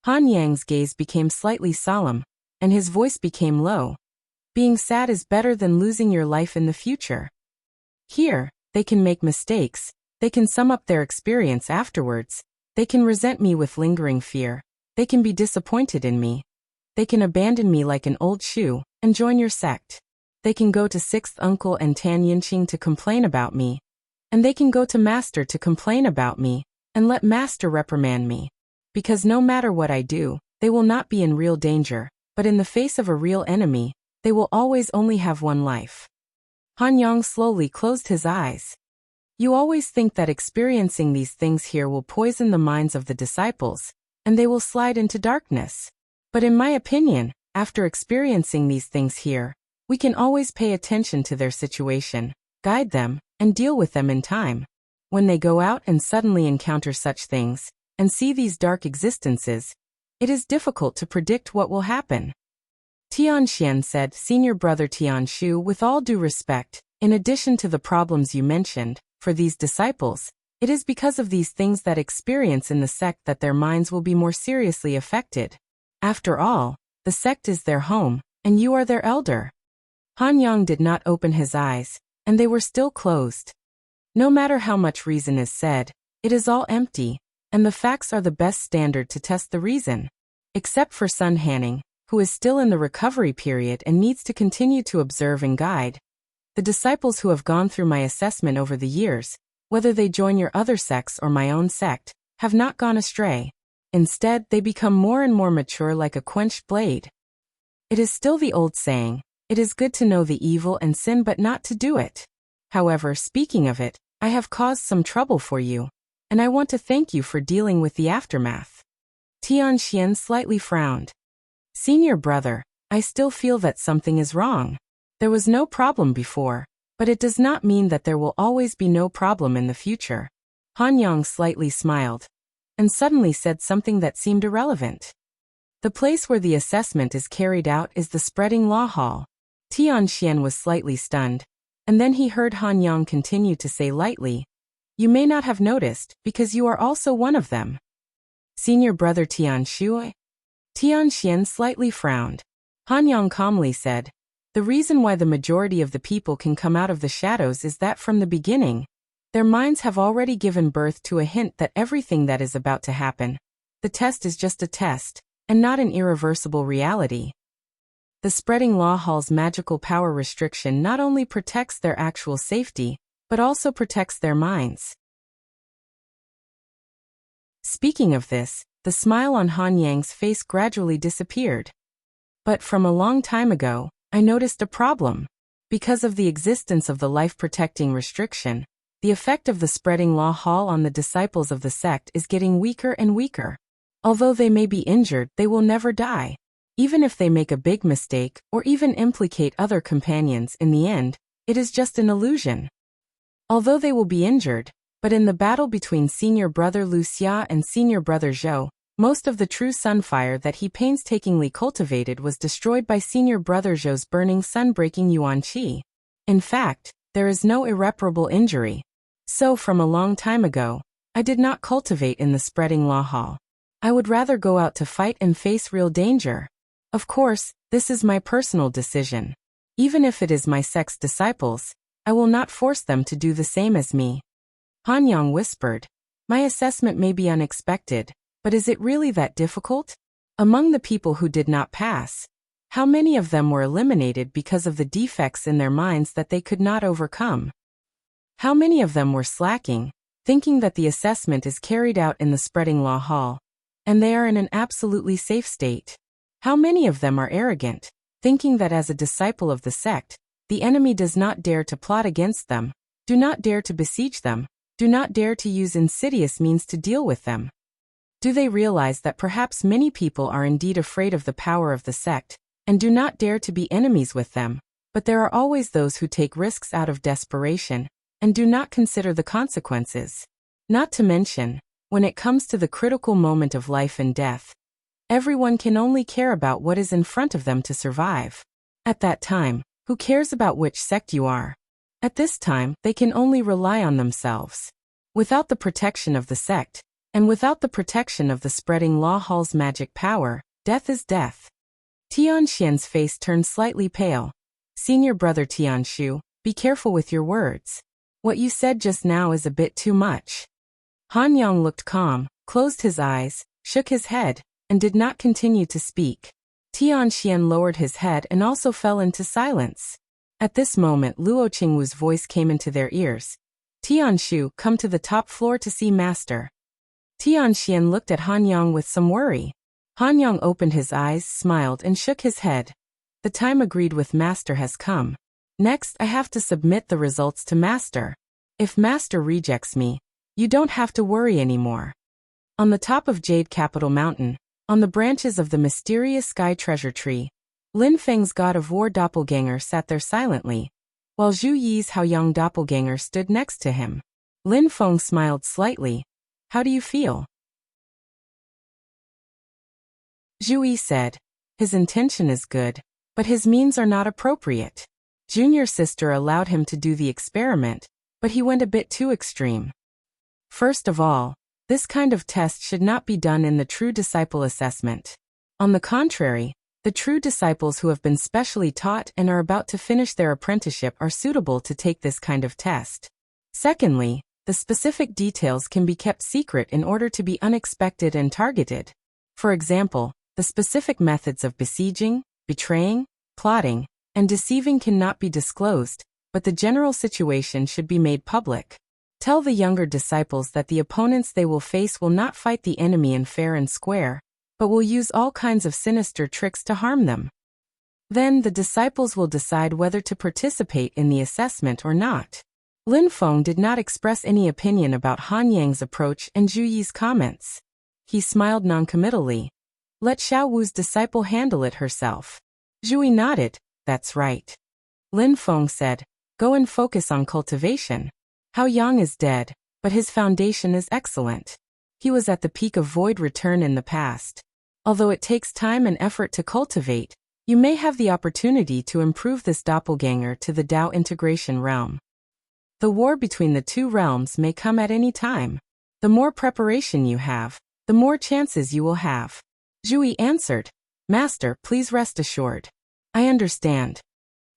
Han Yang's gaze became slightly solemn, and his voice became low. "Being sad is better than losing your life in the future. Here, they can make mistakes, they can sum up their experience afterwards, they can resent me with lingering fear, they can be disappointed in me. They can abandon me like an old shoe, and join your sect. They can go to Sixth Uncle and Tan Yunqing to complain about me. And they can go to Master to complain about me, and let Master reprimand me. Because no matter what I do, they will not be in real danger, but in the face of a real enemy, they will always only have one life." Han Yang slowly closed his eyes. "You always think that experiencing these things here will poison the minds of the disciples, and they will slide into darkness. But in my opinion, after experiencing these things here, we can always pay attention to their situation, guide them, and deal with them in time. When they go out and suddenly encounter such things, and see these dark existences, it is difficult to predict what will happen." Tian Xian said, "Senior brother Tian Shu, with all due respect, in addition to the problems you mentioned, for these disciples, it is because of these things that experience in the sect that their minds will be more seriously affected. After all, the sect is their home, and you are their elder." Han Yang did not open his eyes, and they were still closed. No matter how much reason is said, it is all empty, and the facts are the best standard to test the reason. Except for Sun Hanning, who is still in the recovery period and needs to continue to observe and guide. The disciples who have gone through my assessment over the years, whether they join your other sects or my own sect, have not gone astray. Instead, they become more and more mature like a quenched blade. It is still the old saying, it is good to know the evil and sin but not to do it. However, speaking of it, I have caused some trouble for you, and I want to thank you for dealing with the aftermath. Tianxian slightly frowned. Senior brother, I still feel that something is wrong. There was no problem before, but it does not mean that there will always be no problem in the future. Han Yang slightly smiled, and suddenly said something that seemed irrelevant. The place where the assessment is carried out is the Spreading Law Hall. Tianxian was slightly stunned, and then he heard Han Yang continue to say lightly, you may not have noticed, because you are also one of them. Senior brother Tianshu? Tianxian slightly frowned. Han Yang calmly said, the reason why the majority of the people can come out of the shadows is that from the beginning, their minds have already given birth to a hint that everything that is about to happen, the test is just a test, and not an irreversible reality. The Spreading Law Hall's magical power restriction not only protects their actual safety, but also protects their minds. Speaking of this, the smile on Han Yang's face gradually disappeared. But from a long time ago, I noticed a problem. Because of the existence of the life-protecting restriction, the effect of the Spreading Law Hall on the disciples of the sect is getting weaker and weaker. Although they may be injured, they will never die. Even if they make a big mistake, or even implicate other companions in the end, it is just an illusion. Although they will be injured, but in the battle between senior brother Wuxia and senior brother Zhou, most of the true sunfire that he painstakingly cultivated was destroyed by senior brother Zhou's burning sun-breaking yuan qi. In fact, there is no irreparable injury. So from a long time ago, I did not cultivate in the Spreading Law Hall. I would rather go out to fight and face real danger. Of course, this is my personal decision. Even if it is my sect's disciples, I will not force them to do the same as me. Han Yang whispered, my assessment may be unexpected, but is it really that difficult? Among the people who did not pass, how many of them were eliminated because of the defects in their minds that they could not overcome? How many of them were slacking, thinking that the assessment is carried out in the Spreading Law Hall, and they are in an absolutely safe state? How many of them are arrogant, thinking that as a disciple of the sect, the enemy does not dare to plot against them, do not dare to besiege them, do not dare to use insidious means to deal with them? Do they realize that perhaps many people are indeed afraid of the power of the sect, and do not dare to be enemies with them, but there are always those who take risks out of desperation, and do not consider the consequences? Not to mention, when it comes to the critical moment of life and death, everyone can only care about what is in front of them to survive. At that time, who cares about which sect you are? At this time, they can only rely on themselves. Without the protection of the sect, and without the protection of the Spreading Law Hall's magic power, death is death. Tianxian's face turned slightly pale. Senior brother Tianshu, be careful with your words. What you said just now is a bit too much. Han Yang looked calm, closed his eyes, shook his head, and did not continue to speak. Tianxian lowered his head and also fell into silence. At this moment Luo Qingwu's voice came into their ears. Tianshu, come to the top floor to see master. Tianxian looked at Han Yang with some worry. Han Yang opened his eyes, smiled and shook his head. The time agreed with master has come. Next I have to submit the results to master. If master rejects me, you don't have to worry anymore. On the top of Jade Capital Mountain, on the branches of the mysterious sky treasure tree, Lin Feng's god of war doppelganger sat there silently, while Zhu Yi's Haoyang doppelganger stood next to him. Lin Feng smiled slightly. How do you feel? Zhu Yi said, his intention is good, but his means are not appropriate. Junior sister allowed him to do the experiment, but he went a bit too extreme. First of all, this kind of test should not be done in the true disciple assessment. On the contrary, The true disciples who have been specially taught and are about to finish their apprenticeship are suitable to take this kind of test. Secondly, the specific details can be kept secret in order to be unexpected and targeted. For example, the specific methods of besieging, betraying, plotting, and deceiving cannot be disclosed, but the general situation should be made public. Tell the younger disciples that the opponents they will face will not fight the enemy in fair and square, but will use all kinds of sinister tricks to harm them. Then the disciples will decide whether to participate in the assessment or not. Lin Feng did not express any opinion about Han Yang's approach and Zhu Yi's comments. He smiled noncommittally. Let Xiao Wu's disciple handle it herself. Zhu Yi nodded. That's right. Lin Feng said, go and focus on cultivation. Hao Yang is dead, but his foundation is excellent. He was at the peak of void return in the past. Although it takes time and effort to cultivate, you may have the opportunity to improve this doppelganger to the Dao integration realm. The war between the two realms may come at any time. The more preparation you have, the more chances you will have. Zhu Yi answered, Master, please rest assured. I understand.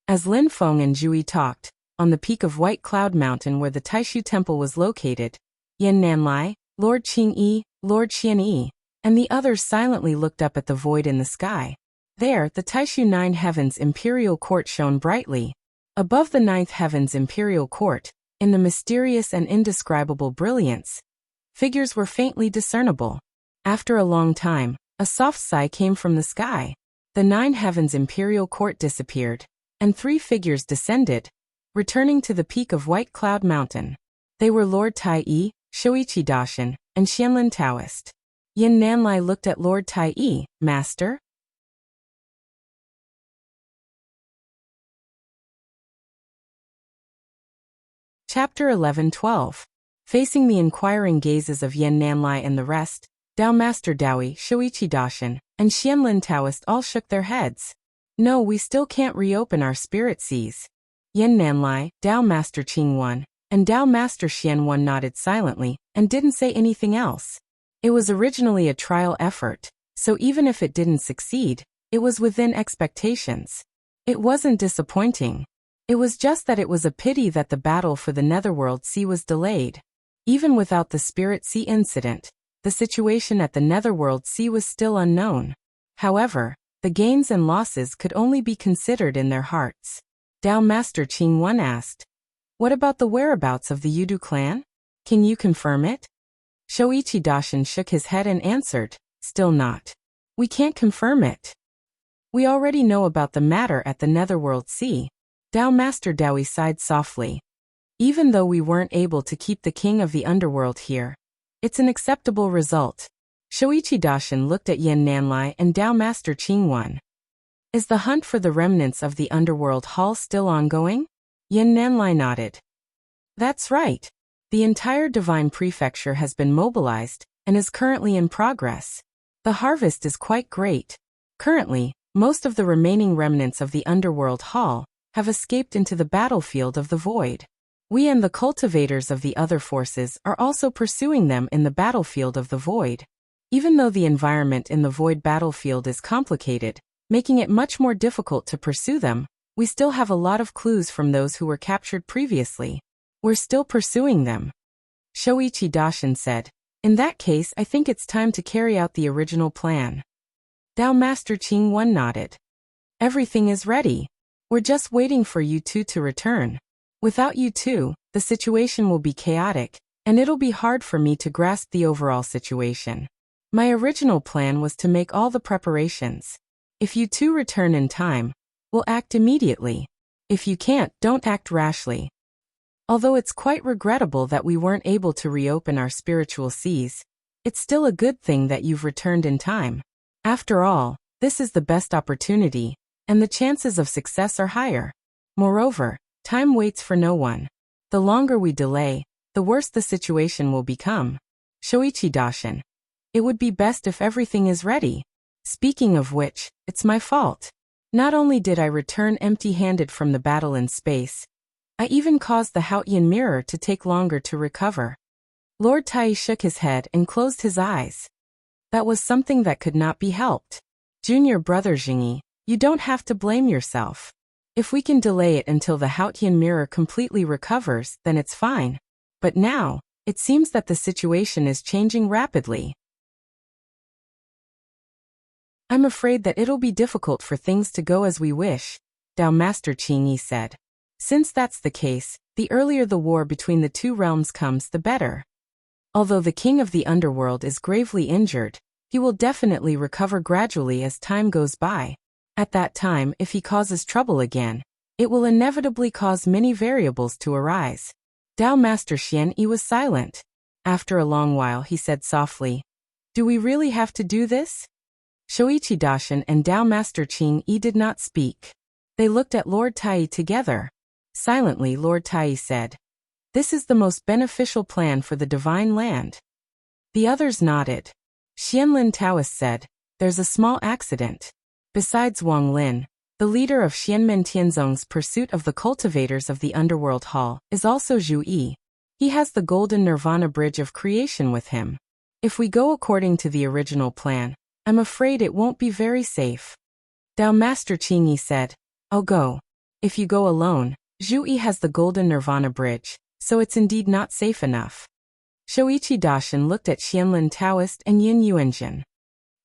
As Lin Feng and Zhu Yi talked, on the peak of White Cloud Mountain where the Taishu Temple was located, Yan Nanlai, Lord Qing Yi, Lord Xian Yi, and the others silently looked up at the void in the sky. There, the Taishu Nine Heavens Imperial Court shone brightly. Above the Ninth Heavens Imperial Court, in the mysterious and indescribable brilliance, figures were faintly discernible. After a long time, a soft sigh came from the sky. The Nine Heavens Imperial Court disappeared, and 3 figures descended, returning to the peak of White Cloud Mountain. They were Lord Tai Yi, Shoichi Daishin, and Xianlin Taoist. Yin Nanlai looked at Lord Tai Yi. Master? Chapter 11-12. Facing the inquiring gazes of Yan Nanlai and the rest, Dao Master Daoi, Shoichi Daishin, and Xianlin Taoist all shook their heads. No, we still can't reopen our spirit seas. Yan Nanlai, Dao Master Qing Wan, and Dao Master Xian Wan nodded silently and didn't say anything else. It was originally a trial effort, so even if it didn't succeed, it was within expectations. It wasn't disappointing. It was just that it was a pity that the battle for the Netherworld Sea was delayed. Even without the Spirit Sea incident, the situation at the Netherworld Sea was still unknown. However, the gains and losses could only be considered in their hearts. Dao Master Qing Wan asked, what about the whereabouts of the Yudu clan? Can you confirm it? Shoichi Daishin shook his head and answered, still not. We can't confirm it. We already know about the matter at the Netherworld Sea. Dao Master Daoi sighed softly. Even though we weren't able to keep the king of the underworld here, it's an acceptable result. Shoichi Daishin looked at Yan Nanlai and Dao Master Qing Wan. Is the hunt for the remnants of the underworld hall still ongoing? Yan Nanlai nodded. That's right. The entire Divine Prefecture has been mobilized and is currently in progress. The harvest is quite great. Currently, most of the remaining remnants of the underworld hall have escaped into the battlefield of the void. We and the cultivators of the other forces are also pursuing them in the battlefield of the void. Even though the environment in the void battlefield is complicated, making it much more difficult to pursue them, we still have a lot of clues from those who were captured previously. We're still pursuing them. Shoichi Daishin said, in that case I think it's time to carry out the original plan. Dao Master Qing Wan nodded. Everything is ready. We're just waiting for you two to return. Without you two, the situation will be chaotic, and it'll be hard for me to grasp the overall situation. My original plan was to make all the preparations. If you two return in time, we'll act immediately. If you can't, don't act rashly. Although it's quite regrettable that we weren't able to reopen our spiritual seas, it's still a good thing that you've returned in time. After all, this is the best opportunity, and the chances of success are higher. Moreover, time waits for no one. The longer we delay, the worse the situation will become. Shoichi Daishin. It would be best if everything is ready. Speaking of which, it's my fault. Not only did I return empty-handed from the battle in space, I even caused the Haotian mirror to take longer to recover. Lord Tai shook his head and closed his eyes. That was something that could not be helped. Junior brother Jingyi, you don't have to blame yourself. If we can delay it until the Haotian mirror completely recovers, then it's fine. But now, it seems that the situation is changing rapidly. I'm afraid that it'll be difficult for things to go as we wish, Dao Master Qingyi said. Since that's the case, the earlier the war between the two realms comes, the better. Although the king of the underworld is gravely injured, he will definitely recover gradually as time goes by. At that time, if he causes trouble again, it will inevitably cause many variables to arise. Dao Master Xianyi was silent. After a long while he said softly, "Do we really have to do this?" Shoichi Daishin and Dao Master Qingyi did not speak. They looked at Lord Tai together. Silently Lord Tai said, "This is the most beneficial plan for the divine land." The others nodded. Xianlin Taoist said, "There's a small accident." Besides Wang Lin, the leader of Xianmen Tianzong's pursuit of the cultivators of the underworld hall is also Zhu Yi. He has the golden nirvana bridge of creation with him. If we go according to the original plan, I'm afraid it won't be very safe. Dao Master Qingyi said, "I'll go. If you go alone, Zhu Yi has the golden nirvana bridge, so it's indeed not safe enough." Shoichi Daishin looked at Xianlin Taoist and Yin Yuanjin.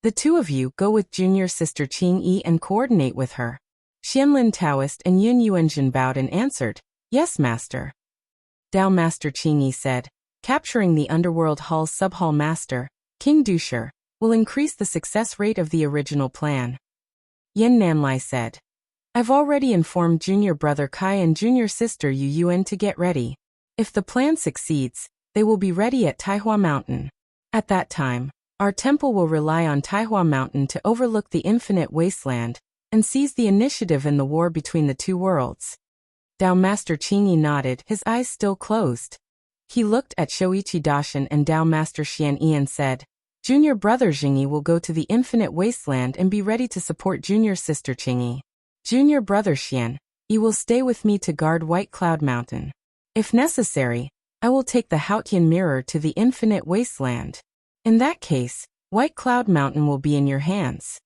"The two of you go with junior sister Qingyi and coordinate with her." Xianlin Taoist and Yin Yuanjin bowed and answered, "Yes, master." Dao Master Qingyi said, "Capturing the underworld hall's sub-hall master, King Dusher, will increase the success rate of the original plan." Yin Nanlai said, "I've already informed junior brother Kai and junior sister Yu Yuan to get ready. If the plan succeeds, they will be ready at Taihua Mountain. At that time, our temple will rely on Taihua Mountain to overlook the infinite wasteland and seize the initiative in the war between the two worlds." Dao Master Qingyi nodded, his eyes still closed. He looked at Shoichi Daishin and Dao Master Xianyi and said, "Junior brother Jingyi will go to the infinite wasteland and be ready to support junior sister Qingyi. Junior brother Xian, you will stay with me to guard White Cloud Mountain. If necessary, I will take the Haotian mirror to the infinite wasteland. In that case, White Cloud Mountain will be in your hands."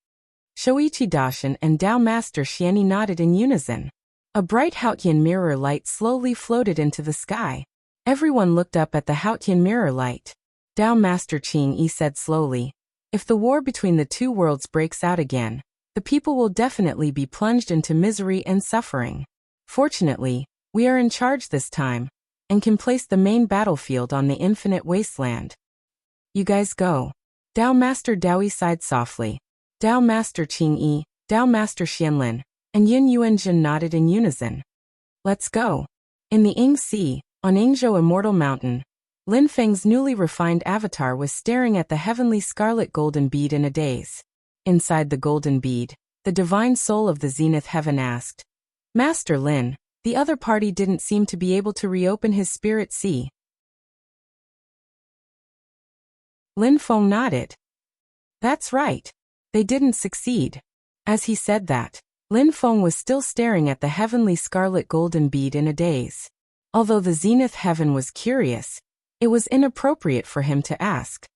Shoichi Daishin and Dao Master Xianyi nodded in unison. A bright Haotian mirror light slowly floated into the sky. Everyone looked up at the Haotian mirror light. Dao Master Qingyi said slowly, "If the war between the two worlds breaks out again, the people will definitely be plunged into misery and suffering. Fortunately, we are in charge this time, and can place the main battlefield on the infinite wasteland. You guys go." Dao Master Daoyi sighed softly. Dao Master Qingyi, Dao Master Xianlin, and Yin Yuanjin nodded in unison. "Let's go." In the Ying Sea, on Yingzhou Immortal Mountain, Lin Feng's newly refined avatar was staring at the heavenly scarlet golden bead in a daze. Inside the golden bead, the divine soul of the zenith heaven asked, "Master Lin, the other party didn't seem to be able to reopen his spirit sea." Lin Feng nodded. "That's right. They didn't succeed." As he said that, Lin Feng was still staring at the heavenly scarlet golden bead in a daze. Although the zenith heaven was curious, it was inappropriate for him to ask.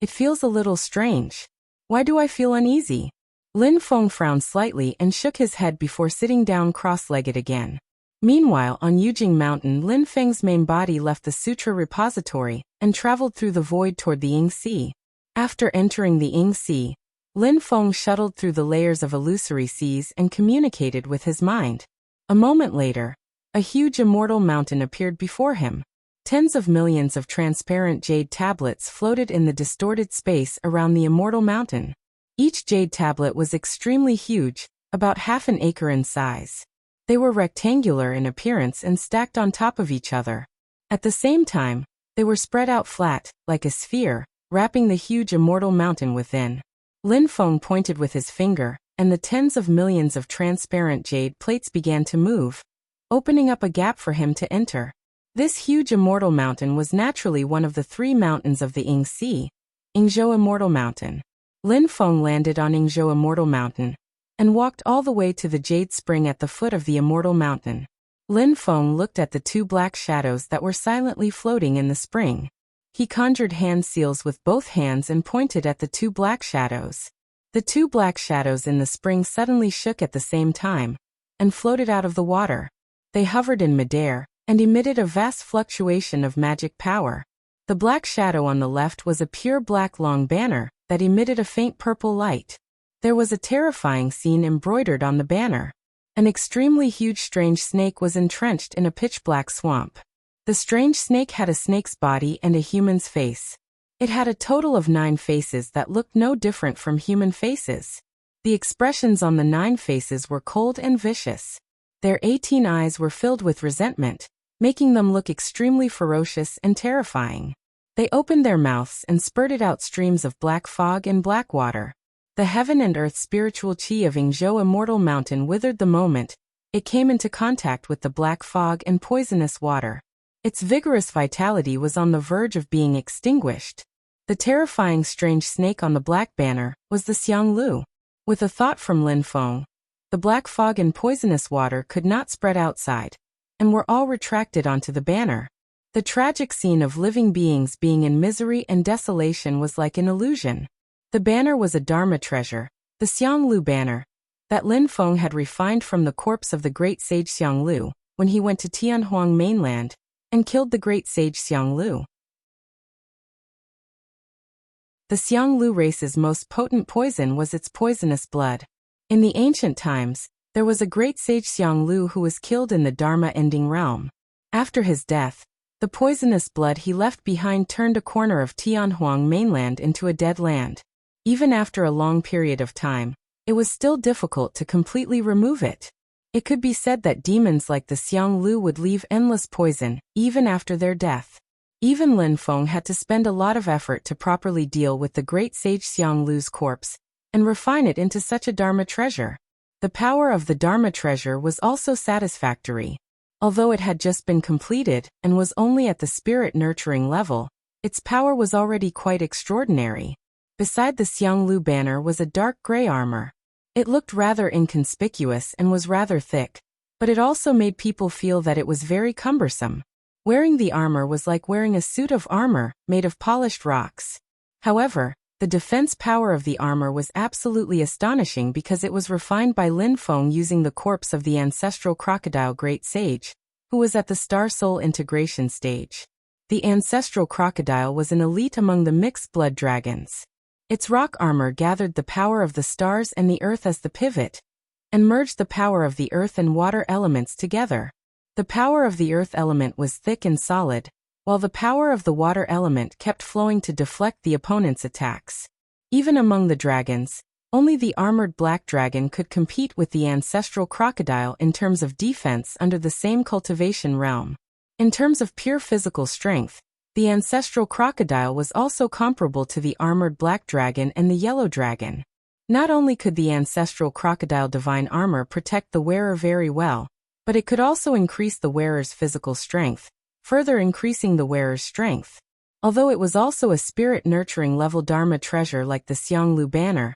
"It feels a little strange. Why do I feel uneasy?" Lin Feng frowned slightly and shook his head before sitting down cross-legged again. Meanwhile, on Yujing Mountain, Lin Feng's main body left the Sutra repository and traveled through the void toward the Ying Sea. After entering the Ying Sea, Lin Feng shuttled through the layers of illusory seas and communicated with his mind. A moment later, a huge immortal mountain appeared before him. Tens of millions of transparent jade tablets floated in the distorted space around the immortal mountain. Each jade tablet was extremely huge, about half an acre in size. They were rectangular in appearance and stacked on top of each other. At the same time, they were spread out flat, like a sphere, wrapping the huge immortal mountain within. Lin Feng pointed with his finger, and the tens of millions of transparent jade plates began to move, opening up a gap for him to enter. This huge immortal mountain was naturally one of the three mountains of the Ying Sea, Yingzhou Immortal Mountain. Lin Feng landed on Yingzhou Immortal Mountain and walked all the way to the jade spring at the foot of the immortal mountain. Lin Feng looked at the two black shadows that were silently floating in the spring. He conjured hand seals with both hands and pointed at the two black shadows. The two black shadows in the spring suddenly shook at the same time and floated out of the water. They hovered in midair and emitted a vast fluctuation of magic power. The black shadow on the left was a pure black long banner that emitted a faint purple light. There was a terrifying scene embroidered on the banner. An extremely huge strange snake was entrenched in a pitch-black swamp. The strange snake had a snake's body and a human's face. It had a total of 9 faces that looked no different from human faces. The expressions on the 9 faces were cold and vicious. Their 18 eyes were filled with resentment, making them look extremely ferocious and terrifying. They opened their mouths and spurted out streams of black fog and black water. The heaven and earth spiritual chi of Yingzhou Immortal Mountain withered the moment it came into contact with the black fog and poisonous water. Its vigorous vitality was on the verge of being extinguished. The terrifying strange snake on the black banner was the Xianglu. With a thought from Lin Feng, the black fog and poisonous water could not spread outside, and were all retracted onto the banner. The tragic scene of living beings being in misery and desolation was like an illusion. The banner was a Dharma treasure, the Xianglu banner, that Lin Feng had refined from the corpse of the great sage Xianglu when he went to Tianhuang mainland and killed the great sage Xianglu. The Xianglu race's most potent poison was its poisonous blood. In the ancient times, there was a great sage Xianglu who was killed in the Dharma-ending realm. After his death, the poisonous blood he left behind turned a corner of Tianhuang mainland into a dead land. Even after a long period of time, it was still difficult to completely remove it. It could be said that demons like the Xianglu would leave endless poison, even after their death. Even Lin Feng had to spend a lot of effort to properly deal with the great sage Xianglu's corpse and refine it into such a Dharma treasure. The power of the Dharma treasure was also satisfactory. Although it had just been completed and was only at the spirit nurturing level, its power was already quite extraordinary. Beside the Xianglu banner was a dark gray armor. It looked rather inconspicuous and was rather thick, but it also made people feel that it was very cumbersome. Wearing the armor was like wearing a suit of armor made of polished rocks. However, the defense power of the armor was absolutely astonishing because it was refined by Lin Feng using the corpse of the ancestral crocodile great sage, who was at the star soul integration stage. The ancestral crocodile was an elite among the mixed blood dragons. Its rock armor gathered the power of the stars and the earth as the pivot, and merged the power of the earth and water elements together. The power of the earth element was thick and solid, while the power of the water element kept flowing to deflect the opponent's attacks. Even among the dragons, only the armored black dragon could compete with the ancestral crocodile in terms of defense under the same cultivation realm. In terms of pure physical strength, the ancestral crocodile was also comparable to the armored black dragon and the yellow dragon. Not only could the ancestral crocodile divine armor protect the wearer very well, but it could also increase the wearer's physical strength, further increasing the wearer's strength. Although it was also a spirit-nurturing level Dharma treasure like the Xianglu banner,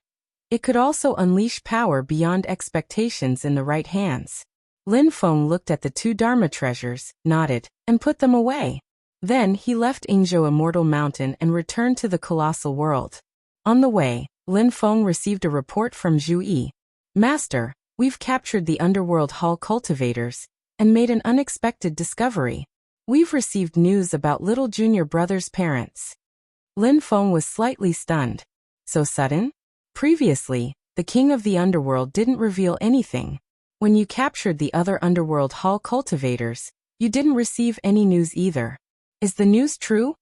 it could also unleash power beyond expectations in the right hands. Lin Feng looked at the 2 Dharma treasures, nodded, and put them away. Then he left Yingzhou Immortal Mountain and returned to the colossal world. On the way, Lin Feng received a report from Zhu Yi. "Master, we've captured the Underworld Hall cultivators and made an unexpected discovery. We've received news about little junior brother's parents." Lin Feng was slightly stunned. So sudden? Previously, the king of the underworld didn't reveal anything. When you captured the other Underworld Hall cultivators, you didn't receive any news either. Is the news true?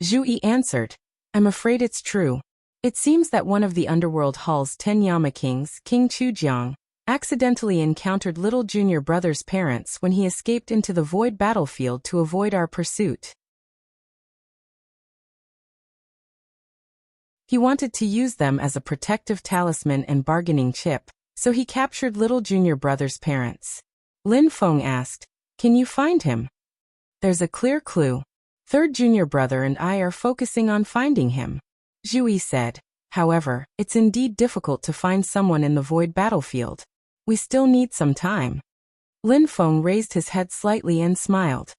Zhu Yi answered, "I'm afraid it's true. It seems that one of the Underworld Hall's 10 Yama kings, King Chujiang, accidentally encountered little junior brother's parents when he escaped into the void battlefield to avoid our pursuit. He wanted to use them as a protective talisman and bargaining chip, so he captured little junior brother's parents." Lin Feng asked, "Can you find him?" "There's a clear clue. Third junior brother and I are focusing on finding him," Zhu Yi said. "However, it's indeed difficult to find someone in the void battlefield. We still need some time." Lin Feng raised his head slightly and smiled.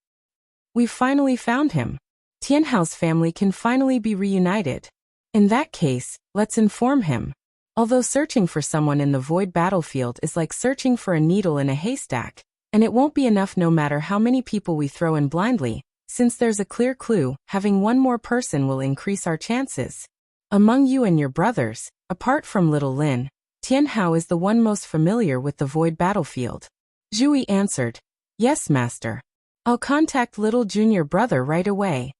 "We've finally found him. Tianhao's family can finally be reunited. In that case, let's inform him." Although searching for someone in the void battlefield is like searching for a needle in a haystack, and it won't be enough no matter how many people we throw in blindly, since there's a clear clue, having one more person will increase our chances. Among you and your brothers, apart from little Lin, Tianhao is the one most familiar with the void battlefield. Zhu Yi answered, "Yes, master. I'll contact little junior brother right away."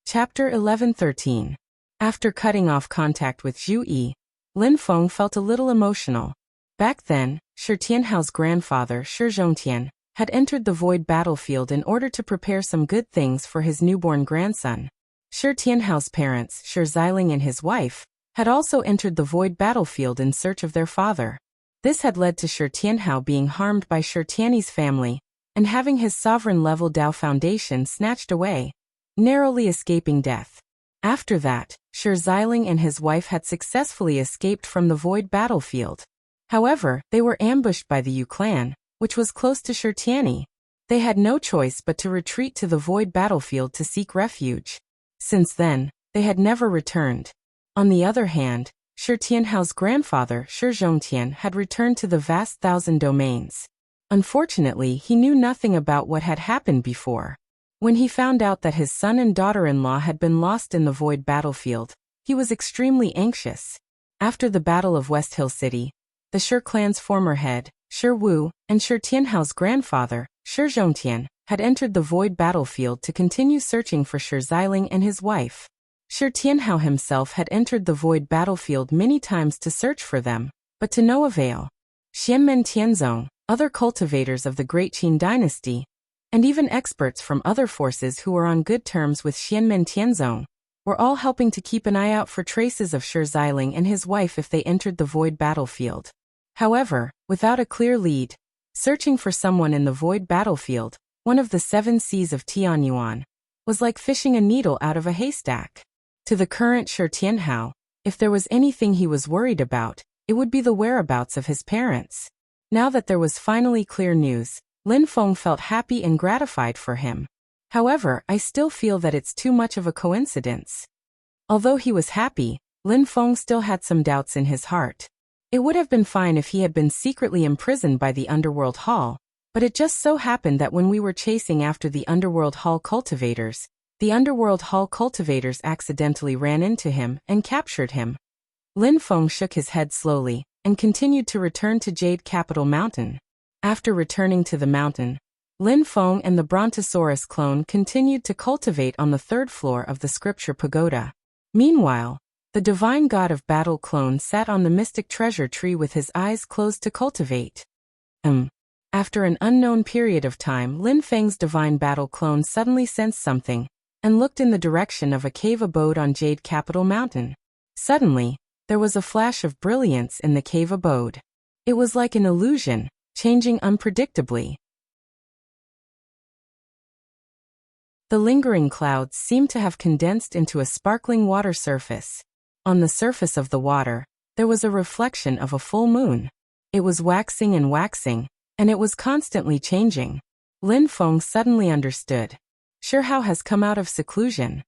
Chapter 11-13. After cutting off contact with Zhu Yi, Lin Feng felt a little emotional. Back then, Shi Tianhao's grandfather, Shi Zhongtian, had entered the void battlefield in order to prepare some good things for his newborn grandson. Shi Tianhao's parents, Shi Xiling and his wife, had also entered the void battlefield in search of their father. This had led to Shi Tianhao being harmed by Shi Tianyi's family, and having his sovereign-level Dao foundation snatched away, narrowly escaping death. After that, Shi Xiling and his wife had successfully escaped from the void battlefield. However, they were ambushed by the Yu clan, which was close to Shi Tianyi. They had no choice but to retreat to the void battlefield to seek refuge. Since then, they had never returned. On the other hand, Shi Tianhao's grandfather, Shi Zhongtian, had returned to the vast thousand domains. Unfortunately, he knew nothing about what had happened before. When he found out that his son and daughter-in-law had been lost in the void battlefield, he was extremely anxious. After the Battle of West Hill City, the Shi clan's former head, Shi Wu, and Shi Tianhao's grandfather, Shi Zhongtian, had entered the void battlefield to continue searching for Shi Xiling and his wife. Shi Tianhao himself had entered the void battlefield many times to search for them, but to no avail. Xianmen Tianzong, other cultivators of the Great Qin dynasty, and even experts from other forces who were on good terms with Xianmen Tianzong, were all helping to keep an eye out for traces of Shi Xiling and his wife if they entered the void battlefield. However, without a clear lead, searching for someone in the void battlefield, one of the 7 seas of Tianyuan, was like fishing a needle out of a haystack. To the current Shi Tianhao, if there was anything he was worried about, it would be the whereabouts of his parents. Now that there was finally clear news, Lin Feng felt happy and gratified for him. However, I still feel that it's too much of a coincidence. Although he was happy, Lin Feng still had some doubts in his heart. It would have been fine if he had been secretly imprisoned by the Underworld Hall, but it just so happened that when we were chasing after the Underworld Hall cultivators, the Underworld Hall cultivators accidentally ran into him and captured him. Lin Feng shook his head slowly and continued to return to Jade Capital Mountain. After returning to the mountain, Lin Feng and the Brontosaurus clone continued to cultivate on the 3rd floor of the Scripture Pagoda. Meanwhile, the Divine God of Battle clone sat on the mystic treasure tree with his eyes closed to cultivate. After an unknown period of time, Lin Feng's Divine Battle clone suddenly sensed something and looked in the direction of a cave abode on Jade Capital Mountain. Suddenly, there was a flash of brilliance in the cave abode. It was like an illusion, changing unpredictably. The lingering clouds seemed to have condensed into a sparkling water surface. On the surface of the water, there was a reflection of a full moon. It was waxing and waxing, and it was constantly changing. Lin Feng suddenly understood. Shihao has come out of seclusion.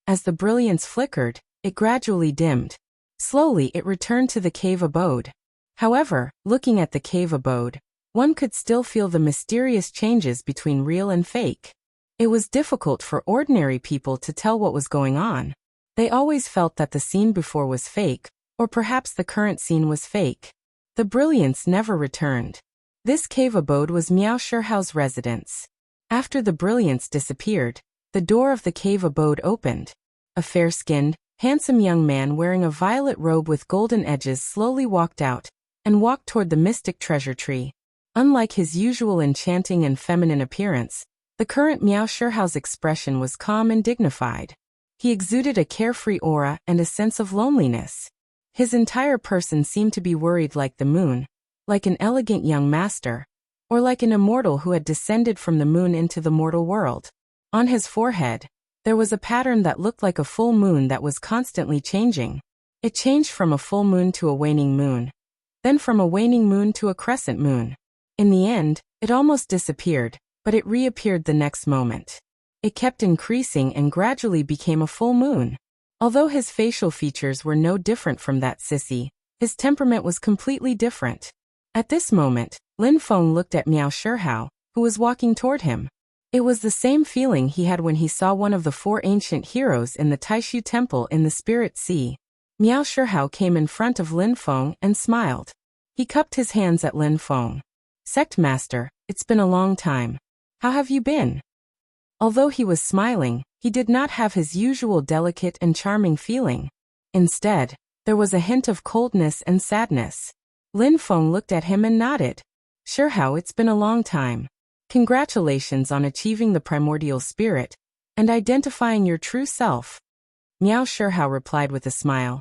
As the brilliance flickered, it gradually dimmed. Slowly it returned to the cave abode. However, looking at the cave abode, one could still feel the mysterious changes between real and fake. It was difficult for ordinary people to tell what was going on. They always felt that the scene before was fake, or perhaps the current scene was fake. The brilliance never returned. This cave abode was Miao Shihao's residence. After the brilliance disappeared, the door of the cave abode opened. A fair-skinned, handsome young man wearing a violet robe with golden edges slowly walked out and walked toward the mystic treasure tree. Unlike his usual enchanting and feminine appearance, the current Miao Shihao's expression was calm and dignified. He exuded a carefree aura and a sense of loneliness. His entire person seemed to be worried like the moon, like an elegant young master, or like an immortal who had descended from the moon into the mortal world. On his forehead, there was a pattern that looked like a full moon that was constantly changing. It changed from a full moon to a waning moon, then from a waning moon to a crescent moon. In the end, it almost disappeared, but it reappeared the next moment. It kept increasing and gradually became a full moon. Although his facial features were no different from that sissy, his temperament was completely different. At this moment, Lin Feng looked at Miao Shihao, who was walking toward him. It was the same feeling he had when he saw one of the 4 ancient heroes in the Taishu Temple in the Spirit Sea. Miao Shihao came in front of Lin Feng and smiled. He cupped his hands at Lin Feng. "Sect Master, it's been a long time. How have you been?" Although he was smiling, he did not have his usual delicate and charming feeling. Instead, there was a hint of coldness and sadness. Lin Feng looked at him and nodded. "Shihao, it's been a long time. Congratulations on achieving the primordial spirit and identifying your true self." Miao Shihao replied with a smile.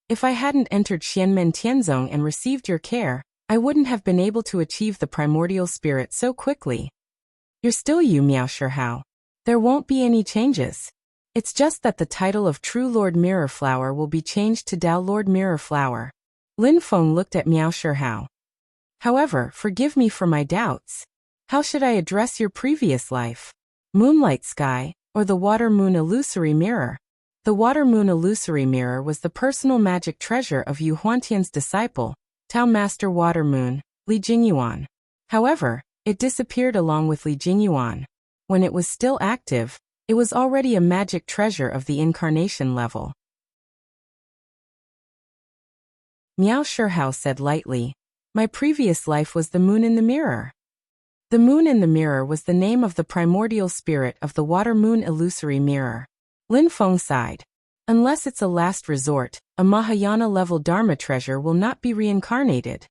"If I hadn't entered Xianmen Tianzong and received your care, I wouldn't have been able to achieve the primordial spirit so quickly." "You're still you, Miao Shihao. There won't be any changes. It's just that the title of True Lord Mirror Flower will be changed to Dao Lord Mirror Flower." Lin Feng looked at Miao Shihao. "However, forgive me for my doubts. How should I address your previous life? Moonlight Sky, or the Water Moon Illusory Mirror?" The Water Moon Illusory Mirror was the personal magic treasure of Yu Huantian's disciple, Tao Master Water Moon, Li Jingyuan. However, it disappeared along with Li Jingyuan. When it was still active, it was already a magic treasure of the incarnation level. Miao Shihao said lightly, "My previous life was the moon in the mirror." The moon in the mirror was the name of the primordial spirit of the Water Moon Illusory Mirror. Lin Feng sighed. "Unless it's a last resort, a Mahayana-level Dharma treasure will not be reincarnated.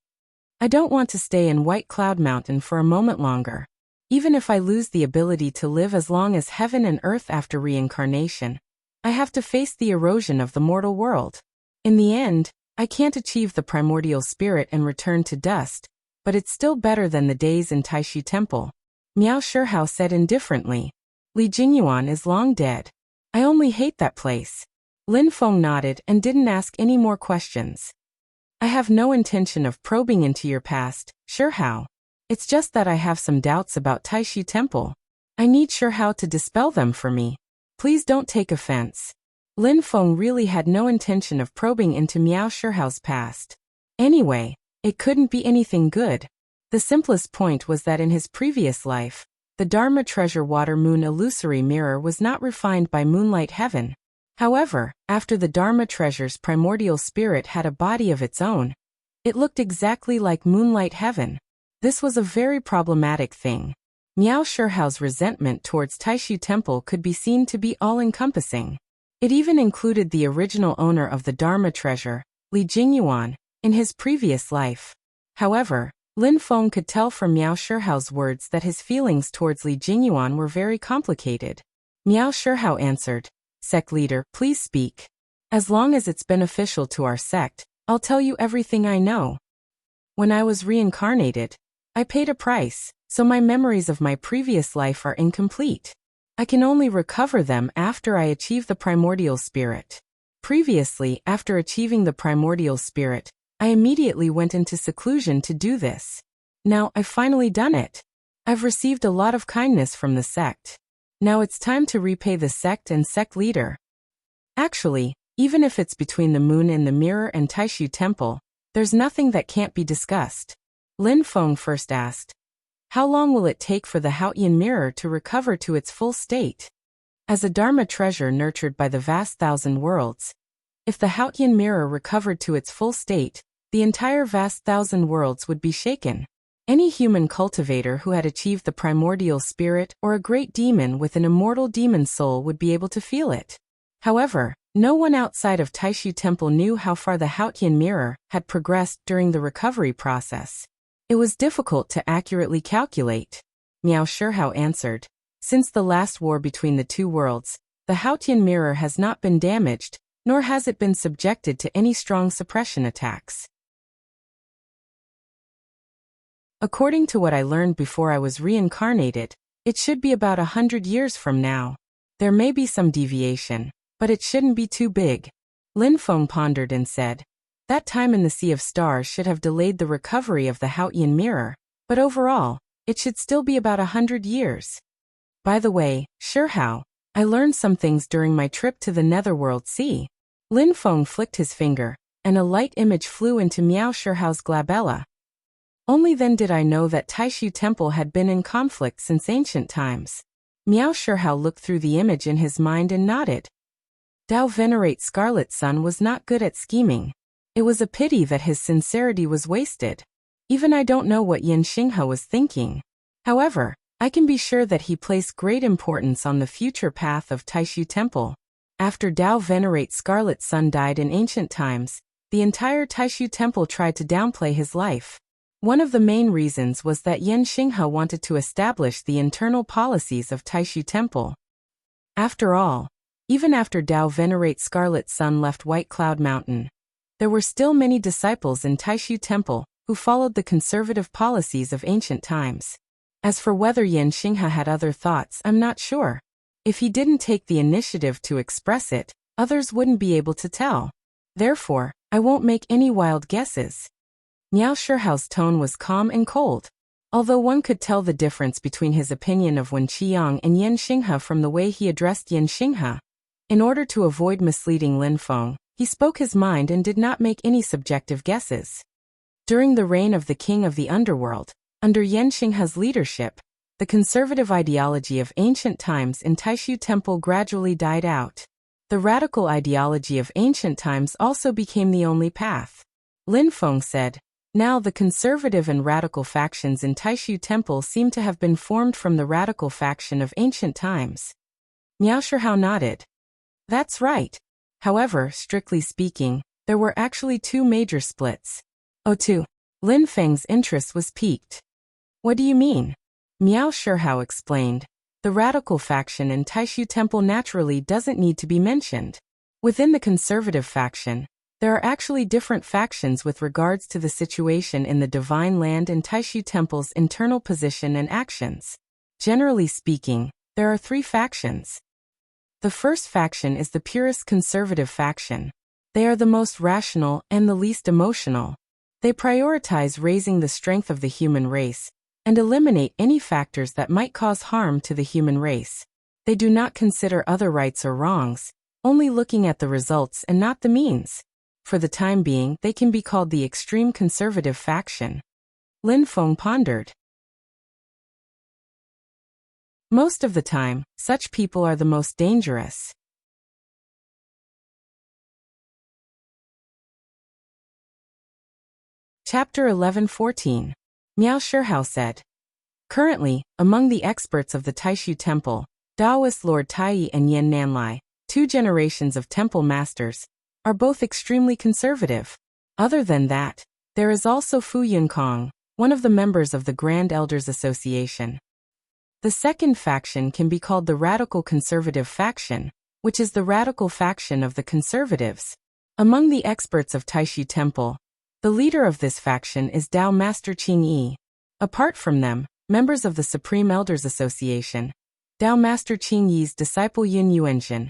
I don't want to stay in White Cloud Mountain for a moment longer. Even if I lose the ability to live as long as heaven and earth after reincarnation, I have to face the erosion of the mortal world. In the end, I can't achieve the primordial spirit and return to dust, but it's still better than the days in Taishu Temple." Miao Shihao said indifferently. "Li Jingyuan is long dead. I only hate that place." Lin Feng nodded and didn't ask any more questions. "I have no intention of probing into your past, Shihao. It's just that I have some doubts about Taishu Temple. I need Shihao to dispel them for me. Please don't take offense." Lin Feng really had no intention of probing into Miao Shihao's past. Anyway, it couldn't be anything good. The simplest point was that in his previous life, the Dharma Treasure Water Moon Illusory Mirror was not refined by Moonlight Heaven. However, after the Dharma Treasure's primordial spirit had a body of its own, it looked exactly like Moonlight Heaven. This was a very problematic thing. Miao Shihao's resentment towards Taishu Temple could be seen to be all-encompassing. It even included the original owner of the Dharma Treasure, Li Jingyuan, in his previous life. However, Lin Feng could tell from Miao Shihao's words that his feelings towards Li Jingyuan were very complicated. Miao Shihao answered, "Sect leader, please speak. As long as it's beneficial to our sect, I'll tell you everything I know. When I was reincarnated, I paid a price, so my memories of my previous life are incomplete. I can only recover them after I achieve the primordial spirit. Previously, after achieving the primordial spirit, I immediately went into seclusion to do this. Now I've finally done it. I've received a lot of kindness from the sect. Now it's time to repay the sect and sect leader. Actually, even if it's between the moon in the mirror and Taishu Temple, there's nothing that can't be discussed." Lin Feng first asked, "How long will it take for the Haotian mirror to recover to its full state?" As a Dharma treasure nurtured by the vast thousand worlds, if the Haotian mirror recovered to its full state, the entire vast thousand worlds would be shaken. Any human cultivator who had achieved the primordial spirit or a great demon with an immortal demon soul would be able to feel it. However, no one outside of Taishu Temple knew how far the Haotian mirror had progressed during the recovery process. It was difficult to accurately calculate. Miao Shihao answered, "Since the last war between the two worlds, the Haotian mirror has not been damaged, nor has it been subjected to any strong suppression attacks. According to what I learned before I was reincarnated, it should be about 100 years from now. There may be some deviation, but it shouldn't be too big." Lin Feng pondered and said, "That time in the Sea of Stars should have delayed the recovery of the Haotian mirror, but overall, it should still be about 100 years. By the way, sure how. I learned some things during my trip to the Netherworld Sea. Lin Feng flicked his finger, and a light image flew into Miao Shihao's glabella. Only then did I know that Taishu Temple had been in conflict since ancient times. Miao Shihao looked through the image in his mind and nodded. Dao Venerate Scarlet Sun was not good at scheming. It was a pity that his sincerity was wasted. Even I don't know what Yan Xinghe was thinking. However, I can be sure that he placed great importance on the future path of Taishu Temple. After Dao Venerate Scarlet Sun died in ancient times, the entire Taishu Temple tried to downplay his life. One of the main reasons was that Yan Xinghe wanted to establish the internal policies of Taishu Temple. After all, even after Dao Venerate Scarlet Sun left White Cloud Mountain, there were still many disciples in Taishu Temple who followed the conservative policies of ancient times. As for whether Yan Xinghe had other thoughts, I'm not sure. If he didn't take the initiative to express it, others wouldn't be able to tell. Therefore, I won't make any wild guesses. Miao Shihao's tone was calm and cold. Although one could tell the difference between his opinion of Wen Qiang and Yan Xinghe from the way he addressed Yan Xinghe. In order to avoid misleading Lin Feng, he spoke his mind and did not make any subjective guesses. During the reign of the king of the underworld, under Yan Xinghe's leadership, the conservative ideology of ancient times in Taishu Temple gradually died out. The radical ideology of ancient times also became the only path. Lin Feng said, "Now the conservative and radical factions in Taishu Temple seem to have been formed from the radical faction of ancient times." Miao Shihao nodded. "That's right. However, strictly speaking, there were actually two major splits." "Oh, two." Lin Feng's interest was piqued. "What do you mean?" Miao Shihao explained. "The radical faction in Taishu Temple naturally doesn't need to be mentioned. Within the conservative faction, there are actually different factions with regards to the situation in the Divine Land and Taishu Temple's internal position and actions. Generally speaking, there are three factions. The first faction is the purest conservative faction. They are the most rational and the least emotional. They prioritize raising the strength of the human race and eliminate any factors that might cause harm to the human race. They do not consider other rights or wrongs, only looking at the results and not the means. For the time being, they can be called the extreme conservative faction." Lin Feng pondered. Most of the time, such people are the most dangerous. Chapter 11:14. Miao Shihao said. Currently, among the experts of the Taishu Temple, Taoist Lord Tai and Yan Nanlai, two generations of temple masters, are both extremely conservative. Other than that, there is also Fu Yunkong, one of the members of the Grand Elders Association. The second faction can be called the Radical Conservative Faction, which is the radical faction of the conservatives. Among the experts of Taishu Temple, the leader of this faction is Dao Master Qing Yi. Apart from them, members of the Supreme Elders Association, Dao Master Qing Yi's disciple Yun Yuanjin,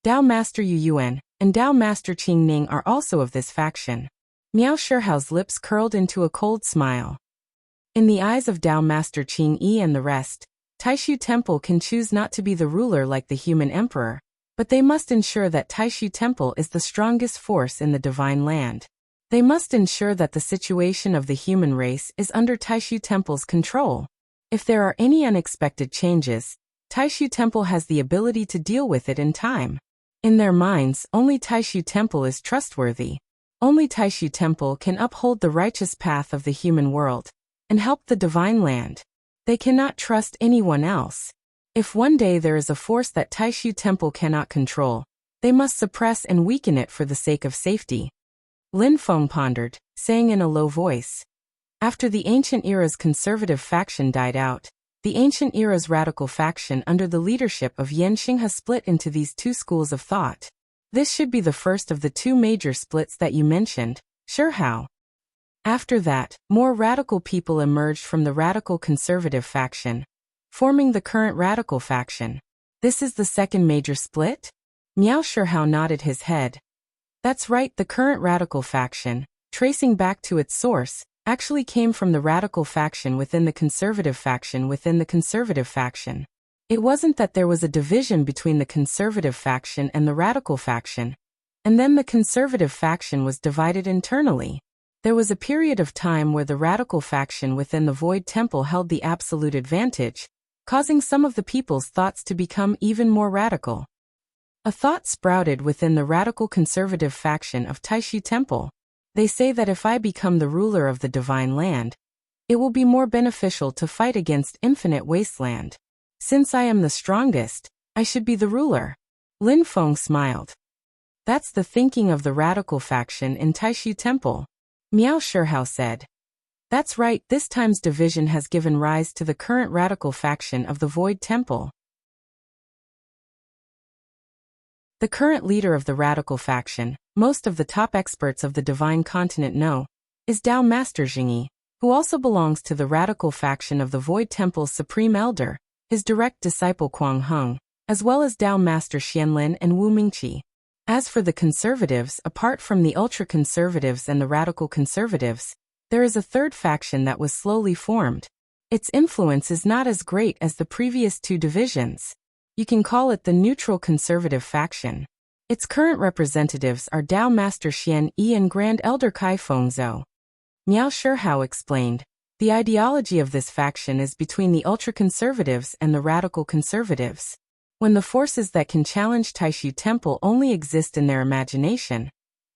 Dao Master Yu Yuan, and Dao Master Qing Ning are also of this faction. Miao Shihao's lips curled into a cold smile. In the eyes of Dao Master Qing Yi and the rest, Taishu Temple can choose not to be the ruler like the human emperor, but they must ensure that Taishu Temple is the strongest force in the Divine Land. They must ensure that the situation of the human race is under Taishu Temple's control. If there are any unexpected changes, Taishu Temple has the ability to deal with it in time. In their minds, only Taishu Temple is trustworthy. Only Taishu Temple can uphold the righteous path of the human world and help the Divine Land. They cannot trust anyone else. If one day there is a force that Taishu Temple cannot control, they must suppress and weaken it for the sake of safety. Lin Feng pondered, saying in a low voice. After the ancient era's conservative faction died out, the ancient era's radical faction under the leadership of Yan Xinghe split into these two schools of thought. This should be the first of the two major splits that you mentioned, sure how. After that, more radical people emerged from the radical conservative faction, forming the current radical faction. This is the second major split? Miao Shihao nodded his head. That's right, the current radical faction, tracing back to its source, actually came from the radical faction within the conservative faction within the conservative faction. It wasn't that there was a division between the conservative faction and the radical faction, and then the conservative faction was divided internally. There was a period of time where the radical faction within the Void Temple held the absolute advantage, causing some of the people's thoughts to become even more radical. A thought sprouted within the radical conservative faction of Taishu Temple. They say that if I become the ruler of the Divine Land, it will be more beneficial to fight against Infinite Wasteland. Since I am the strongest, I should be the ruler. Lin Feng smiled. That's the thinking of the radical faction in Taishu Temple. Miao Shihao said. That's right, this time's division has given rise to the current radical faction of the Void Temple. The current leader of the radical faction, most of the top experts of the Divine Continent know, is Dao Master Jingyi, who also belongs to the radical faction of the Void Temple's Supreme Elder, his direct disciple Kuang Heng, as well as Dao Master Xianlin and Wu Mingqi. As for the conservatives, apart from the ultra-conservatives and the radical conservatives, there is a third faction that was slowly formed. Its influence is not as great as the previous two divisions. You can call it the neutral conservative faction. Its current representatives are Dao Master Xian Yi and Grand Elder Kai Fengzhou. Miao Shihao explained, the ideology of this faction is between the ultra-conservatives and the radical conservatives. When the forces that can challenge Taishu Temple only exist in their imagination,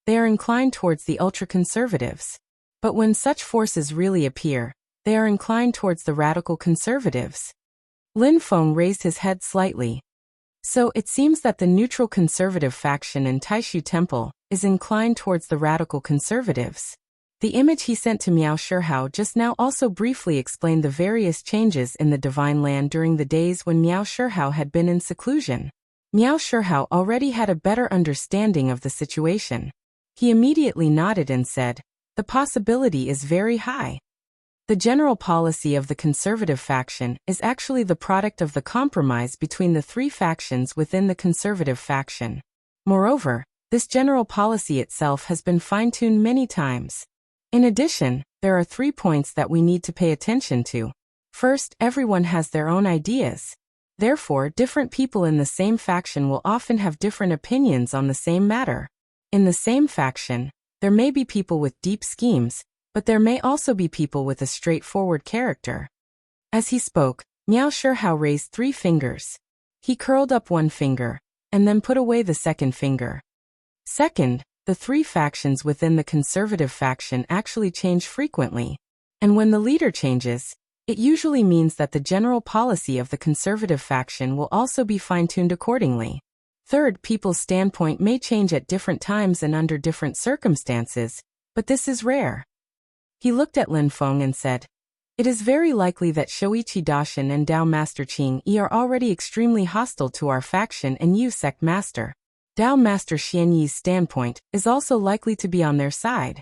they are inclined towards the ultra-conservatives. But when such forces really appear, they are inclined towards the radical conservatives. Lin Feng raised his head slightly. So it seems that the neutral conservative faction in Taishu Temple is inclined towards the radical conservatives. The image he sent to Miao Shihao just now also briefly explained the various changes in the Divine Land during the days when Miao Shihao had been in seclusion. Miao Shihao already had a better understanding of the situation. He immediately nodded and said, the possibility is very high. The general policy of the conservative faction is actually the product of the compromise between the three factions within the conservative faction. Moreover, this general policy itself has been fine-tuned many times. In addition, there are 3 points that we need to pay attention to. First, everyone has their own ideas. Therefore, different people in the same faction will often have different opinions on the same matter. In the same faction, there may be people with deep schemes, but there may also be people with a straightforward character. As he spoke, Miao Shihao raised 3 fingers. He curled up one finger, and then put away the second finger. Second, the 3 factions within the conservative faction actually change frequently. And when the leader changes, it usually means that the general policy of the conservative faction will also be fine-tuned accordingly. Third, people's standpoint may change at different times and under different circumstances, but this is rare. He looked at Lin Feng and said, it is very likely that Shoichi Dashin and Dao Master Qing Yi are already extremely hostile to our faction and you sect master. Dao Master Xian Yi's standpoint is also likely to be on their side.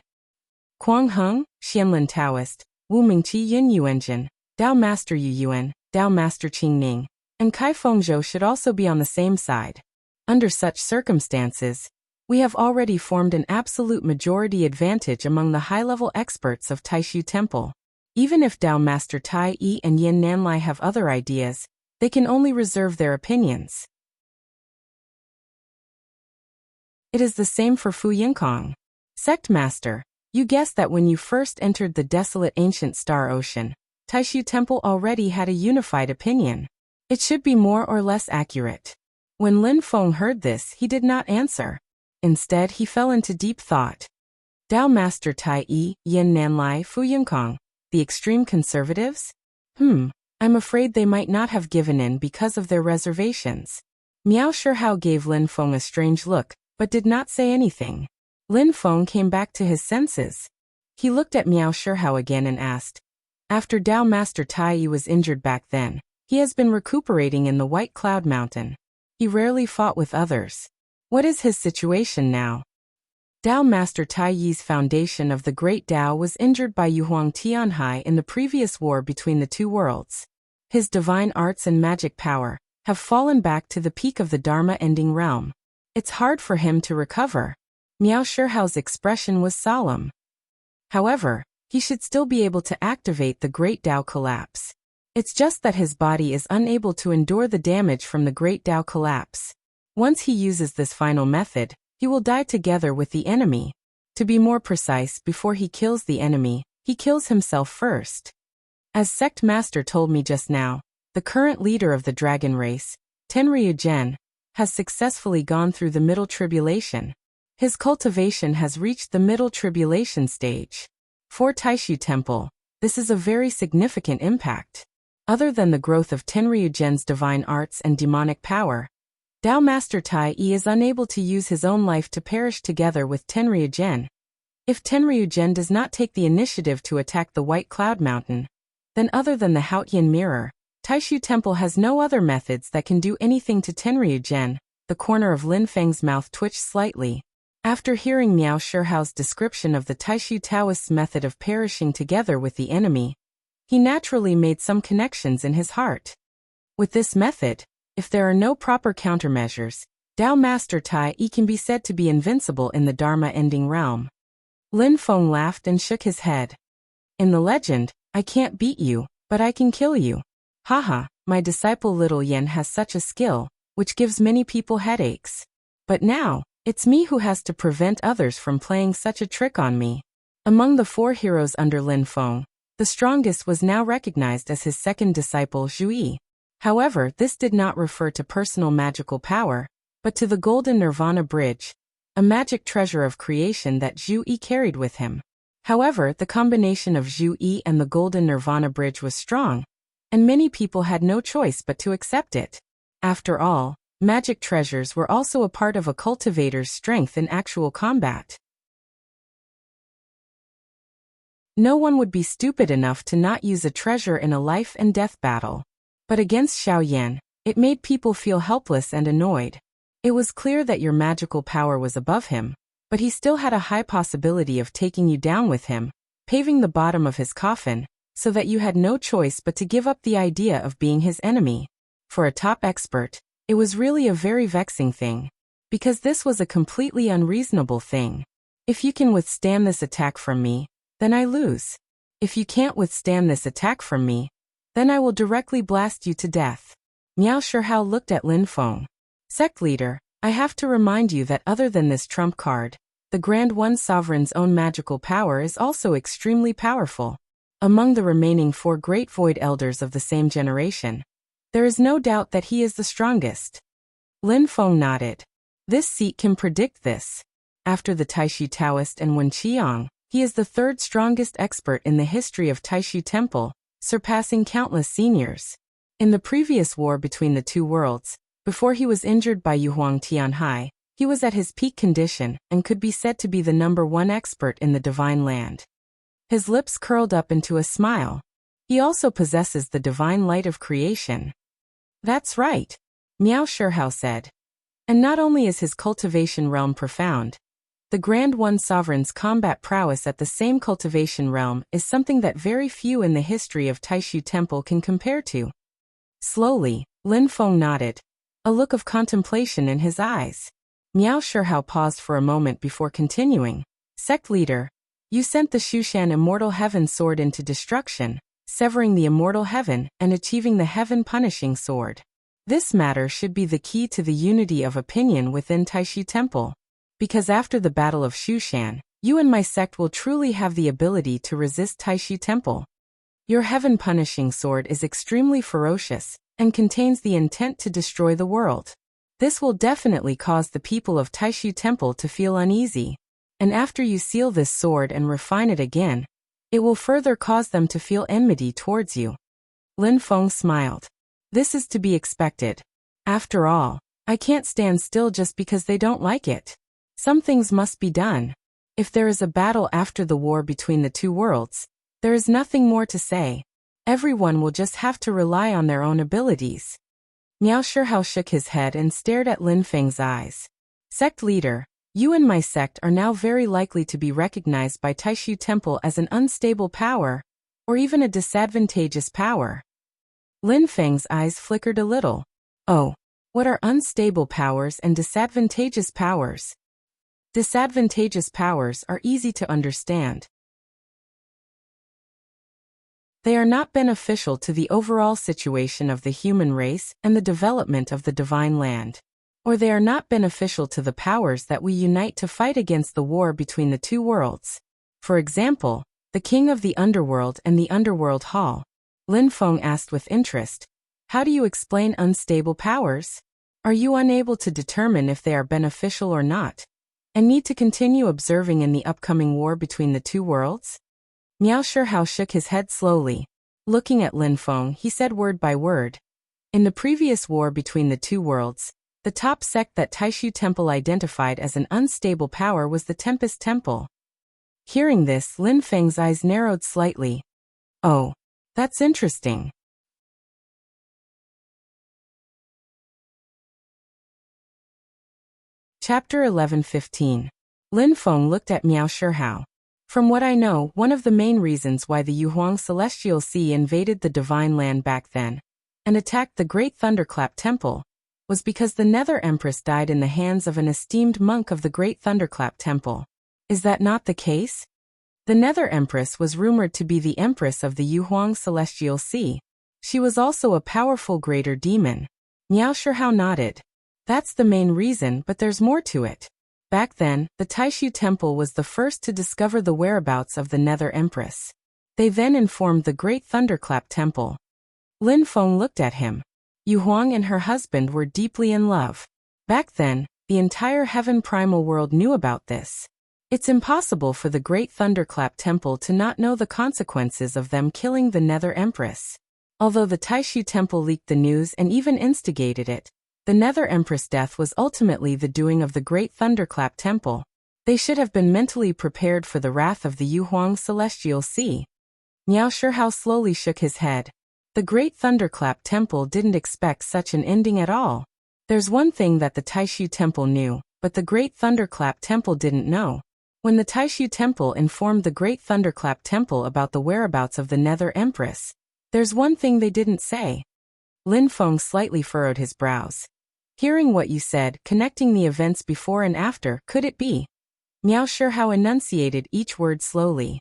Kuang Heng, Xianlin Taoist, Wu Mingqi Yin Yuanjin, Dao Master Yu Yuan, Dao Master Qing Ning, and Kai Fengzhou should also be on the same side. Under such circumstances, we have already formed an absolute majority advantage among the high-level experts of Taishu Temple. Even if Dao Master Tai Yi and Yin Nanlai have other ideas, they can only reserve their opinions. It is the same for Fu Yinkong. Sect Master, you guessed that when you first entered the desolate ancient star ocean, Taishu Temple already had a unified opinion. It should be more or less accurate. When Lin Feng heard this, he did not answer. Instead, he fell into deep thought. Dao Master Tai Yi, Yin Nanlai, Fu Yinkong, the extreme conservatives? I'm afraid they might not have given in because of their reservations. Miao Shihao gave Lin Feng a strange look, but did not say anything. Lin Feng came back to his senses. He looked at Miao Shihao again and asked, after Dao Master Tai Yi was injured back then, he has been recuperating in the White Cloud Mountain. He rarely fought with others. What is his situation now? Dao Master Tai Yi's foundation of the Great Dao was injured by Yuhuang Tianhai in the previous war between the two worlds. His divine arts and magic power have fallen back to the peak of the Dharma-ending realm. It's hard for him to recover. Miao Shihao's expression was solemn. However, he should still be able to activate the Great Dao collapse. It's just that his body is unable to endure the damage from the great Tao collapse. Once he uses this final method, he will die together with the enemy. To be more precise, before he kills the enemy, he kills himself first. As Sect Master told me just now, the current leader of the dragon race, Tenryu Gen, has successfully gone through the middle tribulation. His cultivation has reached the middle tribulation stage. For Taishu Temple, this is a very significant impact. Other than the growth of Tenryu Gen's divine arts and demonic power, Tao Master Tai Yi is unable to use his own life to perish together with Tenryu Gen. If Tenryu Gen does not take the initiative to attack the White Cloud Mountain, then other than the Haotian Mirror, Taishu Temple has no other methods that can do anything to Tenryu Gen. The corner of Lin Feng's mouth twitched slightly. After hearing Miao Shihao's description of the Taishu Taoist's method of perishing together with the enemy, he naturally made some connections in his heart. With this method, if there are no proper countermeasures, Tao Master Tai Yi can be said to be invincible in the Dharma-ending realm. Lin Feng laughed and shook his head. In the legend, I can't beat you, but I can kill you. Haha, my disciple Little Yen has such a skill, which gives many people headaches. But now, it's me who has to prevent others from playing such a trick on me. Among the 4 heroes under Lin Feng, the strongest was now recognized as his second disciple Zhu Yi. However, this did not refer to personal magical power, but to the Golden Nirvana Bridge, a magic treasure of creation that Zhu Yi carried with him. However, the combination of Zhu Yi and the Golden Nirvana Bridge was strong, and many people had no choice but to accept it. After all, magic treasures were also a part of a cultivator's strength in actual combat. No one would be stupid enough to not use a treasure in a life and death battle. But against Xiao Yan, it made people feel helpless and annoyed. It was clear that your magical power was above him, but he still had a high possibility of taking you down with him, paving the bottom of his coffin, so that you had no choice but to give up the idea of being his enemy. For a top expert, it was really a very vexing thing, because this was a completely unreasonable thing. If you can withstand this attack from me, then I lose. If you can't withstand this attack from me, then I will directly blast you to death. Miao Shihao looked at Lin Feng. Sect leader, I have to remind you that other than this trump card, the Grand One Sovereign's own magical power is also extremely powerful. Among the remaining 4 great void elders of the same generation, there is no doubt that he is the strongest. Lin Feng nodded. This seat can predict this. After the Taishu Taoist and Wen Qiang, he is the 3rd strongest expert in the history of Taishu Temple, surpassing countless seniors. In the previous war between the 2 worlds, before he was injured by Yuhuang Tianhai, he was at his peak condition and could be said to be the #1 expert in the divine land. His lips curled up into a smile. He also possesses the divine light of creation. That's right, Miao Shihao said. And not only is his cultivation realm profound, the Grand One Sovereign's combat prowess at the same cultivation realm is something that very few in the history of Taishu Temple can compare to. Slowly, Lin Feng nodded, a look of contemplation in his eyes. Miao Shihao paused for a moment before continuing. Sect leader, you sent the Shushan Immortal Heaven Sword into destruction, severing the Immortal Heaven and achieving the Heaven Punishing Sword. This matter should be the key to the unity of opinion within Taishu Temple. Because after the Battle of Shushan, you and my sect will truly have the ability to resist Taishu Temple. Your Heaven Punishing Sword is extremely ferocious and contains the intent to destroy the world. This will definitely cause the people of Taishu Temple to feel uneasy. And after you seal this sword and refine it again, it will further cause them to feel enmity towards you. Lin Feng smiled. This is to be expected. After all, I can't stand still just because they don't like it. Some things must be done. If there is a battle after the war between the 2 worlds, there is nothing more to say. Everyone will just have to rely on their own abilities. Miao Shihao shook his head and stared at Lin Feng's eyes. Sect leader, you and my sect are now very likely to be recognized by Taishu Temple as an unstable power, or even a disadvantageous power. Lin Feng's eyes flickered a little. Oh, what are unstable powers and disadvantageous powers? Disadvantageous powers are easy to understand. They are not beneficial to the overall situation of the human race and the development of the divine land. Or they are not beneficial to the powers that we unite to fight against the war between the two worlds. For example, the king of the underworld and the underworld hall. Lin Feng asked with interest. How do you explain unstable powers? Are you unable to determine if they are beneficial or not? And need to continue observing in the upcoming war between the two worlds? Miao Shihao shook his head slowly. Looking at Lin Feng, he said word by word. In the previous war between the two worlds, the top sect that Taishu Temple identified as an unstable power was the Tempest Temple. Hearing this, Lin Feng's eyes narrowed slightly. Oh, that's interesting. Chapter 11:15. Lin Feng looked at Miao Shihao. From what I know, one of the main reasons why the Yuhuang Celestial Sea invaded the Divine Land back then and attacked the Great Thunderclap Temple was because the Nether Empress died in the hands of an esteemed monk of the Great Thunderclap Temple. Is that not the case? The Nether Empress was rumored to be the Empress of the Yuhuang Celestial Sea. She was also a powerful greater demon. Miao Shihao nodded. That's the main reason, but there's more to it. Back then, the Taishu Temple was the first to discover the whereabouts of the Nether Empress. They then informed the Great Thunderclap Temple. Lin Feng looked at him. Yu Huang and her husband were deeply in love. Back then, the entire Heaven Primal world knew about this. It's impossible for the Great Thunderclap Temple to not know the consequences of them killing the Nether Empress. Although the Taishu Temple leaked the news and even instigated it, the Nether Empress' death was ultimately the doing of the Great Thunderclap Temple. They should have been mentally prepared for the wrath of the Yuhuang Celestial Sea. Miao Shihao slowly shook his head. The Great Thunderclap Temple didn't expect such an ending at all. There's one thing that the Taishu Temple knew, but the Great Thunderclap Temple didn't know. When the Taishu Temple informed the Great Thunderclap Temple about the whereabouts of the Nether Empress, there's one thing they didn't say. Lin Feng slightly furrowed his brows. Hearing what you said, connecting the events before and after, could it be? Miao Shihao enunciated each word slowly.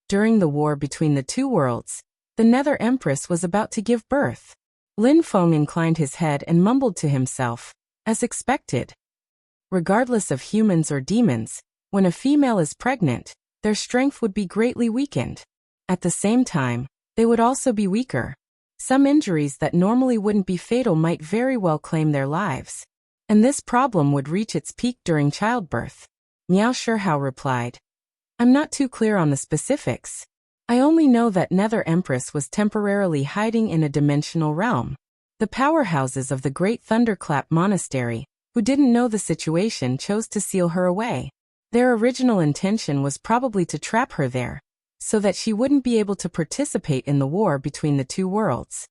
During the war between the two worlds, the Nether Empress was about to give birth. Lin Feng inclined his head and mumbled to himself, as expected. Regardless of humans or demons, when a female is pregnant, their strength would be greatly weakened. At the same time, they would also be weaker. Some injuries that normally wouldn't be fatal might very well claim their lives. And this problem would reach its peak during childbirth. Miao Shihao replied. I'm not too clear on the specifics. I only know that Nether Empress was temporarily hiding in a dimensional realm. The powerhouses of the Great Thunderclap Monastery, who didn't know the situation, chose to seal her away. Their original intention was probably to trap her there, so that she wouldn't be able to participate in the war between the two worlds.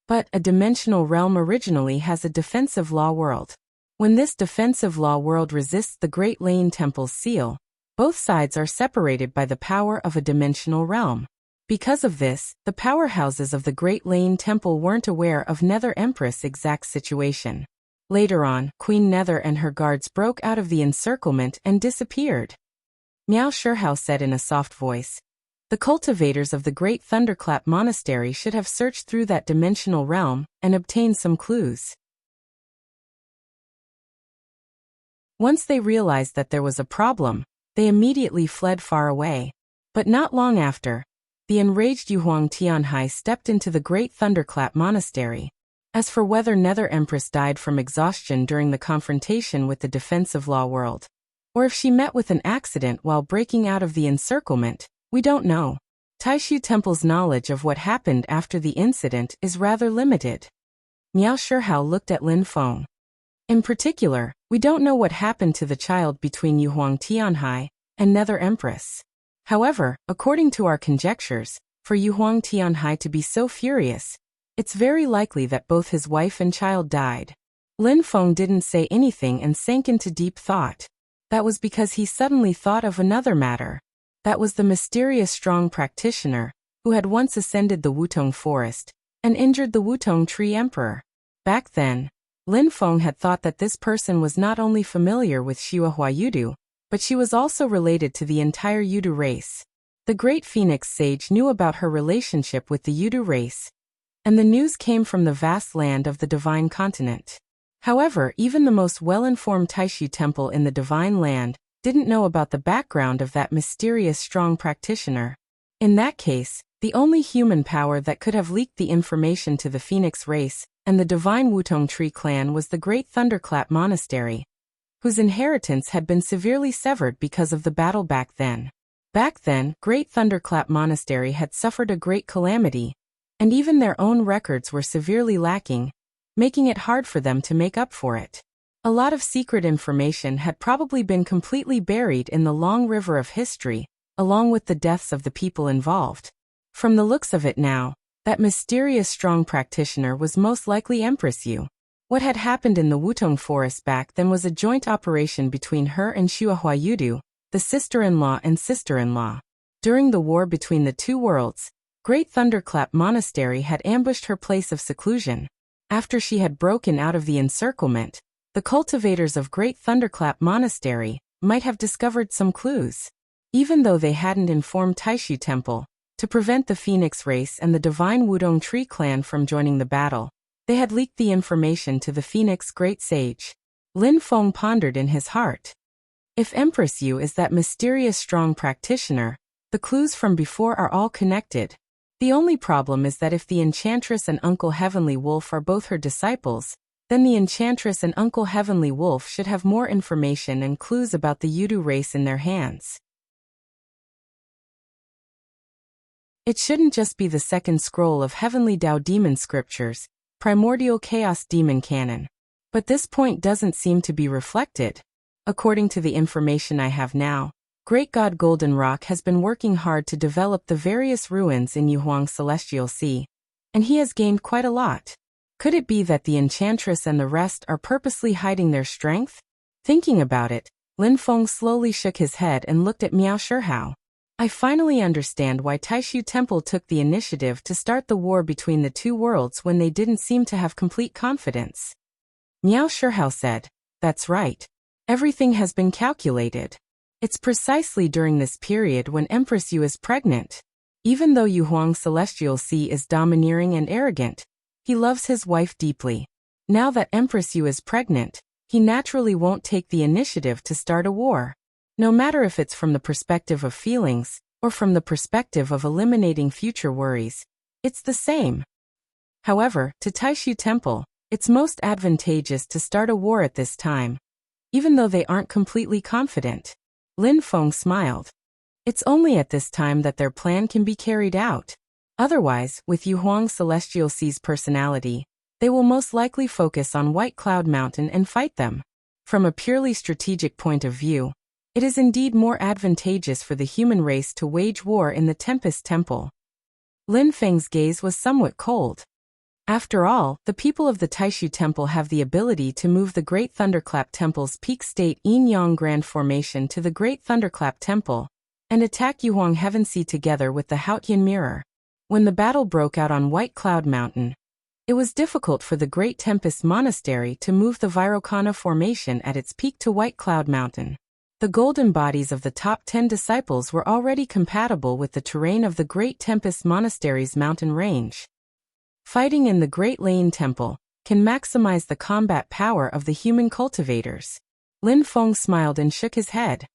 But a dimensional realm originally has a defensive law world. When this defensive law world resists the Great Lane Temple's seal, both sides are separated by the power of a dimensional realm. Because of this, the powerhouses of the Great Lane Temple weren't aware of Nether Empress' exact situation. Later on, Queen Nether and her guards broke out of the encirclement and disappeared. Miao Shihao said in a soft voice. The cultivators of the Great Thunderclap Monastery should have searched through that dimensional realm and obtained some clues. Once they realized that there was a problem, they immediately fled far away. But not long after, the enraged Yuhuang Tianhai stepped into the Great Thunderclap Monastery. As for whether Nether Empress died from exhaustion during the confrontation with the defensive law world, or if she met with an accident while breaking out of the encirclement, we don't know. Taishu Temple's knowledge of what happened after the incident is rather limited. Miao Shihao looked at Lin Feng. In particular, we don't know what happened to the child between Yuhuang Tianhai and Nether Empress. However, according to our conjectures, for Yuhuang Tianhai to be so furious, it's very likely that both his wife and child died. Lin Feng didn't say anything and sank into deep thought. That was because he suddenly thought of another matter. That was the mysterious strong practitioner who had once ascended the Wutong forest and injured the Wutong Tree Emperor. Back then, Lin Feng had thought that this person was not only familiar with Xiuhua Yudu, but she was also related to the entire Yudu race. The great Phoenix sage knew about her relationship with the Yudu race, and the news came from the vast land of the divine continent. However, even the most well-informed Taishu temple in the divine land didn't know about the background of that mysterious strong practitioner. In that case, the only human power that could have leaked the information to the Phoenix race and the divine Wutong Tree clan was the Great Thunderclap Monastery, whose inheritance had been severely severed because of the battle back then. Back then, Great Thunderclap Monastery had suffered a great calamity, and even their own records were severely lacking, making it hard for them to make up for it. A lot of secret information had probably been completely buried in the long river of history, along with the deaths of the people involved. From the looks of it now, that mysterious strong practitioner was most likely Empress Yu. What had happened in the Wutong forest back then was a joint operation between her and Xuehua Yudu, the sister-in-law and sister-in-law. During the war between the two worlds, Great Thunderclap Monastery had ambushed her place of seclusion. After she had broken out of the encirclement, the cultivators of Great Thunderclap Monastery might have discovered some clues. Even though they hadn't informed Taishu Temple, to prevent the Phoenix race and the divine Wudong Tree clan from joining the battle, they had leaked the information to the Phoenix Great Sage. Lin Feng pondered in his heart. If Empress Yu is that mysterious strong practitioner, the clues from before are all connected. The only problem is that if the Enchantress and Uncle Heavenly Wolf are both her disciples, then the Enchantress and Uncle Heavenly Wolf should have more information and clues about the Yudu race in their hands. It shouldn't just be the second scroll of Heavenly Dao Demon Scriptures, Primordial Chaos Demon Canon. But this point doesn't seem to be reflected. According to the information I have now, Great God Goldenrock has been working hard to develop the various ruins in Yuhuang Celestial Sea, and he has gained quite a lot. Could it be that the Enchantress and the rest are purposely hiding their strength? Thinking about it, Lin Feng slowly shook his head and looked at Miao Shihao. I finally understand why Taishu Temple took the initiative to start the war between the two worlds when they didn't seem to have complete confidence. Miao Shihao said, "That's right. Everything has been calculated. It's precisely during this period when Empress Yu is pregnant. Even though Yuhuang Celestial Sea is domineering and arrogant, he loves his wife deeply. Now that Empress Yu is pregnant, he naturally won't take the initiative to start a war. No matter if it's from the perspective of feelings, or from the perspective of eliminating future worries, it's the same. However, to Taishu Temple, it's most advantageous to start a war at this time, even though they aren't completely confident." Lin Feng smiled. It's only at this time that their plan can be carried out. Otherwise, with Yuhuang Celestial Sea's personality, they will most likely focus on White Cloud Mountain and fight them. From a purely strategic point of view, it is indeed more advantageous for the human race to wage war in the Tempest Temple. Lin Feng's gaze was somewhat cold. After all, the people of the Taishu Temple have the ability to move the Great Thunderclap Temple's peak state Yin Yang Grand Formation to the Great Thunderclap Temple, and attack Yuhuang Heaven Sea together with the Haotian Mirror. When the battle broke out on White Cloud Mountain, it was difficult for the Great Tempest Monastery to move the Virokana Formation at its peak to White Cloud Mountain. The golden bodies of the top 10 disciples were already compatible with the terrain of the Great Tempest Monastery's mountain range. Fighting in the Great Lane Temple can maximize the combat power of the human cultivators. Lin Feng smiled and shook his head.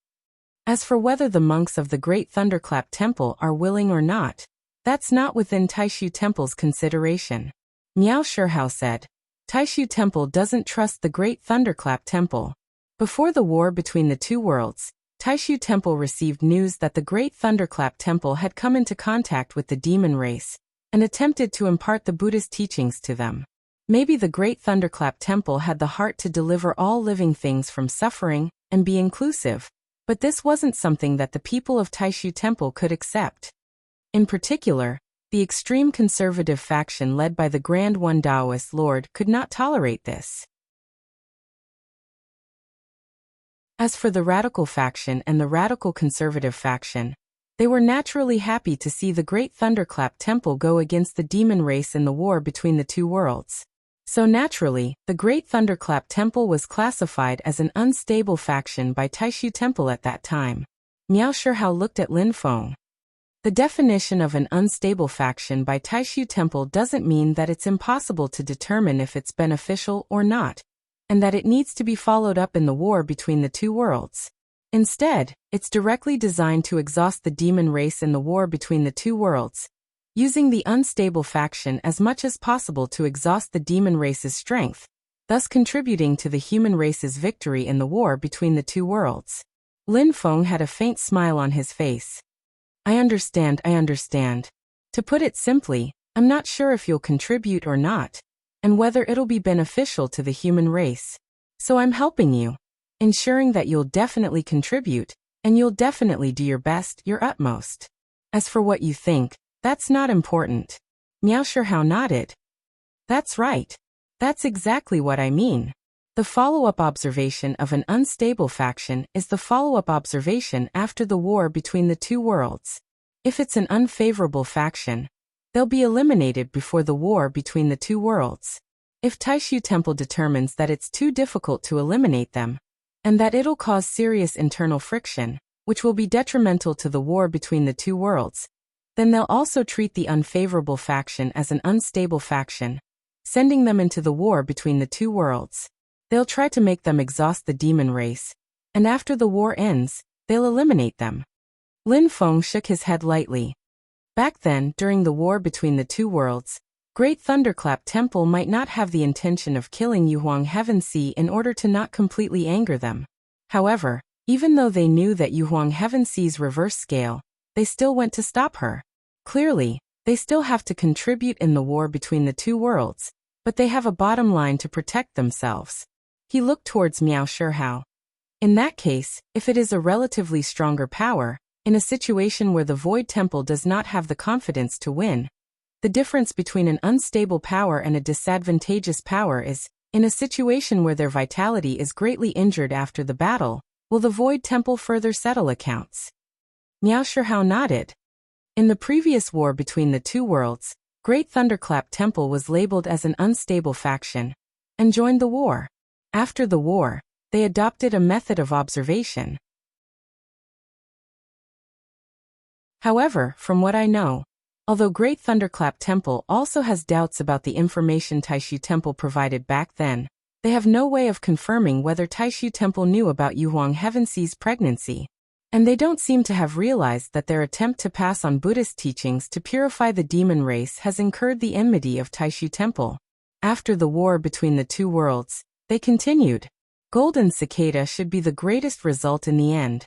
As for whether the monks of the Great Thunderclap Temple are willing or not, that's not within Taishu Temple's consideration. Miao Shihao said, Taishu Temple doesn't trust the Great Thunderclap Temple. Before the war between the two worlds, Taishu Temple received news that the Great Thunderclap Temple had come into contact with the demon race, and attempted to impart the Buddhist teachings to them. Maybe the Great Thunderclap Temple had the heart to deliver all living things from suffering, and be inclusive, but this wasn't something that the people of Taishu Temple could accept. In particular, the extreme conservative faction led by the Grand One Taoist Lord could not tolerate this. As for the radical faction and the radical conservative faction, they were naturally happy to see the Great Thunderclap Temple go against the demon race in the war between the two worlds. So naturally, the Great Thunderclap Temple was classified as an unstable faction by Taishu Temple at that time. Miao Shihao looked at Lin Feng. The definition of an unstable faction by Taishu Temple doesn't mean that it's impossible to determine if it's beneficial or not, and that it needs to be followed up in the war between the two worlds. Instead, it's directly designed to exhaust the demon race in the war between the two worlds, using the unstable faction as much as possible to exhaust the demon race's strength, thus contributing to the human race's victory in the war between the two worlds. Lin Feng had a faint smile on his face. I understand. To put it simply, I'm not sure if you'll contribute or not, and whether it'll be beneficial to the human race. So I'm helping you, ensuring that you'll definitely contribute, and you'll definitely do your best, your utmost. As for what you think, that's not important. Miao Shihao nodded. That's right. That's exactly what I mean. The follow-up observation of an unstable faction is the follow-up observation after the war between the two worlds. If it's an unfavorable faction, they'll be eliminated before the war between the two worlds. If Taishu Temple determines that it's too difficult to eliminate them, and that it'll cause serious internal friction, which will be detrimental to the war between the two worlds, then they'll also treat the unfavorable faction as an unstable faction, sending them into the war between the two worlds. They'll try to make them exhaust the demon race, and after the war ends, they'll eliminate them. Lin Feng shook his head lightly. Back then, during the war between the two worlds, Great Thunderclap Temple might not have the intention of killing Yuhuang Heaven Sea in order to not completely anger them. However, even though they knew that Yuhuang Heaven Sea's reverse scale, they still went to stop her. Clearly, they still have to contribute in the war between the two worlds, but they have a bottom line to protect themselves. He looked towards Miao Shihao. In that case, if it is a relatively stronger power, in a situation where the Void Temple does not have the confidence to win, the difference between an unstable power and a disadvantageous power is, in a situation where their vitality is greatly injured after the battle, will the Void Temple further settle accounts? Miao Shihao nodded. In the previous war between the two worlds, Great Thunderclap Temple was labeled as an unstable faction, and joined the war. After the war, they adopted a method of observation. However, from what I know, although Great Thunderclap Temple also has doubts about the information Taishu Temple provided back then, they have no way of confirming whether Taishu Temple knew about Yuhuang Heaven Sea's pregnancy, and they don't seem to have realized that their attempt to pass on Buddhist teachings to purify the demon race has incurred the enmity of Taishu Temple. After the war between the two worlds, they continued, Golden Cicada should be the greatest result in the end.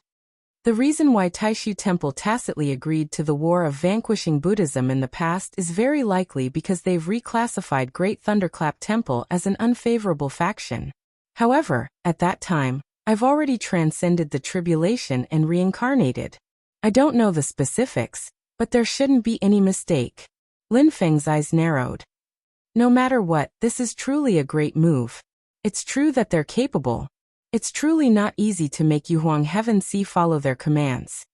The reason why Taishu Temple tacitly agreed to the war of vanquishing Buddhism in the past is very likely because they've reclassified Great Thunderclap Temple as an unfavorable faction. However, at that time, I've already transcended the tribulation and reincarnated. I don't know the specifics, but there shouldn't be any mistake. Lin Feng's eyes narrowed. No matter what, this is truly a great move. It's true that they're capable. It's truly not easy to make Yuhuang Heaven Sea follow their commands.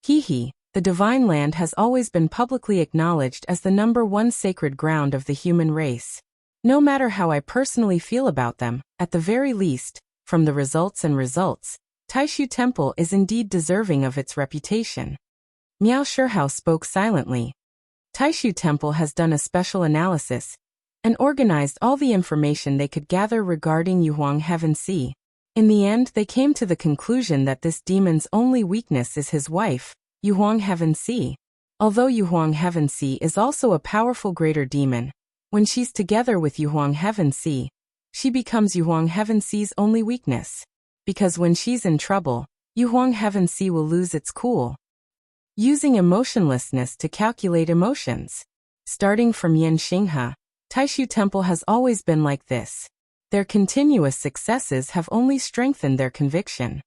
The Divine Land has always been publicly acknowledged as the #1 sacred ground of the human race. No matter how I personally feel about them, at the very least, from the results, Taishu Temple is indeed deserving of its reputation. Miao Shihao spoke silently. Taishu Temple has done a special analysis, and organized all the information they could gather regarding Yuhuang Heaven Sea. In the end, they came to the conclusion that this demon's only weakness is his wife, Yuhuang Heaven Sea. Although Yuhuang Heaven Sea is also a powerful greater demon, when she's together with Yuhuang Heaven Sea, she becomes Yuhuang Heaven Sea's only weakness. Because when she's in trouble, Yuhuang Heaven Sea will lose its cool. Using emotionlessness to calculate emotions. Starting from Yan Xinghe, Taishu Temple has always been like this. Their continuous successes have only strengthened their conviction.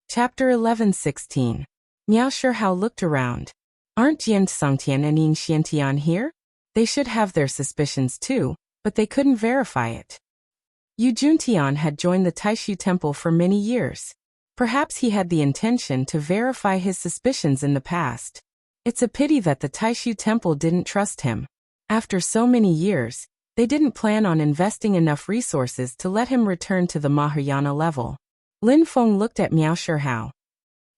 Chapter 11:16. Miao Shihao looked around. Aren't Jian Songtian and Yin Xiantian here? They should have their suspicions too, but they couldn't verify it. Yu Juntian had joined the Taishu Temple for many years. Perhaps he had the intention to verify his suspicions in the past. It's a pity that the Taishu Temple didn't trust him. After so many years, they didn't plan on investing enough resources to let him return to the Mahayana level. Lin Feng looked at Miao Shihao.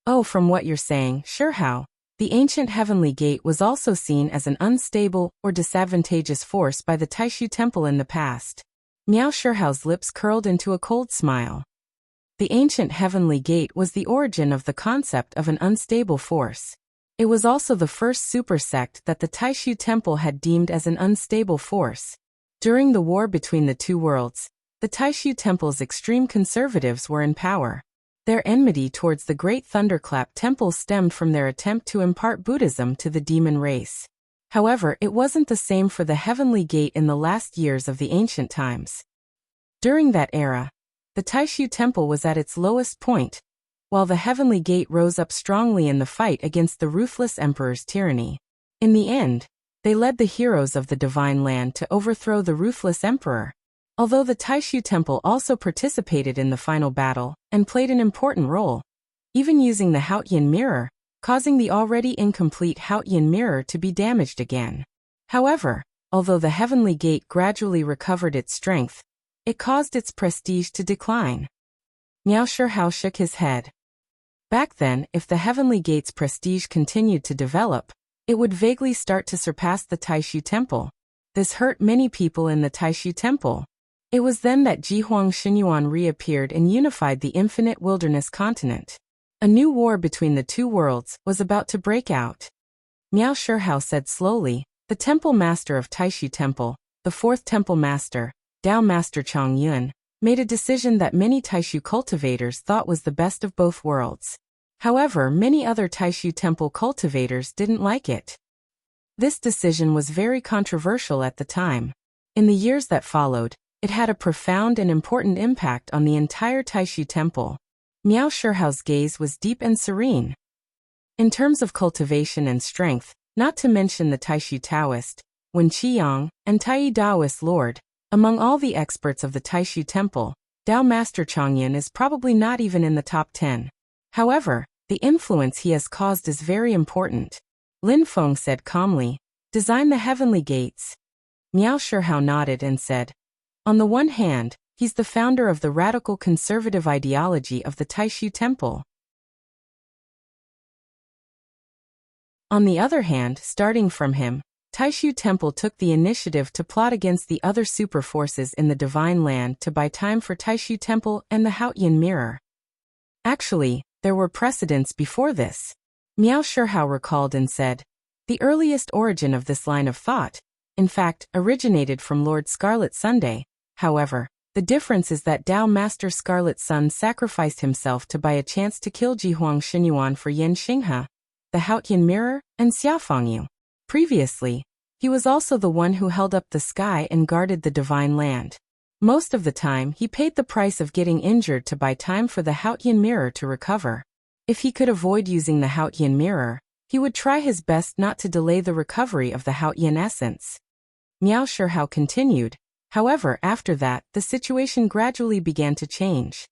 Oh, from what you're saying, Shihao, the ancient heavenly gate was also seen as an unstable or disadvantageous force by the Taishu Temple in the past. Miao Shihao's lips curled into a cold smile. The ancient heavenly gate was the origin of the concept of an unstable force. It was also the first super sect that the Taishu Temple had deemed as an unstable force. During the war between the two worlds, the Taishu Temple's extreme conservatives were in power. Their enmity towards the Great Thunderclap Temple stemmed from their attempt to impart Buddhism to the demon race. However, it wasn't the same for the Heavenly Gate in the last years of the ancient times. During that era, the Taishu Temple was at its lowest point, while the Heavenly Gate rose up strongly in the fight against the ruthless Emperor's tyranny. In the end, they led the heroes of the Divine Land to overthrow the ruthless Emperor. Although the Taishu Temple also participated in the final battle and played an important role, even using the Haotian mirror, causing the already incomplete Haotian mirror to be damaged again. However, although the Heavenly Gate gradually recovered its strength, it caused its prestige to decline. Miao Shihao shook his head. Back then, if the Heavenly Gate's prestige continued to develop, it would vaguely start to surpass the Taishu Temple. This hurt many people in the Taishu Temple. It was then that Jihuang Xinyuan reappeared and unified the infinite wilderness continent. A new war between the two worlds was about to break out. Miao Shihao said slowly, the Temple Master of Taishu Temple, the fourth Temple Master, Dao Master Chong Yun, made a decision that many Taishu cultivators thought was the best of both worlds. However, many other Taishu Temple cultivators didn't like it. This decision was very controversial at the time. In the years that followed, it had a profound and important impact on the entire Taishu Temple. Miao Shihao's gaze was deep and serene. In terms of cultivation and strength, not to mention the Taishu Taoist, Wen Qiyang, and Tai Daoist Lord, among all the experts of the Taishu Temple, Dao Master Chongyun is probably not even in the top 10. However, the influence he has caused is very important. Lin Feng said calmly, design the heavenly gates. Miao Shihao nodded and said, on the one hand, he's the founder of the radical conservative ideology of the Taishu Temple. On the other hand, starting from him, Taishu Temple took the initiative to plot against the other super forces in the Divine Land to buy time for Taishu Temple and the Haotian Mirror. Actually, there were precedents before this. Miao Shihao recalled and said, the earliest origin of this line of thought, in fact, originated from Lord Scarlet Sunday. However, the difference is that Dao Master Scarlet Sun sacrificed himself to buy a chance to kill Jihuang Xinyuan for Yan Xinghe, the Haotian Mirror, and Xiaofangyu. Previously, he was also the one who held up the sky and guarded the Divine Land. Most of the time, he paid the price of getting injured to buy time for the Haotian Mirror to recover. If he could avoid using the Haotian Mirror, he would try his best not to delay the recovery of the Haotian essence. Miao Shihao continued. However, after that, the situation gradually began to change.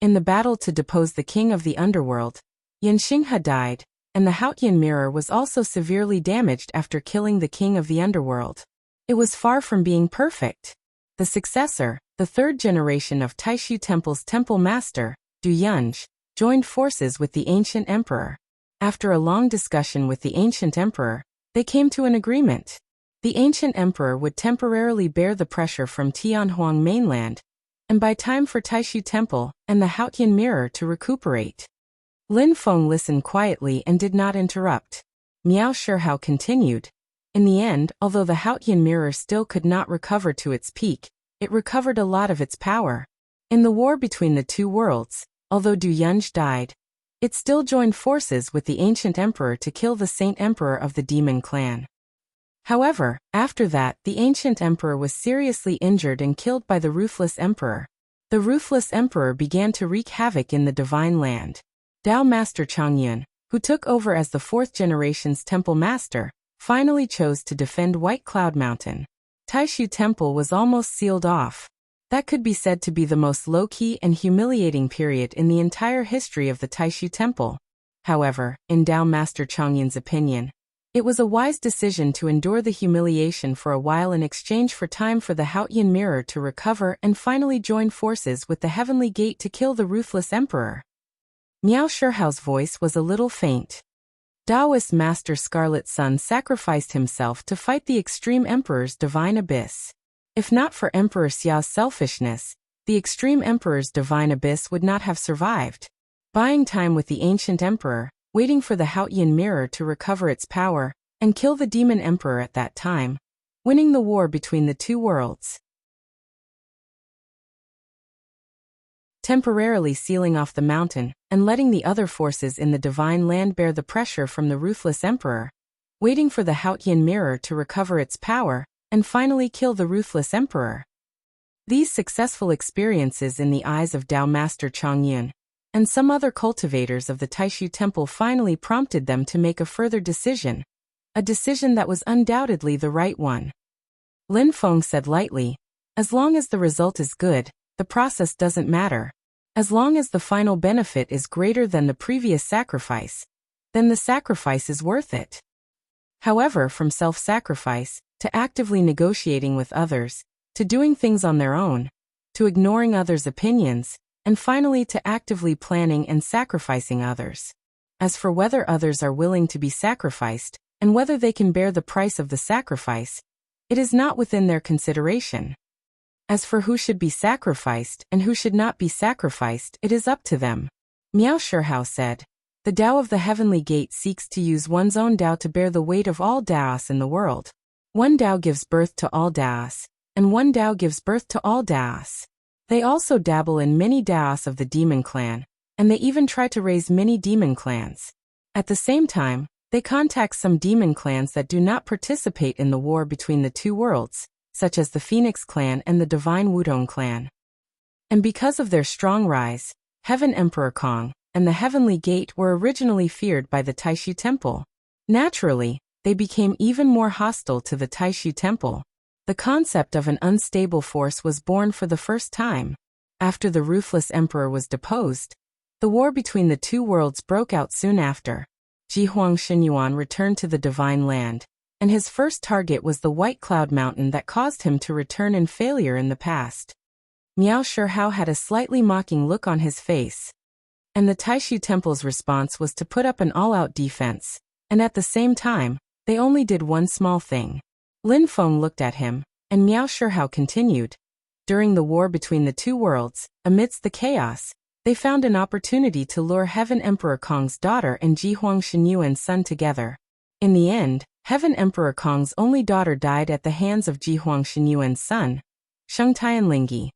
In the battle to depose the king of the underworld, Yan Xinghe died, and the Haotian Mirror was also severely damaged after killing the king of the underworld. It was far from being perfect. The successor, the third generation of Taishu Temple's temple master, Du Yunj, joined forces with the ancient emperor. After a long discussion with the ancient emperor, they came to an agreement. The ancient emperor would temporarily bear the pressure from Tianhuang mainland, and buy time for Taishu Temple and the Haotian Mirror to recuperate. Lin Feng listened quietly and did not interrupt. Miao Shihao continued. In the end, although the Haotian Mirror still could not recover to its peak, it recovered a lot of its power. In the war between the two worlds, although Du Yunj died, it still joined forces with the ancient emperor to kill the Saint Emperor of the Demon Clan. However, after that, the ancient emperor was seriously injured and killed by the ruthless emperor. The ruthless emperor began to wreak havoc in the Divine Land. Dao Master Chongyun, who took over as the fourth generation's temple master, finally chose to defend White Cloud Mountain. Taishu Temple was almost sealed off. That could be said to be the most low-key and humiliating period in the entire history of the Taishu Temple. However, in Dao Master Chongyun's opinion, It was a wise decision to endure the humiliation for a while in exchange for time for the Haotian mirror to recover and finally join forces with the Heavenly Gate to kill the ruthless emperor. Miao Shihao's voice was a little faint. Taoist Master Scarlet Sun sacrificed himself to fight the Extreme Emperor's divine abyss. If not for Emperor Xiao's selfishness, the Extreme Emperor's divine abyss would not have survived. Buying time with the ancient emperor, waiting for the Haotian mirror to recover its power, and kill the demon emperor at that time, winning the war between the two worlds. Temporarily sealing off the mountain, and letting the other forces in the divine land bear the pressure from the ruthless emperor, waiting for the Haotian mirror to recover its power, and finally kill the ruthless emperor. These successful experiences in the eyes of Tao Master Chongyun, and some other cultivators of the Taishu Temple finally prompted them to make a further decision, a decision that was undoubtedly the right one. Lin Feng said lightly, "As long as the result is good, the process doesn't matter. As long as the final benefit is greater than the previous sacrifice, then the sacrifice is worth it." However, from self-sacrifice, to actively negotiating with others, to doing things on their own, to ignoring others' opinions, and finally to actively planning and sacrificing others. As for whether others are willing to be sacrificed, and whether they can bear the price of the sacrifice, it is not within their consideration. As for who should be sacrificed and who should not be sacrificed, it is up to them. Miao Shihao said, "The Tao of the Heavenly Gate seeks to use one's own Tao to bear the weight of all Taos in the world. One Tao gives birth to all Taos, and one Tao gives birth to all Taos. They also dabble in many Taos of the demon clan, and they even try to raise many demon clans. At the same time, they contact some demon clans that do not participate in the war between the two worlds, such as the Phoenix clan and the Divine Wudong clan. And because of their strong rise, Heaven Emperor Kong and the Heavenly Gate were originally feared by the Taishu Temple. Naturally, they became even more hostile to the Taishu Temple. The concept of an unstable force was born for the first time. After the ruthless emperor was deposed, the war between the two worlds broke out soon after. Jihuang Xinyuan returned to the Divine Land, and his first target was the White Cloud Mountain that caused him to return in failure in the past. Miao Shihao had a slightly mocking look on his face. And the Taishu Temple's response was to put up an all-out defense, and at the same time, they only did one small thing. Lin Feng looked at him, and Miao Shihao continued. During the war between the two worlds, amidst the chaos, they found an opportunity to lure Heaven Emperor Kong's daughter and Jihuang Xinyuan's son together. In the end, Heaven Emperor Kong's only daughter died at the hands of Jihuang Xinyuan's son, Sheng Tianlingyi.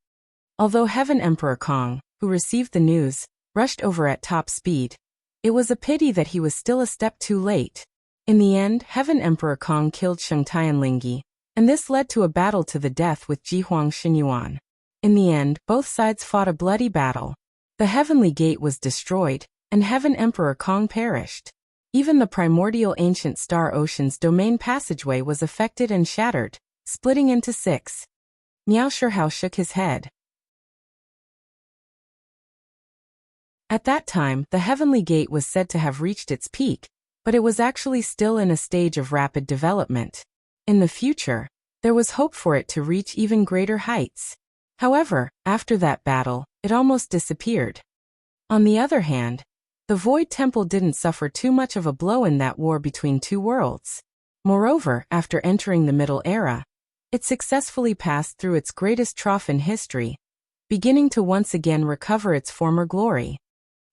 Although Heaven Emperor Kong, who received the news, rushed over at top speed, it was a pity that he was still a step too late. In the end, Heaven Emperor Kong killed Sheng Tianlingyi, and this led to a battle to the death with Jihuang Xinyuan. In the end, both sides fought a bloody battle. The Heavenly Gate was destroyed, and Heaven Emperor Kong perished. Even the primordial ancient Star Ocean's domain passageway was affected and shattered, splitting into 6. Miao Shihao shook his head. At that time, the Heavenly Gate was said to have reached its peak, but it was actually still in a stage of rapid development. In the future, there was hope for it to reach even greater heights. However, after that battle, it almost disappeared. On the other hand, the Void Temple didn't suffer too much of a blow in that war between two worlds. Moreover, after entering the Middle Era, it successfully passed through its greatest trough in history, beginning to once again recover its former glory.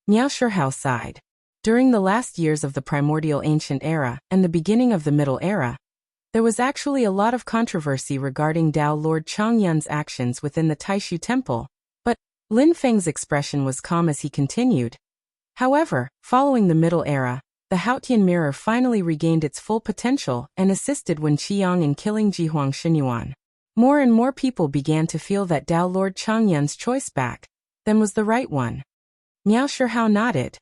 Miao Shihao sighed. During the last years of the Primordial Ancient Era and the beginning of the Middle Era, there was actually a lot of controversy regarding Tao Lord Chongyun's actions within the Taishu Temple, but Lin Feng's expression was calm as he continued. However, following the Middle Era, the Haotian Mirror finally regained its full potential and assisted Wen Qiang in killing Jihuang Xinyuan. More and more people began to feel that Tao Lord Chongyun's choice back then was the right one. Miao Shihao nodded.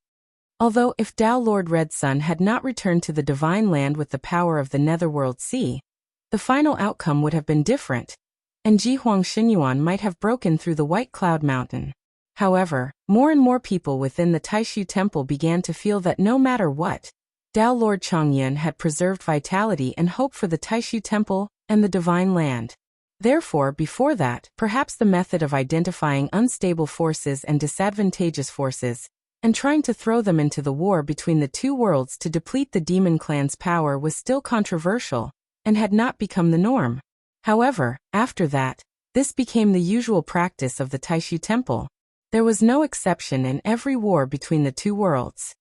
Although if Tao Lord Red Sun had not returned to the Divine Land with the power of the Netherworld Sea, the final outcome would have been different, and Jihuang Xinyuan might have broken through the White Cloud Mountain. However, more and more people within the Taishu Temple began to feel that no matter what, Dao Lord Changyan had preserved vitality and hope for the Taishu Temple and the Divine Land. Therefore, before that, perhaps the method of identifying unstable forces and disadvantageous forces, and trying to throw them into the war between the two worlds to deplete the demon clan's power was still controversial, and had not become the norm. However, after that, this became the usual practice of the Taishu Temple. There was no exception in every war between the two worlds.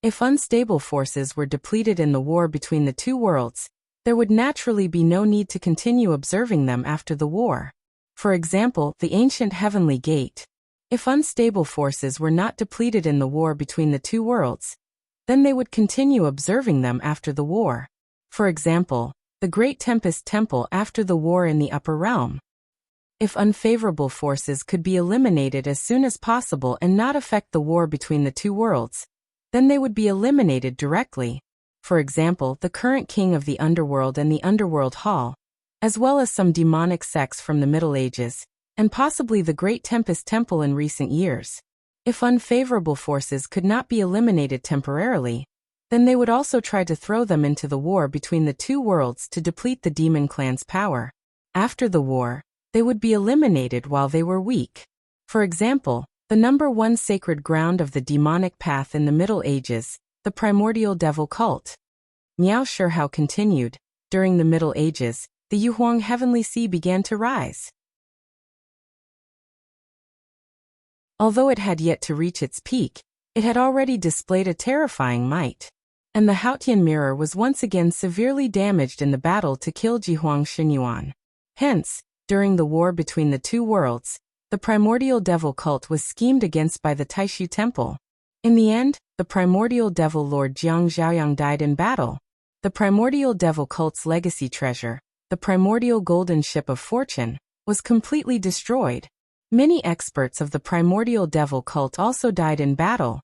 If unstable forces were depleted in the war between the two worlds, there would naturally be no need to continue observing them after the war. For example, the ancient Heavenly Gate. If unstable forces were not depleted in the war between the two worlds, then they would continue observing them after the war. For example, the Great Tempest Temple after the war in the Upper Realm. If unfavorable forces could be eliminated as soon as possible and not affect the war between the two worlds, then they would be eliminated directly. For example, the current king of the underworld and the underworld hall, as well as some demonic sects from the Middle Ages, and possibly the Great Tempest Temple in recent years. If unfavorable forces could not be eliminated temporarily, then they would also try to throw them into the war between the two worlds to deplete the demon clan's power. After the war, they would be eliminated while they were weak. For example, the number one sacred ground of the demonic path in the Middle Ages, the primordial devil cult. Miao Shihao continued, during the Middle Ages, the Yuhuang Heavenly Sea began to rise. Although it had yet to reach its peak, it had already displayed a terrifying might. And the Haotian mirror was once again severely damaged in the battle to kill Jihuang Xinyuan. Hence, during the war between the two worlds, the primordial devil cult was schemed against by the Taishu Temple. In the end, the primordial devil Lord Jiang Zhaoyang died in battle. The primordial devil cult's legacy treasure, the primordial golden ship of fortune, was completely destroyed. Many experts of the primordial devil cult also died in battle.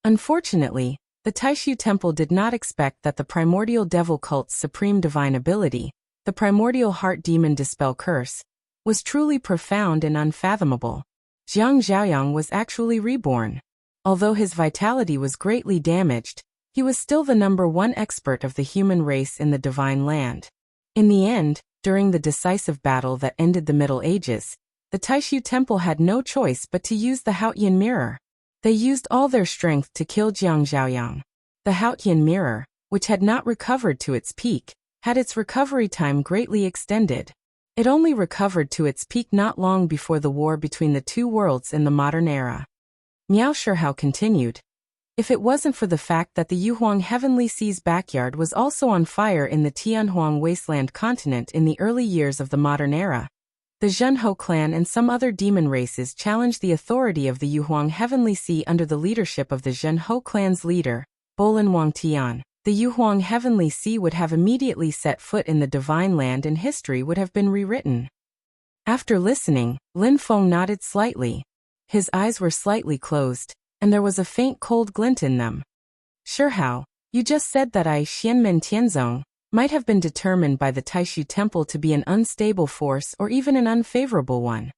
Unfortunately, the Taishu Temple did not expect that the primordial devil cult's supreme divine ability, the primordial heart demon dispel curse, was truly profound and unfathomable. Jiang Zhaoyang was actually reborn. Although his vitality was greatly damaged, he was still the number one expert of the human race in the Divine Land. In the end, during the decisive battle that ended the Middle Ages, the Taishu Temple had no choice but to use the Haotian mirror. They used all their strength to kill Jiang Zhaoyang. The Haotian mirror, which had not recovered to its peak, had its recovery time greatly extended. It only recovered to its peak not long before the war between the two worlds in the modern era. Miao Shihao continued, if it wasn't for the fact that the Yuhuang Heavenly Sea's backyard was also on fire in the Tianhuang Wasteland continent in the early years of the modern era, the Zhenhou clan and some other demon races challenged the authority of the Yuhuang Heavenly Sea under the leadership of the Zhenhou clan's leader, Bolan Wangtian. The Yuhuang Heavenly Sea would have immediately set foot in the Divine Land and history would have been rewritten. After listening, Lin Feng nodded slightly. His eyes were slightly closed, and there was a faint cold glint in them. Shihao, you just said that Xianmen Tianzong might have been determined by the Taishu Temple to be an unstable force or even an unfavorable one.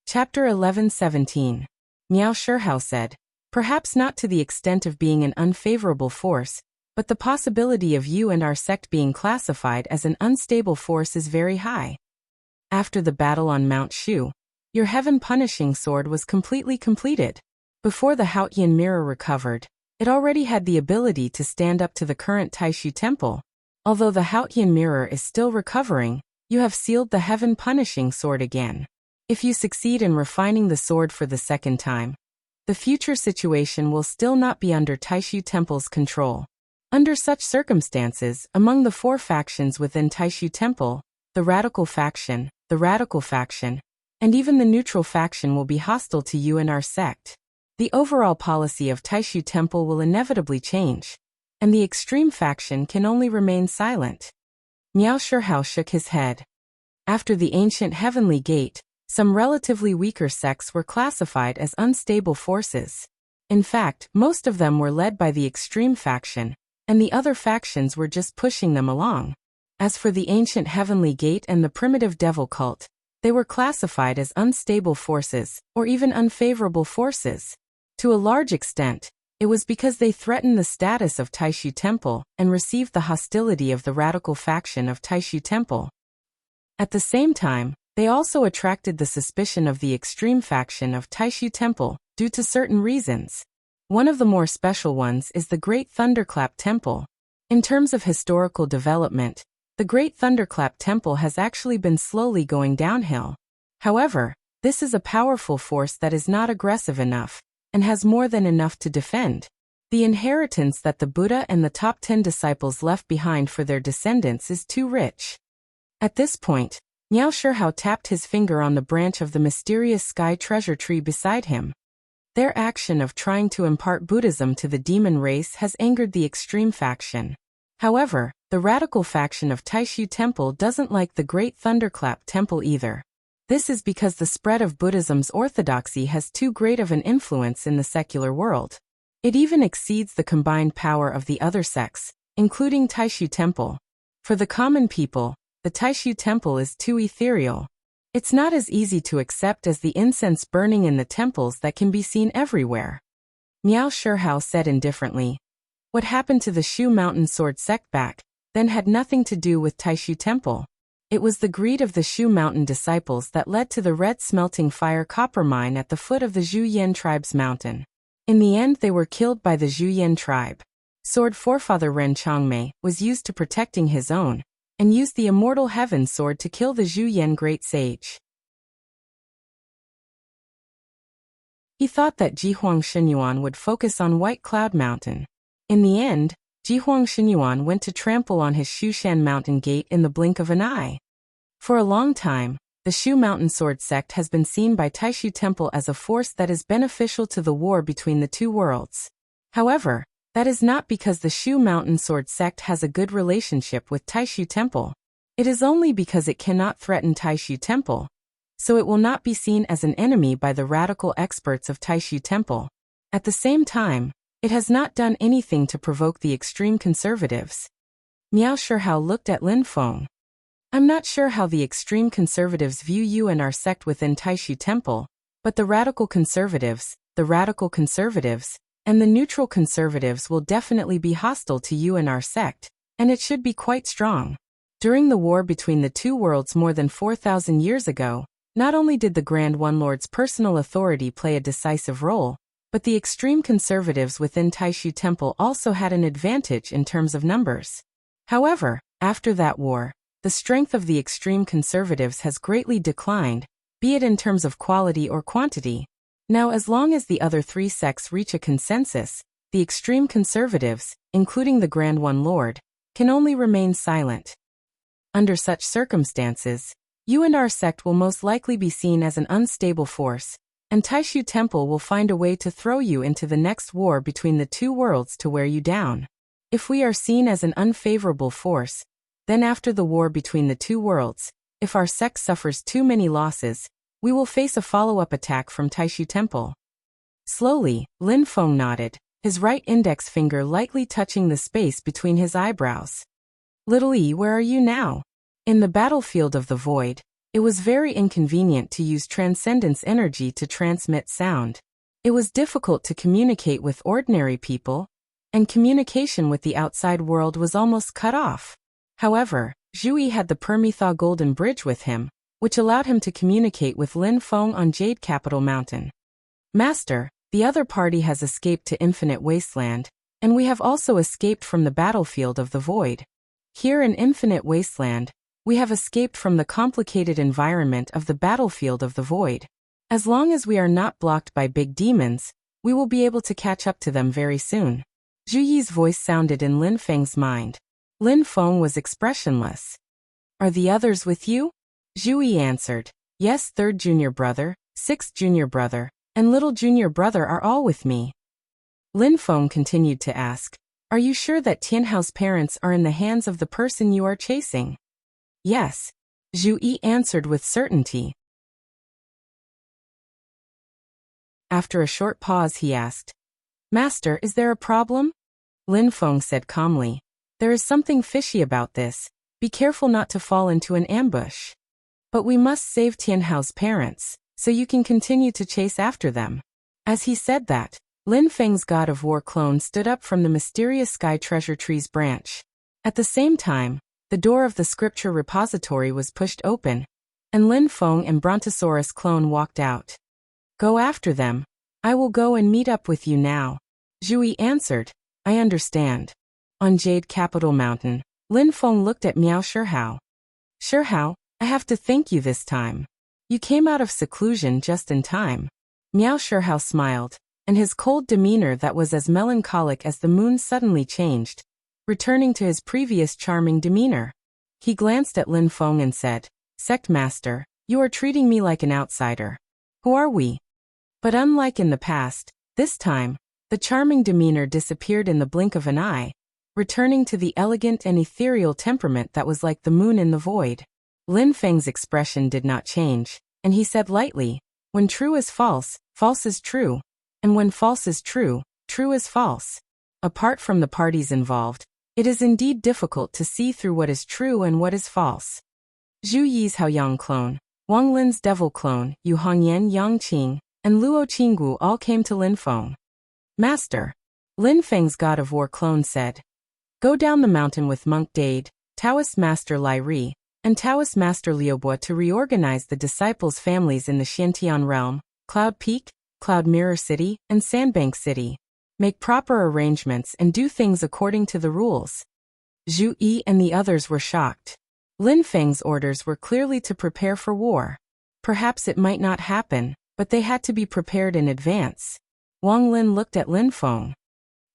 Chapter 11:17. Miao Shihao said, perhaps not to the extent of being an unfavorable force, but the possibility of you and our sect being classified as an unstable force is very high. After the battle on Mount Shu, your heaven punishing sword was completely completed. Before the Haotian mirror recovered, it already had the ability to stand up to the current Taishu Temple. Although the Haotian mirror is still recovering, you have sealed the heaven punishing sword again. If you succeed in refining the sword for the second time, the future situation will still not be under Taishu Temple's control. Under such circumstances, among the four factions within Taishu Temple, the radical faction, and even the neutral faction will be hostile to you and our sect. The overall policy of Taishu Temple will inevitably change, and the extreme faction can only remain silent. Miao Shihao shook his head. After the ancient Heavenly Gate, some relatively weaker sects were classified as unstable forces. In fact, most of them were led by the extreme faction, and the other factions were just pushing them along. As for the ancient Heavenly Gate and the primitive devil cult, They were classified as unstable forces, or even unfavorable forces. To a large extent, it was because they threatened the status of Taishu Temple and received the hostility of the radical faction of Taishu Temple. At the same time, they also attracted the suspicion of the extreme faction of Taishu Temple due to certain reasons. One of the more special ones is the Great Thunderclap Temple. In terms of historical development, the Great Thunderclap Temple has actually been slowly going downhill. However, this is a powerful force that is not aggressive enough and has more than enough to defend. The inheritance that the Buddha and the top 10 disciples left behind for their descendants is too rich. At this point, Miao Shihao tapped his finger on the branch of the mysterious sky treasure tree beside him. Their action of trying to impart Buddhism to the demon race has angered the extreme faction. However, the radical faction of Taishu Temple doesn't like the Great Thunderclap Temple either. This is because the spread of Buddhism's orthodoxy has too great of an influence in the secular world. It even exceeds the combined power of the other sects, including Taishu Temple. For the common people, the Taishu Temple is too ethereal. It's not as easy to accept as the incense burning in the temples that can be seen everywhere. Miao Shihao said indifferently, "What happened to the Shu Mountain Sword sect back then had nothing to do with Taishu Temple. It was the greed of the Shu Mountain disciples that led to the red smelting fire copper mine at the foot of the Zhuyan tribe's mountain. In the end they were killed by the Zhuyan tribe. Sword forefather Ren Changmei was used to protecting his own, and used the immortal heaven sword to kill the Zhuyan great sage. He thought that Jihuang Shenyuan would focus on White Cloud Mountain. In the end, Jihuang Shenyuan went to trample on his Shushan Mountain gate in the blink of an eye. For a long time, the Shu Mountain Sword sect has been seen by Taishu Temple as a force that is beneficial to the war between the two worlds. However, that is not because the Shu Mountain Sword sect has a good relationship with Taishu Temple. It is only because it cannot threaten Taishu Temple, so it will not be seen as an enemy by the radical experts of Taishu Temple. At the same time, it has not done anything to provoke the extreme conservatives. Miao Shihao looked at Lin Feng. I'm not sure how the extreme conservatives view you and our sect within Taishu Temple, but the radical conservatives, and the neutral conservatives will definitely be hostile to you and our sect, and it should be quite strong. During the war between the two worlds more than 4,000 years ago, not only did the Grand One Lord's personal authority play a decisive role, but the extreme conservatives within Taishu Temple also had an advantage in terms of numbers. However, after that war, the strength of the extreme conservatives has greatly declined, be it in terms of quality or quantity. Now, as long as the other three sects reach a consensus, the extreme conservatives, including the Grand One Lord, can only remain silent. Under such circumstances, you and our sect will most likely be seen as an unstable force, and Taishu Temple will find a way to throw you into the next war between the two worlds to wear you down. If we are seen as an unfavorable force, then after the war between the two worlds, if our sect suffers too many losses, we will face a follow-up attack from Taishu Temple." Slowly, Lin Feng nodded, his right index finger lightly touching the space between his eyebrows. "Little E, where are you now?" In the battlefield of the void, it was very inconvenient to use transcendence energy to transmit sound. It was difficult to communicate with ordinary people, and communication with the outside world was almost cut off. However, Zhu had the Permitha Golden Bridge with him, which allowed him to communicate with Lin Feng on Jade Capital Mountain. "Master, the other party has escaped to Infinite Wasteland, and we have also escaped from the battlefield of the void. Here in Infinite Wasteland, we have escaped from the complicated environment of the battlefield of the void. As long as we are not blocked by big demons, we will be able to catch up to them very soon." Zhu Yi's voice sounded in Lin Feng's mind. Lin Feng was expressionless. "Are the others with you?" Zhu Yi answered, "Yes, third junior brother, sixth junior brother, and little junior brother are all with me." Lin Feng continued to ask, "Are you sure that Tianhao's parents are in the hands of the person you are chasing?" "Yes," Zhu Yi answered with certainty. After a short pause he asked, "Master, is there a problem?" Lin Feng said calmly, "There is something fishy about this. Be careful not to fall into an ambush." But we must save Tianhao's parents, so you can continue to chase after them. As he said that, Lin Feng's god of war clone stood up from the mysterious sky treasure tree's branch. At the same time, the door of the scripture repository was pushed open, and Lin Feng and Brontosaurus clone walked out. Go after them. I will go and meet up with you now. Zhu Yi answered, I understand. On Jade Capital Mountain, Lin Feng looked at Miao Shihao. Shihao, I have to thank you this time. You came out of seclusion just in time. Miao Shihao smiled, and his cold demeanor that was as melancholic as the moon suddenly changed, returning to his previous charming demeanor. He glanced at Lin Feng and said, Sect Master, you are treating me like an outsider. Who are we? But unlike in the past, this time, the charming demeanor disappeared in the blink of an eye, returning to the elegant and ethereal temperament that was like the moon in the void. Lin Feng's expression did not change, and he said lightly, when true is false, false is true, and when false is true, true is false. Apart from the parties involved, it is indeed difficult to see through what is true and what is false. Zhu Yi's Haoyang clone, Wang Lin's devil clone, Yu Hongyan Yangqing, and Luo Qinggu all came to Lin Feng. Master, Lin Feng's god of war clone said, go down the mountain with Monk Dade, Taoist Master Lai Ri, and Taoist Master Liubo to reorganize the disciples' families in the Xiantian realm, Cloud Peak, Cloud Mirror City, and Sandbank City. Make proper arrangements and do things according to the rules. Zhu Yi and the others were shocked. Lin Feng's orders were clearly to prepare for war. Perhaps it might not happen, but they had to be prepared in advance. Wang Lin looked at Lin Feng.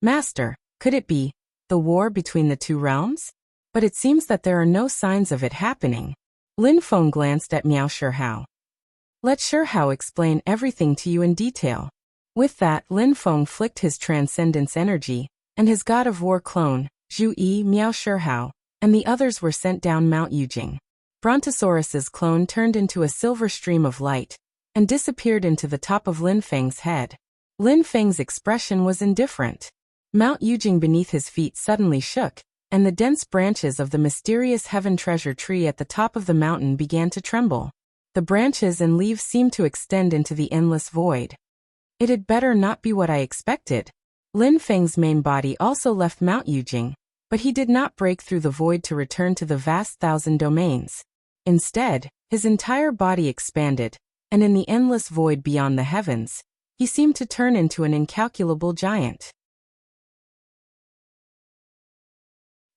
Master, could it be the war between the two realms? But it seems that there are no signs of it happening. Lin Feng glanced at Miao Shihao. Let Shihao explain everything to you in detail. With that, Lin Feng flicked his transcendence energy, and his god of war clone, Zhu Yi, Miao Shihao, and the others were sent down Mount Yujing. Brontosaurus's clone turned into a silver stream of light, and disappeared into the top of Lin Feng's head. Lin Feng's expression was indifferent. Mount Yujing beneath his feet suddenly shook, and the dense branches of the mysterious heaven treasure tree at the top of the mountain began to tremble. The branches and leaves seemed to extend into the endless void. It had better not be what I expected. Lin Feng's main body also left Mount Yujing, but he did not break through the void to return to the vast thousand domains. Instead, his entire body expanded, and in the endless void beyond the heavens, he seemed to turn into an incalculable giant.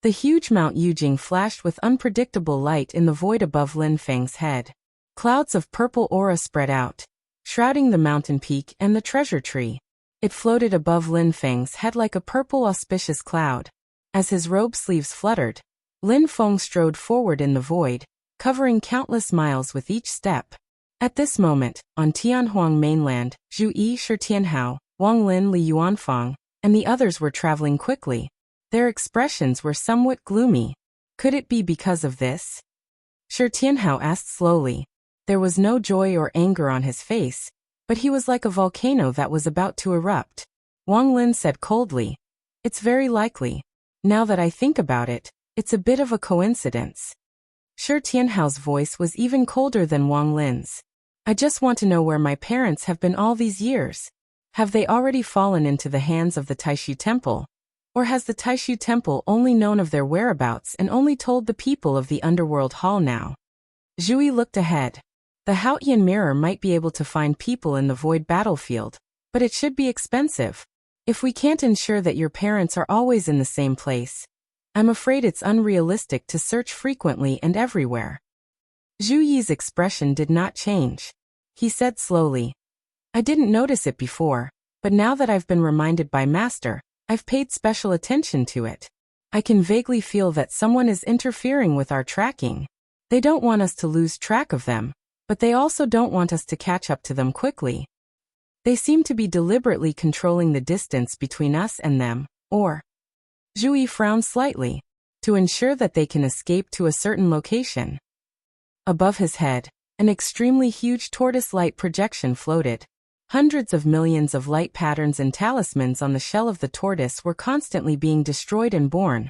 The huge Mount Yujing flashed with unpredictable light in the void above Lin Feng's head. Clouds of purple aura spread out, shrouding the mountain peak and the treasure tree. It floated above Lin Feng's head like a purple auspicious cloud. As his robe sleeves fluttered, Lin Feng strode forward in the void, covering countless miles with each step. At this moment, on Tianhuang mainland, Zhu Yi, Shi Tianhao, Wang Lin, Li Yuanfang, and the others were traveling quickly. Their expressions were somewhat gloomy. Could it be because of this? Shi Tianhao asked slowly. There was no joy or anger on his face, but he was like a volcano that was about to erupt. Wang Lin said coldly, it's very likely. Now that I think about it, it's a bit of a coincidence. Shi Tianhao's voice was even colder than Wang Lin's. I just want to know where my parents have been all these years. Have they already fallen into the hands of the Taishu Temple? Or has the Taishu Temple only known of their whereabouts and only told the people of the underworld hall now? Zhu Yi looked ahead. The Haotian mirror might be able to find people in the void battlefield, but it should be expensive. If we can't ensure that your parents are always in the same place, I'm afraid it's unrealistic to search frequently and everywhere. Zhu Yi's expression did not change. He said slowly, I didn't notice it before, but now that I've been reminded by Master, I've paid special attention to it. I can vaguely feel that someone is interfering with our tracking. They don't want us to lose track of them, but they also don't want us to catch up to them quickly. They seem to be deliberately controlling the distance between us and them, or... Zhu Yi frowned slightly, to ensure that they can escape to a certain location. Above his head, an extremely huge tortoise light projection floated. Hundreds of millions of light patterns and talismans on the shell of the tortoise were constantly being destroyed and born,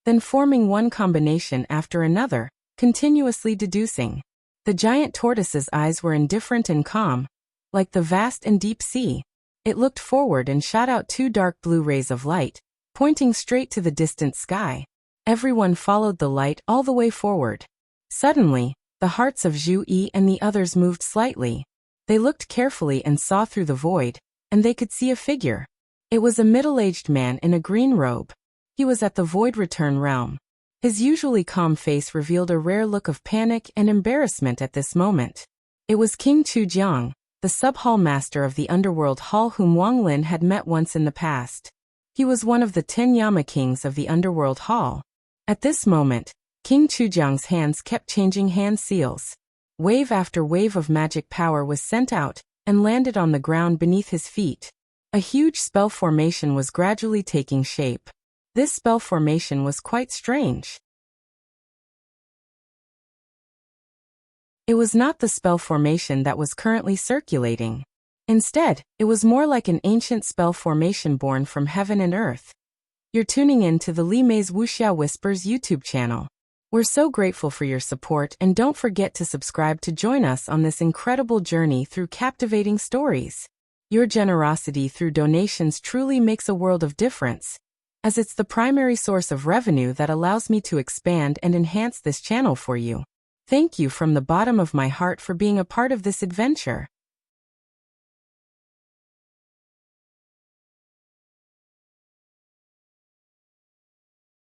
then forming one combination after another, continuously deducing. The giant tortoise's eyes were indifferent and calm, like the vast and deep sea. It looked forward and shot out two dark blue rays of light, pointing straight to the distant sky. Everyone followed the light all the way forward. Suddenly, the hearts of Zhu Yi and the others moved slightly. They looked carefully and saw through the void, and they could see a figure. It was a middle-aged man in a green robe. He was at the Void Return realm. His usually calm face revealed a rare look of panic and embarrassment at this moment. It was King Chujiang, the sub-hall master of the Underworld Hall whom Wang Lin had met once in the past. He was one of the 10 Yama kings of the Underworld Hall. At this moment, King Chujiang's hands kept changing hand seals. Wave after wave of magic power was sent out, and landed on the ground beneath his feet. A huge spell formation was gradually taking shape. This spell formation was quite strange. It was not the spell formation that was currently circulating. Instead, it was more like an ancient spell formation born from heaven and earth. You're tuning in to the Li Mei's Wuxia Whispers YouTube channel. We're so grateful for your support, and don't forget to subscribe to join us on this incredible journey through captivating stories. Your generosity through donations truly makes a world of difference, as it's the primary source of revenue that allows me to expand and enhance this channel for you. Thank you from the bottom of my heart for being a part of this adventure.